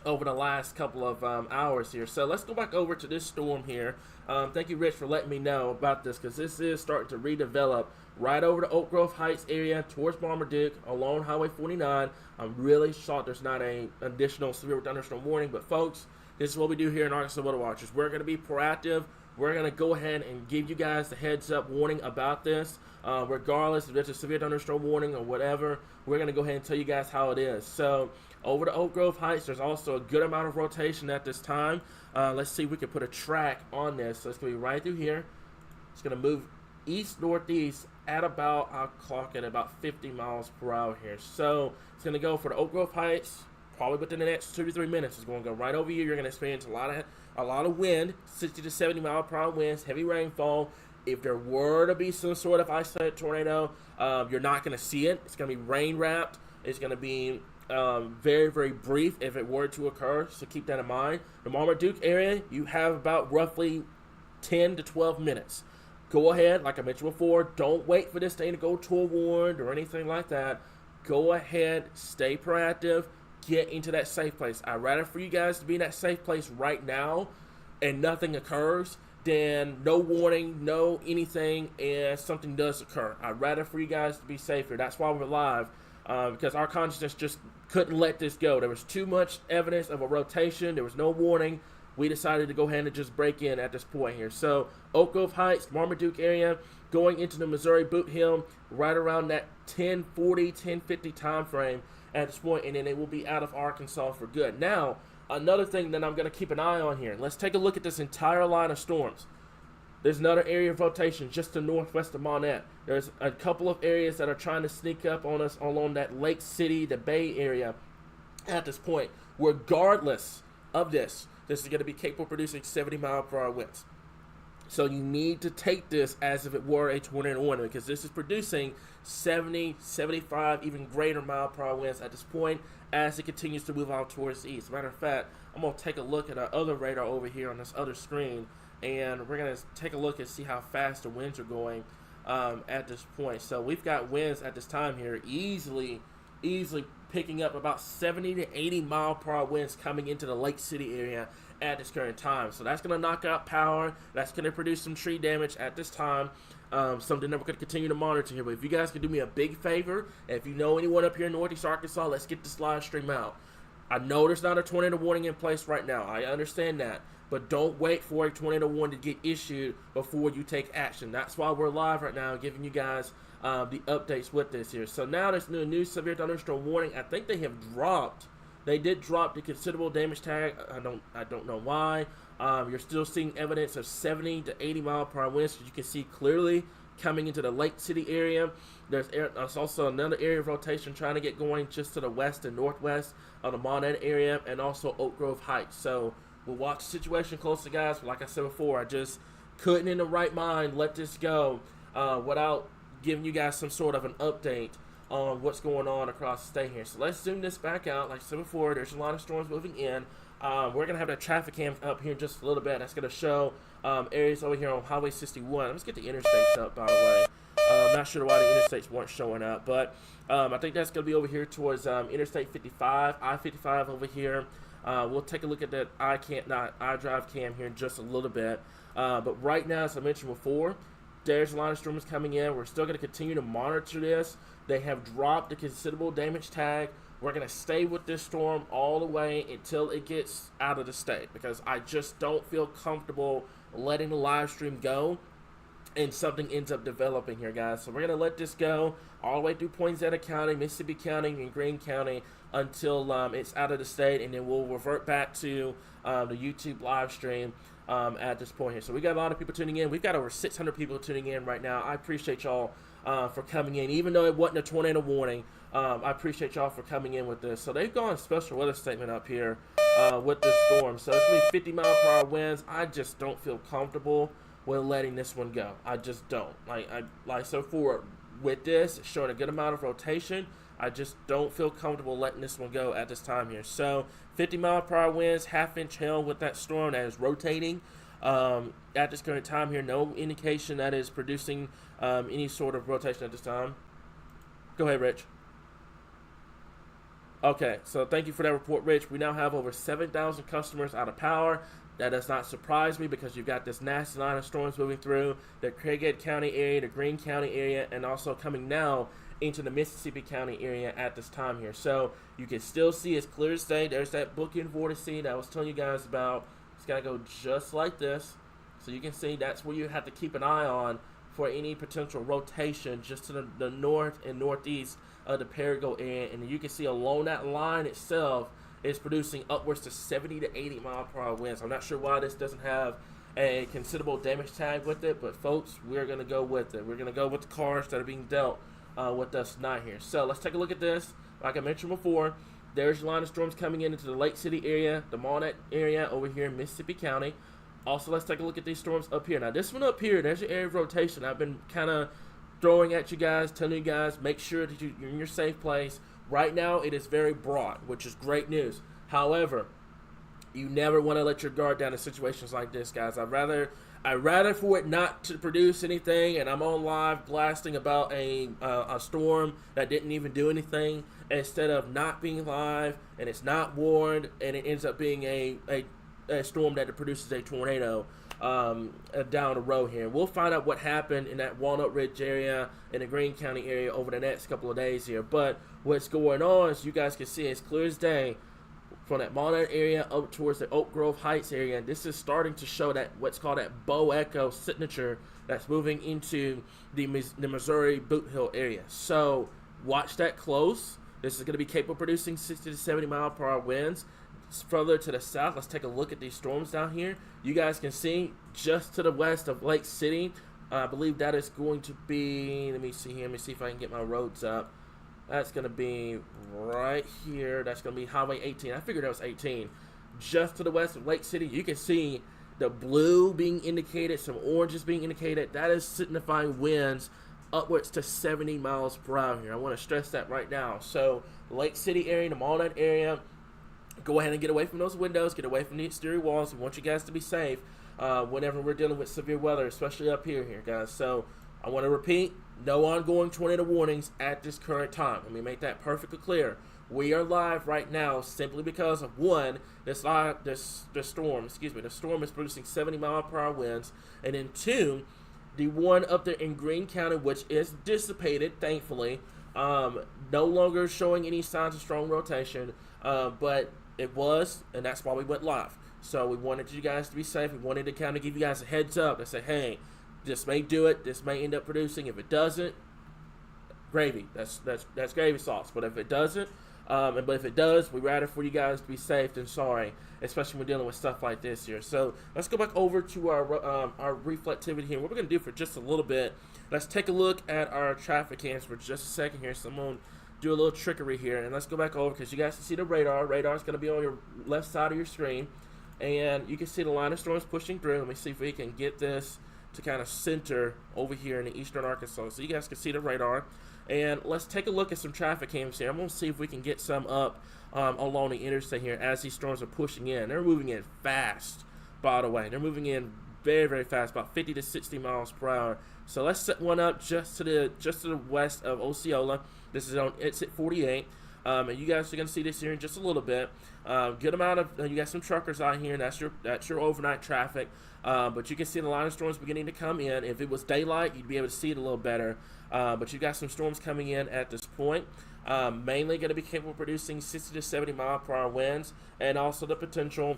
over the last couple of hours here. So let's go back over to this storm here. Thank you, Rich, for letting me know about this because this is starting to redevelop right over the Oak Grove Heights area towards Marmaduke along Highway 49. I'm really shocked there's not an additional severe thunderstorm warning, but folks, this is what we do here in Arkansas Weather Watchers. We're going to be proactive. We're going to go ahead and give you guys the heads up warning about this. Regardless if there's a severe thunderstorm warning or whatever, we're going to go ahead and tell you guys how it is. So over to Oak Grove Heights, there's also a good amount of rotation at this time. Let's see if we can put a track on this. So it's going to be right through here. It's going to move east-northeast at about, I'll clock it about 50 miles per hour here. So it's going to go for the Oak Grove Heights. Probably within the next 2 to 3 minutes, it's going to go right over you. You're going to experience a lot of wind, 60 to 70 mile per hour winds, heavy rainfall. If there were to be some sort of isolated tornado, you're not going to see it. It's going to be rain wrapped. It's going to be very, very brief if it were to occur. So keep that in mind. The Marmaduke area, you have about roughly 10 to 12 minutes. Go ahead, like I mentioned before, don't wait for this thing to go to a warrant or anything like that. Go ahead, stay proactive. Get into that safe place. I'd rather for you guys to be in that safe place right now and nothing occurs than no warning, no anything, and something does occur. I'd rather for you guys to be safer. That's why we're live, because our consciousness just couldn't let this go. There was too much evidence of a rotation. There was no warning. We decided to go ahead and just break in at this point here. So Oak Grove Heights, Marmaduke area, going into the Missouri Boot Hill right around that 10:40, 10:50 time frame at this point, and then it will be out of Arkansas for good. Now, another thing that I'm going to keep an eye on here. Let's take a look at this entire line of storms. There's another area of rotation just to northwest of Monette. There's a couple of areas that are trying to sneak up on us along that Lake City, the Bay area at this point. Regardless of this is going to be capable of producing 70 mile per hour winds. So you need to take this as if it were a tornado warning because this is producing 70, 75, even greater mile per hour winds at this point as it continues to move out towards the east. Matter of fact, I'm going to take a look at our other radar over here on this other screen, and we're going to take a look and see how fast the winds are going at this point. So we've got winds at this time here easily picking up about 70 to 80 mile per hour winds coming into the Lake City area at this current time. So that's going to knock out power. That's going to produce some tree damage at this time. Something that we're going to continue to monitor here. But if you guys can do me a big favor, and if you know anyone up here in Northeast Arkansas, let's get this live stream out. I know there's not a tornado warning in place right now. I understand that. But don't wait for a tornado warning to get issued before you take action. That's why we're live right now, giving you guys the updates with this here. So now there's a new severe thunderstorm warning. I think they have dropped. They did drop the considerable damage tag. I don't know why. You're still seeing evidence of 70 to 80 mile per hour winds. You can see clearly coming into the Lake City area. There's also another area of rotation trying to get going just to the west and northwest of the Monette area, and also Oak Grove Heights. So we'll watch the situation closely, guys. But like I said before, I just couldn't in the right mind let this go without giving you guys some sort of an update on what's going on across the state here. So let's zoom this back out. Like I said before, there's a lot of storms moving in. We're going to have that traffic cam up here in just a little bit. That's going to show areas over here on Highway 61. Let's get the interstates up, by the way. I'm not sure why the interstates weren't showing up, but I think that's going to be over here towards Interstate 55, I-55 over here. We'll take a look at that iDrive cam here in just a little bit. But right now, as I mentioned before, there's a lot of storms coming in. We're still going to continue to monitor this. They have dropped the considerable damage tag. We're going to stay with this storm all the way until it gets out of the state because I just don't feel comfortable letting the live stream go and something ends up developing here, guys. So we're going to let this go all the way through Poinsett County, Mississippi County, and Greene County until it's out of the state, and then we'll revert back to the YouTube live stream at this point here. So we got a lot of people tuning in. We've got over 600 people tuning in right now. I appreciate y'all for coming in, even though it wasn't a tornado warning. I appreciate y'all for coming in with this. So they've gone special weather statement up here with this storm. So it's going to be 50 mile per hour winds. I just don't feel comfortable with letting this one go. I just don't. So for with this, it's showing a good amount of rotation. I just don't feel comfortable letting this one go at this time here. So 50 mile per hour winds, half-inch hail with that storm that is rotating at this current time here. No indication that is producing any sort of rotation at this time. Go ahead, Rich. Okay, so thank you for that report, Rich. We now have over 7,000 customers out of power. That does not surprise me because you've got this nasty line of storms moving through the Craighead County area, the Greene County area, and also coming now into the Mississippi County area at this time here. So you can still see it's clear as day. There's that booking vortex that I was telling you guys about. It's got to go just like this. So you can see that's where you have to keep an eye on for any potential rotation just to the north and northeast of the Perigo area. And you can see along that line itself, is producing upwards to 70 to 80 mile per hour winds. I'm not sure why this doesn't have a considerable damage tag with it, but folks, we're going to go with it. We're going to go with the cards that are being dealt with us tonight here. So let's take a look at this. Like I mentioned before, there's your line of storms coming into the Lake City area, the Monette area over here in Mississippi County. Also, let's take a look at these storms up here. Now, this one up here, there's your area of rotation. I've been kind of throwing at you guys, telling you guys, make sure that you're in your safe place. Right now, it is very broad, which is great news. However, you never want to let your guard down in situations like this, guys. I'd rather for it not to produce anything, and I'm on live blasting about a storm that didn't even do anything, instead of not being live and it's not warned, and it ends up being a storm that produces a tornado down the road here. We'll find out what happened in that Walnut Ridge area in the Greene County area over the next couple of days here. But what's going on, as you guys can see, it's clear as day from that Monette area up towards the Oak Grove Heights area. This is starting to show that what's called that bow echo signature that's moving into the Missouri Boot Hill area. So watch that close. This is going to be capable of producing 60 to 70 mile per hour winds. Further to the south, let's take a look at these storms down here. You guys can see just to the west of Lake City, I believe that is going to be, let me see here, let me see if I can get my roads up. That's going to be right here. That's going to be Highway 18. I figured that was 18. Just to the west of Lake City, you can see the blue being indicated, some oranges being indicated. That is signifying winds upwards to 70 miles per hour here. I want to stress that right now. So Lake City area, the Walnut area, go ahead and get away from those windows, get away from the exterior walls. We want you guys to be safe whenever we're dealing with severe weather, especially up here, guys. So I want to repeat, no ongoing tornado warnings at this current time. Let me make that perfectly clear. We are live right now simply because of one, the storm is producing 70 mile per hour winds, and then two, the one up there in Greene County, which is dissipated, thankfully, no longer showing any signs of strong rotation, but it was, and that's why we went live. So we wanted you guys to be safe. We wanted to kind of give you guys a heads up and say, hey, this may do it. This may end up producing. If it doesn't, gravy. That's gravy sauce. But if it doesn't, but if it does, we'd rather for you guys to be safe than sorry, especially when we're dealing with stuff like this here. So let's go back over to our reflectivity here. What we're going to do for just a little bit, let's take a look at our traffic cams for just a second here. So I'm going to do a little trickery here, and let's go back over because you guys can see the radar. Radar is going to be on your left side of your screen, and you can see the line of storms pushing through. Let me see if we can get this to kind of center over here in the Eastern Arkansas, so you guys can see the radar. And let's take a look at some traffic cams here. I'm going to see if we can get some up along the interstate here as these storms are pushing in. They're moving in fast, by the way. They're moving in very, very fast, about 50 to 60 miles per hour. So let's set one up just to the west of Osceola. This is on exit 48. And you guys are going to see this here in just a little bit. Good amount of you got some truckers out here, and that's your overnight traffic. But you can see the line of storms beginning to come in. If it was daylight, you'd be able to see it a little better. But you got some storms coming in at this point. Mainly going to be capable of producing 60 to 70 mile per hour winds, and also the potential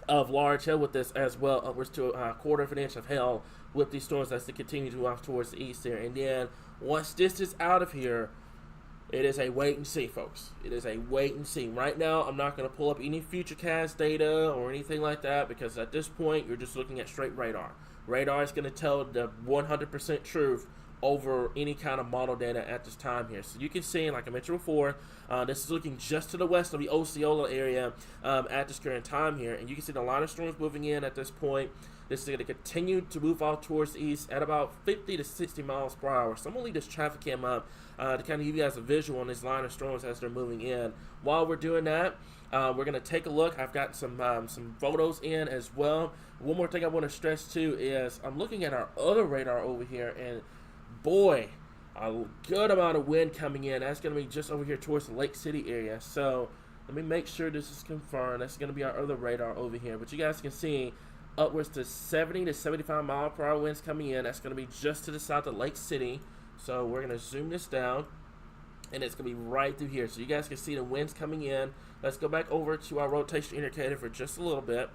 of large hail with this as well, upwards to a quarter of an inch of hail with these storms as they continue to move off towards the east here. And then once this is out of here, it is a wait and see, folks. It is a wait and see. Right now, I'm not going to pull up any Futurecast data or anything like that, because at this point, you're just looking at straight radar. Radar is going to tell the 100% truth over any kind of model data at this time here. So you can see, like I mentioned before, this is looking just to the west of the Osceola area at this current time here. And you can see the line of storms moving in at this point. This is going to continue to move off towards the east at about 50 to 60 miles per hour. So I'm going to leave this traffic cam up to kind of give you guys a visual on this line of storms as they're moving in. While we're doing that, we're going to take a look. I've got some photos in as well. One more thing I want to stress too is I'm looking at our other radar over here, and boy, a good amount of wind coming in. That's going to be just over here towards the Lake City area. So let me make sure this is confirmed. That's going to be our other radar over here. But you guys can see upwards to 70 to 75 mile per hour winds coming in. That's going to be just to the south of Lake City. So we're going to zoom this down, and it's going to be right through here. So you guys can see the winds coming in. Let's go back over to our rotation indicator for just a little bit,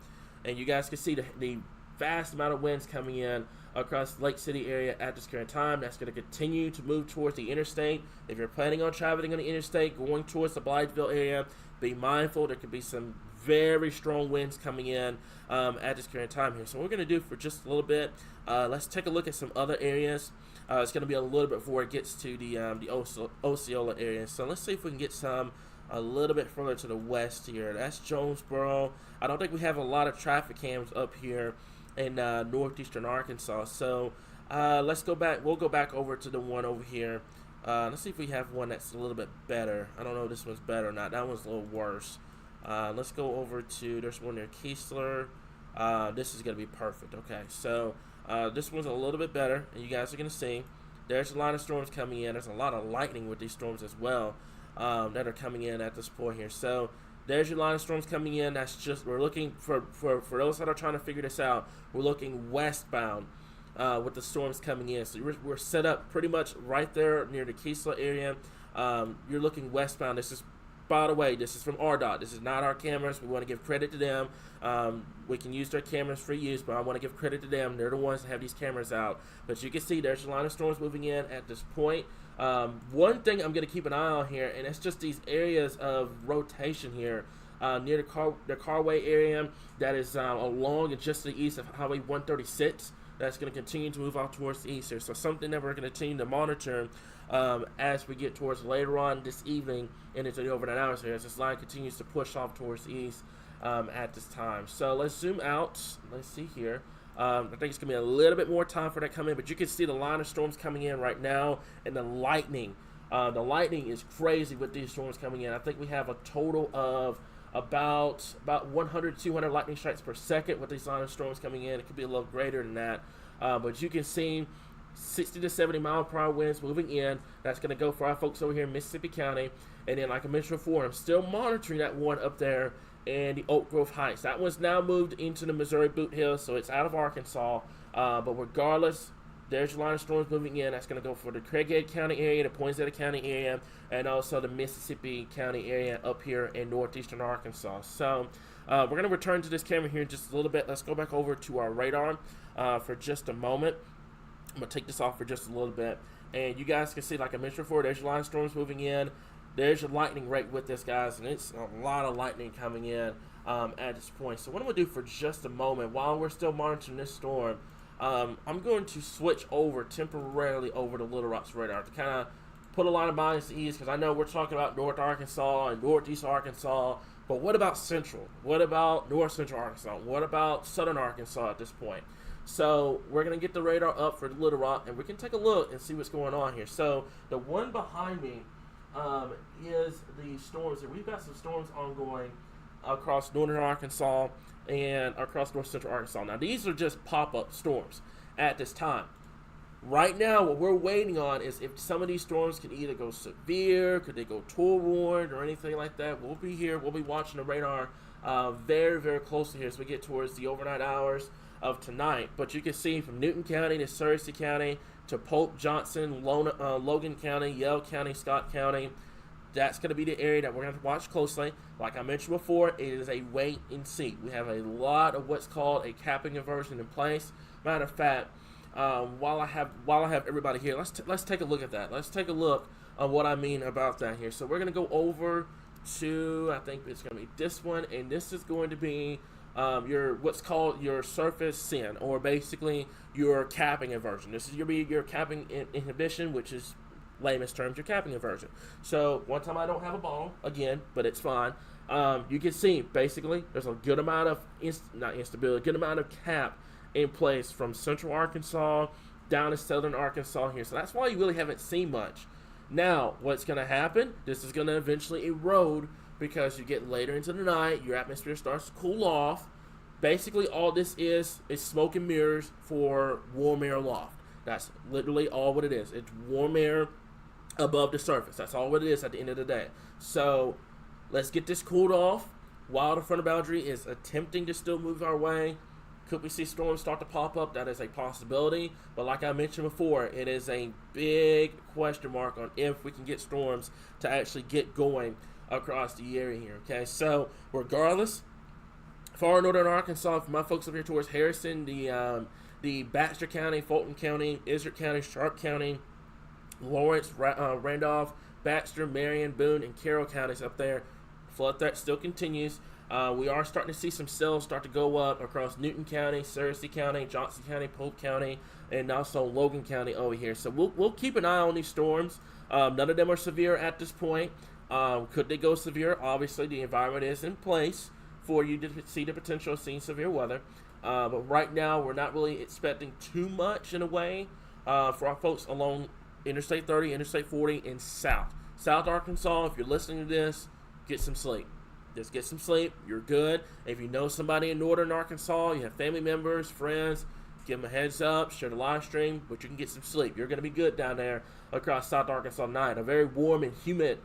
and you guys can see the vast amount of winds coming in across the Lake City area at this current time. That's going to continue to move towards the interstate. If you're planning on traveling on the interstate going towards the Blytheville area, be mindful. There could be some very strong winds coming in at this current time here. So what we're going to do for just a little bit, let's take a look at some other areas. It's going to be a little bit before it gets to the Osceola area. So let's see if we can get some a little bit further to the west here. That's Jonesboro. I don't think we have a lot of traffic cams up here in Northeastern Arkansas. So let's go back. We'll go back over to the one over here. Let's see if we have one that's a little bit better. I don't know if this one's better or not. That one's a little worse. Let's go over to, there's one near Keesler. This is going to be perfect. Okay, so this one's a little bit better, and you guys are going to see there's a lot of storms coming in. There's a lot of lightning with these storms as well that are coming in at this point here. So there's your line of storms coming in. That's just, we're looking for those that are trying to figure this out, we're looking westbound with the storms coming in. So we're set up pretty much right there near the Keesler area. You're looking westbound. This is, by the way, this is from RDOT. This is not our cameras. We want to give credit to them. We can use their cameras for use, but I want to give credit to them. They're the ones that have these cameras out. But you can see there's a line of storms moving in at this point. One thing I'm going to keep an eye on here, and it's just these areas of rotation here near the Carway area that is along and just to the east of Highway 136. That's going to continue to move out towards the east here. So something that we're going to continue to monitor as we get towards later on this evening and into the overnight hours here, as this line continues to push off towards the east at this time. So let's zoom out. Let's see here. I think it's going to be a little bit more time for that coming in, but you can see the line of storms coming in right now, and the lightning. The lightning is crazy with these storms coming in. I think we have a total of about 100, 200 lightning strikes per second with these line of storms coming in. It could be a little greater than that, but you can see 60 to 70 mile per hour winds moving in. That's going to go for our folks over here in Mississippi County. And then, like I mentioned before, I'm still monitoring that one up there in the Oak Grove Heights. That one's now moved into the Missouri Boot Hills, so it's out of Arkansas. But regardless, there's your line of storms moving in. That's going to go for the Craighead County area, the Poinsett County area, and also the Mississippi County area up here in northeastern Arkansas. So we're going to return to this camera here in just a little bit. Let's go back over to our radar for just a moment. I'm going to take this off for just a little bit. And you guys can see, like I mentioned before, there's your line of storms moving in. There's your lightning rate with this, guys, and it's a lot of lightning coming in at this point. So what I'm going to do for just a moment, while we're still monitoring this storm, I'm going to switch over temporarily over to Little Rock's radar to kind of put a lot of minds to ease, because I know we're talking about North Arkansas and Northeast Arkansas, but what about Central? What about North Central Arkansas? What about Southern Arkansas at this point? So we're going to get the radar up for Little Rock, and we can take a look and see what's going on here. So the one behind me is the storms. We've got some storms ongoing across northern Arkansas and across north central Arkansas. Now, these are just pop-up storms at this time. Right now, what we're waiting on is if some of these storms can either go severe, could they go toll-warned, or anything like that. We'll be here. We'll be watching the radar very, very closely here as we get towards the overnight hours of tonight. But you can see from Newton County to Searcy County to Polk, Johnson, Logan County, Yell County, Scott County, that's going to be the area that we're going to watch closely. Like I mentioned before, it is a wait and see. We have a lot of what's called a capping inversion in place. Matter of fact, while I have everybody here, let's take a look at that. Let's take a look at what I mean about that here. So we're going to go over to, I think it's going to be this one, and this is going to be your what's called your surface sin, or basically your capping inversion. This is going to be your capping inhibition, which is layman's terms, your capping inversion. So one time I don't have a bottle again, but it's fine. You can see basically there's a good amount of good amount of cap in place from central Arkansas down to southern Arkansas here. So that's why you really haven't seen much. Now, what's going to happen? This is going to eventually erode because you get later into the night, your atmosphere starts to cool off. Basically, all this is smoke and mirrors for warm air aloft. That's literally all what it is. It's warm air above the surface. That's all what it is at the end of the day. So let's get this cooled off while the frontal boundary is attempting to still move our way. Could we see storms start to pop up? That is a possibility. But like I mentioned before, it is a big question mark on if we can get storms to actually get going across the area here. Okay, so regardless, far northern Arkansas, for my folks up here towards Harrison, the Baxter County, Fulton County, Izard County, Sharp County, Lawrence, Randolph, Baxter, Marion, Boone, and Carroll counties up there, flood threat still continues. We are starting to see some cells start to go up across Newton County, Searcy County, Johnson County, Polk County, and also Logan County over here. So we'll keep an eye on these storms. None of them are severe at this point. Could they go severe? Obviously, the environment is in place for you to see the potential of seeing severe weather. But right now, we're not really expecting too much in a way for our folks along Interstate 30, Interstate 40, and South Arkansas. If you're listening to this, get some sleep. Just get some sleep. You're good. If you know somebody in northern Arkansas, you have family members, friends, give them a heads up, share the live stream, but you can get some sleep. You're going to be good down there across South Arkansas tonight. A very warm and humid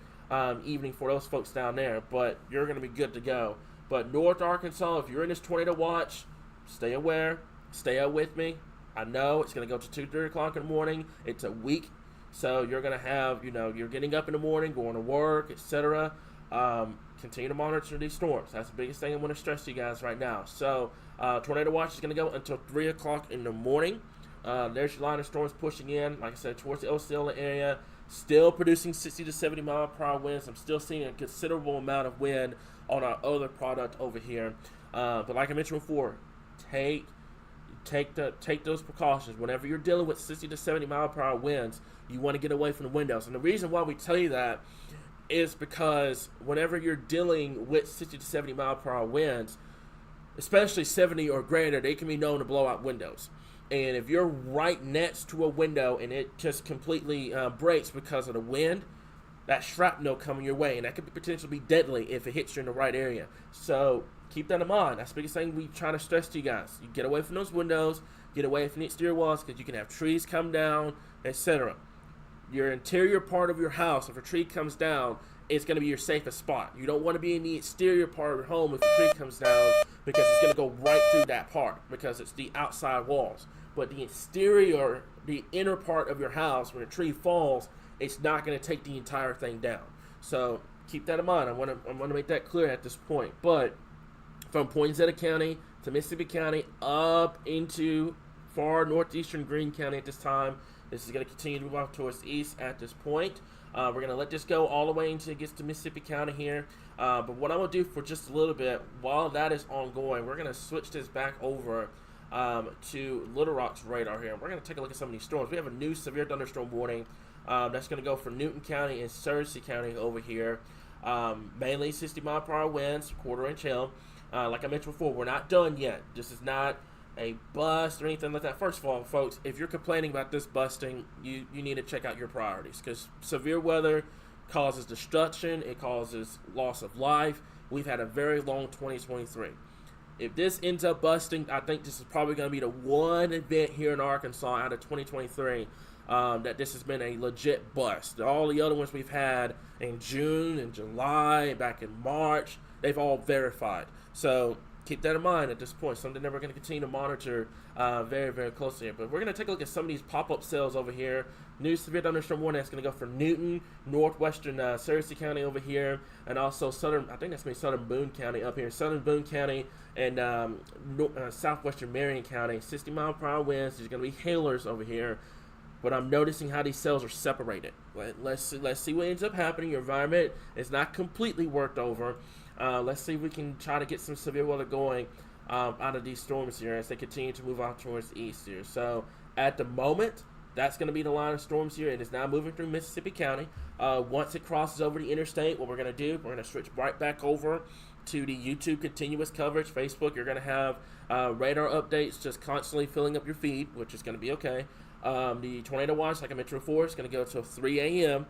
evening for those folks down there, but you're going to be good to go. But North Arkansas, if you're in this tornado watch, stay aware. Stay up with me. I know it's going to go to 2, 3 o'clock in the morning. It's a week. So you're going to have, you're getting up in the morning, going to work, etc. Continue to monitor these storms. That's the biggest thing I want to stress to you guys right now. So tornado watch is going to go until 3 o'clock in the morning. There's your line of storms pushing in, like I said, towards the Osceola area. Still producing 60 to 70 mile per hour winds. I'm still seeing a considerable amount of wind on our other product over here. But like I mentioned before, take those precautions. Whenever you're dealing with 60 to 70 mile per hour winds, you want to get away from the windows. And the reason why we tell you that is because whenever you're dealing with 60 to 70 mile per hour winds, especially 70 or greater, they can be known to blow out windows. And if you're right next to a window and it just completely breaks because of the wind, that shrapnel coming your way, and that could potentially be deadly if it hits you in the right area. So keep that in mind. That's the biggest thing we try to stress to you guys. You get away from those windows, get away from the exterior walls, because you can have trees come down, etc. Your interior part of your house, if a tree comes down, it's going to be your safest spot. You don't want to be in the exterior part of your home if a tree comes down, because it's going to go right through that part, because it's the outside walls. But the exterior, the inner part of your house, when a tree falls, it's not going to take the entire thing down. So keep that in mind. I want to make that clear at this point. But from Poinsett County to Mississippi County up into far northeastern Greene County at this time, this is going to continue to move off towards the east at this point. We're going to let this go all the way until it gets to Mississippi County here. But what I'm going to do for just a little bit, while that is ongoing, we're going to switch this back over to Little Rock's radar here. We're going to take a look at some of these storms. We have a new severe thunderstorm warning that's going to go for Newton County and Searcy County over here. Mainly 60 mile per hour winds, quarter-inch hail. Like I mentioned before, we're not done yet. This is not a bust or anything like that. First of all, folks, if you're complaining about this busting, you need to check out your priorities, because severe weather causes destruction. It causes loss of life. We've had a very long 2023. If this ends up busting, I think this is probably going to be the one event here in Arkansas out of 2023 that this has been a legit bust. All the other ones we've had in June and July, back in March, they've all verified. So keep that in mind at this point. Something that we're going to continue to monitor very, very closely here. But we're going to take a look at some of these pop-up cells over here. New severe thunderstorm warning that's going to go for Newton, northwestern Searcy County over here, and also southern, I think that's going to be southern Boone County up here. Southern Boone County and southwestern Marion County. 60-mile-per-hour winds. There's going to be hailers over here. But I'm noticing how these cells are separated. Let's see what ends up happening. Your environment is not completely worked over. Let's see if we can try to get some severe weather going out of these storms here as they continue to move out towards the east here. So at the moment, that's going to be the line of storms here. It is now moving through Mississippi County. Once it crosses over the interstate, what we're going to do, we're going to switch right back over to the YouTube continuous coverage. Facebook, you're going to have radar updates just constantly filling up your feed, which is going to be okay. The tornado watch, like I mentioned before, is going to go till 3 a.m.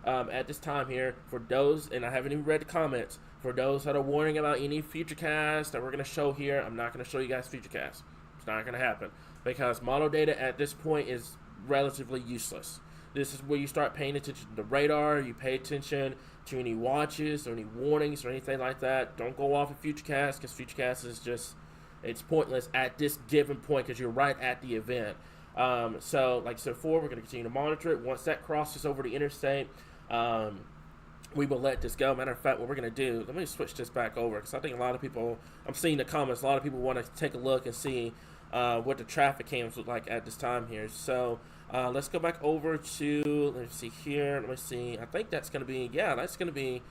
At this time here. For those, and I haven't even read the comments, for those that are warning about any Futurecast that we're going to show here, I'm not going to show you guys Futurecast. It's not going to happen because model data at this point is relatively useless. This is where you start paying attention to the radar. You pay attention to any watches or any warnings or anything like that. Don't go off of Futurecast because Futurecast is just, it's pointless at this given point because you're right at the event. So, like I said before, we're going to continue to monitor it. Once that crosses over the interstate, we will let this go. Matter of fact, what we're going to do, let me switch this back over because I think a lot of people, I'm seeing the comments, a lot of people want to take a look and see what the traffic cams look like at this time here. So, let's go back over to, let's see here, let me see, I think that's going to be, yeah, that's going to be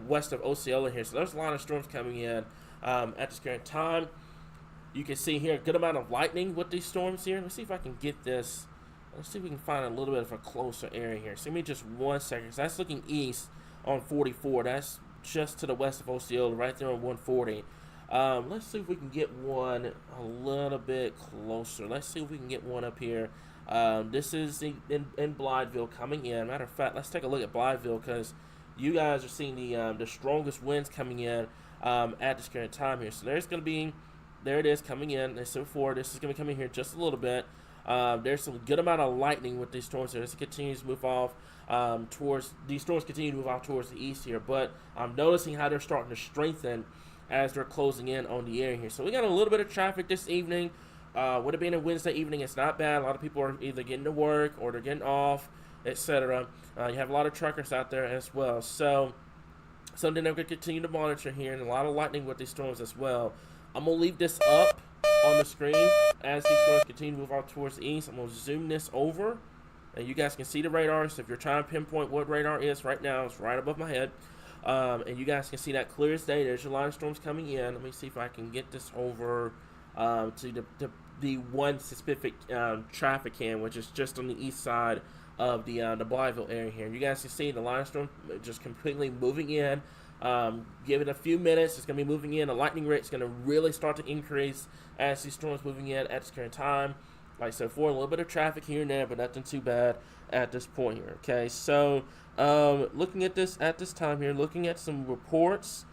west of Osceola here. So, there's a lot of storms coming in at this current time. You can see here a good amount of lightning with these storms here. Let's see if I can get this. Let's see if we can find a little bit of a closer area here. So give me just 1 second. So that's looking east on 44. That's just to the west of Osceola, right there on 140. Let's see if we can get one a little bit closer. Let's see if we can get one up here. This is in Blytheville coming in. Matter of fact, let's take a look at Blytheville because you guys are seeing the strongest winds coming in at this current time here. So there's going to be, there it is coming in. As I said before, this is going to be coming here just a little bit. There's some good amount of lightning with these storms here. This continues to move off towards, these storms continue to move off towards the east here. But I'm noticing how they're starting to strengthen as they're closing in on the area here. So we got a little bit of traffic this evening. With it being a Wednesday evening, it's not bad. A lot of people are either getting to work or they're getting off, etc. You have a lot of truckers out there as well. So something that we're going to continue to monitor here, and a lot of lightning with these storms as well. I'm going to leave this up on the screen as these storms continue to move out towards the east. I'm going to zoom this over, and you guys can see the radar. So if you're trying to pinpoint what radar is right now, it's right above my head. And you guys can see that clear as day. There's your line of storms coming in. Let me see if I can get this over to the one specific traffic cam, which is just on the east side of the Blytheville area here. You guys can see the line of storm just completely moving in. Give it a few minutes, it's going to be moving in. The lightning rate is going to really start to increase as these storms moving in at this current time. Like I said before, a little bit of traffic here and there, but nothing too bad at this point here. Okay, so looking at this at this time here, looking at some reports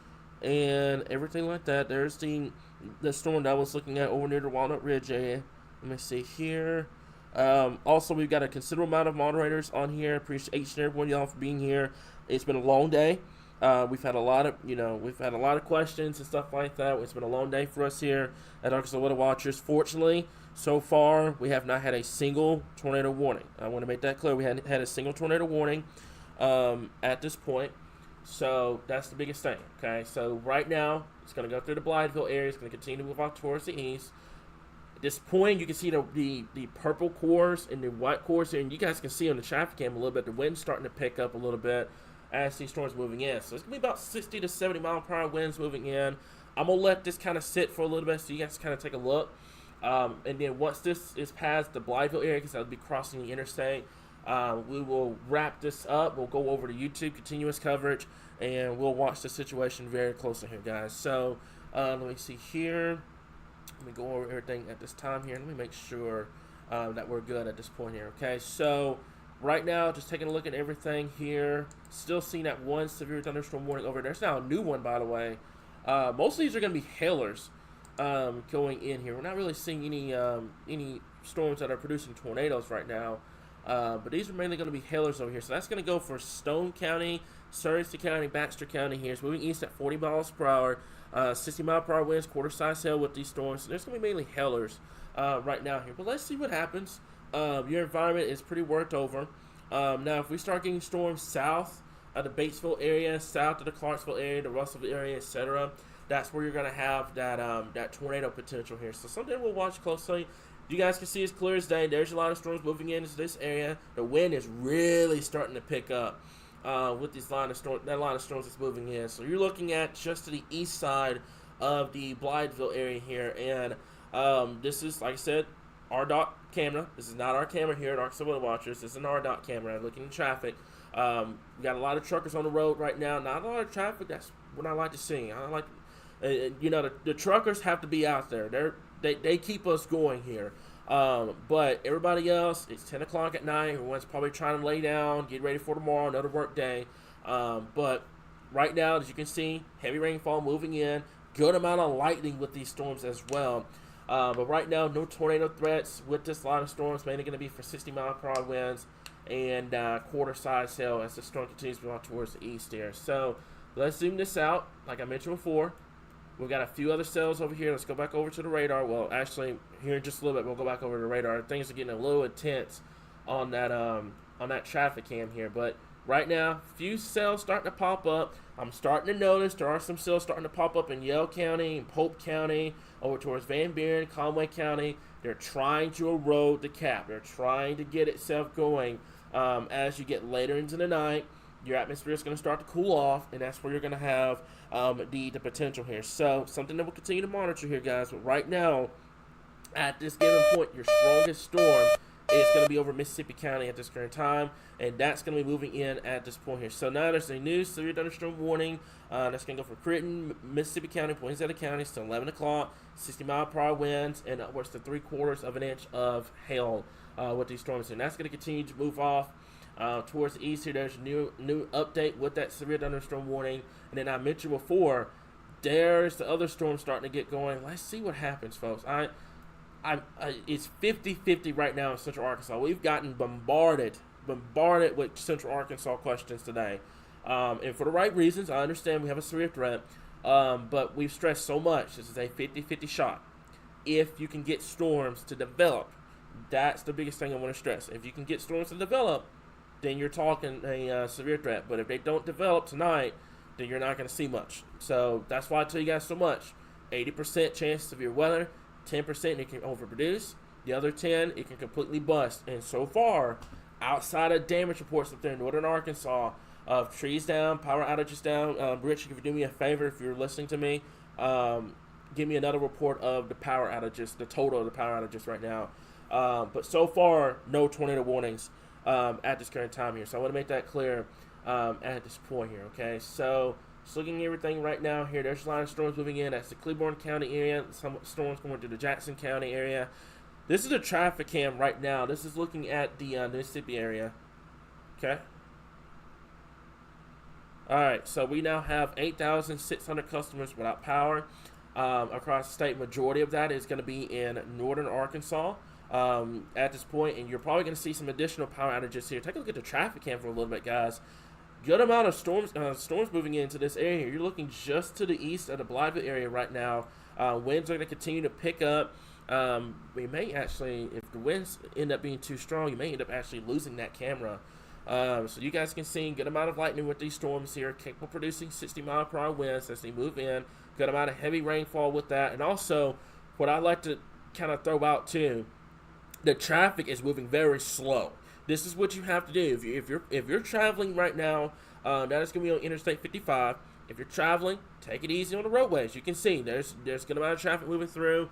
and everything like that. There's the storm that I was looking at over near the Walnut Ridge area. Let me see here. Also, we've got a considerable amount of moderators on here. Appreciate each and every one of y'all for being here. It's been a long day. We've had a lot of questions and stuff like that. It's been a long day for us here at Arkansas Weather Watchers. Fortunately, so far we have not had a single tornado warning. I want to make that clear. We hadn't had a single tornado warning at this point. So that's the biggest thing. Okay, so right now it's going to go through the Blytheville area. It's going to continue to move out towards the east. At this point, you can see the purple cores and the white cores here, and you guys can see on the traffic cam a little bit. The wind's starting to pick up a little bit as these storms moving in. So it's going to be about 60 to 70 mile per hour winds moving in. I'm going to let this kind of sit for a little bit so you guys kind of take a look. And then once this is past the Blytheville area, because I'll be crossing the interstate, we will wrap this up. We'll go over to YouTube continuous coverage, and we'll watch the situation very closely here, guys. So let me see here. Let me go over everything at this time here. Let me make sure that we're good at this point here. Okay, so right now, just taking a look at everything here. Still seeing that one severe thunderstorm warning over there. There's now a new one, by the way. Most of these are going to be hailers going in here. We're not really seeing any storms that are producing tornadoes right now. But these are mainly going to be hailers over here. So that's going to go for Stone County, Surrey County, Baxter County here. It's moving east at 40 miles per hour. 60 mile per hour winds, quarter size hail with these storms. So there's going to be mainly hailers right now here. But let's see what happens. Your environment is pretty worked over. Now, if we start getting storms south of the Batesville area, south of the Clarksville area, the Russellville area, etc., that's where you're going to have that tornado potential here. So something we'll watch closely. You guys can see it's clear as day. There's a lot of storms moving into this area. The wind is really starting to pick up with that line of storms that's moving in. So you're looking at just to the east side of the Blytheville area here. And this is, like I said, our dot camera. This is not our camera here at Arkansas Weather Watchers. This is an RDOT camera. Looking at traffic. We got a lot of truckers on the road right now. Not a lot of traffic. That's what I like to see. I like, the truckers have to be out there. They keep us going here. But everybody else, it's 10 o'clock at night. Everyone's probably trying to lay down, get ready for tomorrow, another work day. But right now, as you can see, heavy rainfall moving in. Good amount of lightning with these storms as well. But right now, no tornado threats with this line of storms. Mainly going to be for 60 mile per hour winds and quarter size hail as the storm continues to move towards the east here. So let's zoom this out. Like I mentioned before, we've got a few other cells over here. Let's go back over to the radar. Well, actually, here in just a little bit, we'll go back over to the radar. Things are getting a little intense on that traffic cam here. But right now, a few cells starting to pop up. I'm starting to notice there are some cells starting to pop up in Yale County and Pope County, over towards Van Buren, Conway County. They're trying to erode the cap. They're trying to get itself going. As you get later into the night, your atmosphere is going to start to cool off, and that's where you're going to have the potential here. So something that we'll continue to monitor here, guys. But right now, at this given point, your strongest storm is going to be over Mississippi County at this current time, and that's going to be moving in at this point here. So now there's a new severe thunderstorm warning that's going to go for Creighton, Mississippi County, Poinsett County, till 11 o'clock, 60 mile per hour winds, and upwards to 3/4 of an inch of hail with these storms. And that's going to continue to move off towards the east here. There's a new update with that severe thunderstorm warning. And then I mentioned before, there's the other storm starting to get going. Let's see what happens, folks. It's 50-50 right now in Central Arkansas. We've gotten bombarded with Central Arkansas questions today. And for the right reasons. I understand we have a severe threat. But we've stressed so much. This is a 50-50 shot. If you can get storms to develop, that's the biggest thing I want to stress. If you can get storms to develop, then you're talking a severe threat. But if they don't develop tonight, then you're not going to see much. So that's why I tell you guys so much. 80% chance of severe weather, 10% it can overproduce, the other 10 it can completely bust. And so far, outside of damage reports up there in northern Arkansas of trees down, power outages down, Rich, if you do me a favor, if you're listening to me, give me another report of the power outages, the total of the power outages right now. But so far, no tornado warnings at this current time here. So I want to make that clear at this point here, okay? So just looking at everything right now here, there's a lot of storms moving in. That's the Cleburne County area. Some storms going through the Jackson County area. This is a traffic cam right now. This is looking at the Mississippi area, okay? All right, so we now have 8,600 customers without power across the state. Majority of that is going to be in northern Arkansas at this point, and you're probably going to see some additional power outages here. Take a look at the traffic cam for a little bit, guys. Good amount of storms moving into this area. You're looking just to the east of the Blytheville area right now. Winds are going to continue to pick up. We may actually, if the winds end up being too strong, you may end up actually losing that camera. So you guys can see good amount of lightning with these storms here, capable of producing 60 mile per hour winds as they move in. Good amount of heavy rainfall with that. And also, what I like to kind of throw out too, the traffic is moving very slow. This is what you have to do. If you're traveling right now, that is going to be on Interstate 55. If you're traveling, take it easy on the roadways. You can see there's good amount of traffic moving through.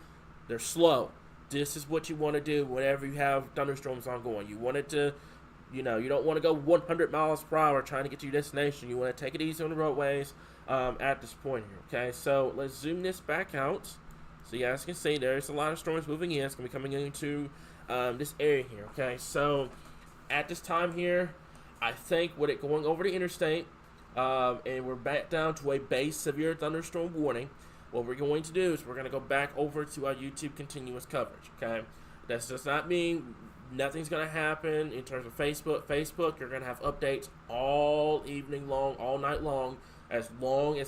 They're slow. This is what you want to do whenever you have thunderstorms ongoing. You want it to, you don't want to go 100 miles per hour trying to get to your destination. You want to take it easy on the roadways at this point here, okay? So let's zoom this back out. So you guys can see there's a lot of storms moving in. It's going to be coming into this area here, okay? So at this time here, I think with it going over the interstate, and we're back down to a base severe thunderstorm warning, what we're going to do is we're going to go back over to our YouTube continuous coverage, okay? That does not mean nothing's going to happen in terms of Facebook. Facebook, you're going to have updates all evening long, all night long as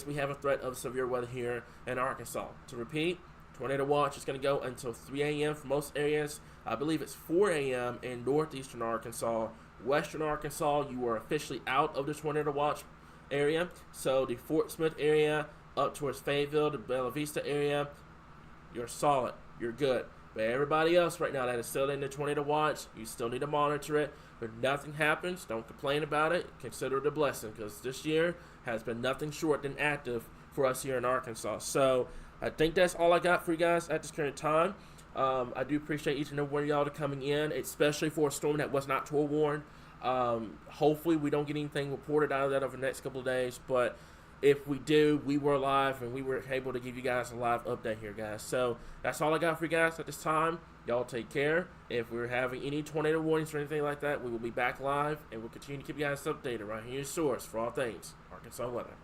we have a threat of severe weather here in Arkansas. To repeat, tornado watch is going to go until 3 a.m. for most areas. I believe it's 4 a.m. in northeastern Arkansas. Western Arkansas, you are officially out of the tornado watch area. So the Fort Smith area up towards Fayetteville, the Bella Vista area, you're solid. You're good. But everybody else right now that is still in the tornado watch, you still need to monitor it. If nothing happens, don't complain about it. Consider it a blessing, because this year has been nothing short than active for us here in Arkansas. So I think that's all I got for you guys at this current time. I do appreciate each and every one of y'all to coming in, especially for a storm that was not forewarned. Hopefully we don't get anything reported out of that over the next couple of days, but if we do, we were live and we were able to give you guys a live update here, guys. So that's all I got for you guys at this time. Y'all take care. If we're having any tornado warnings or anything like that, we will be back live and we'll continue to keep you guys updated right here, your source for all things Arkansas weather.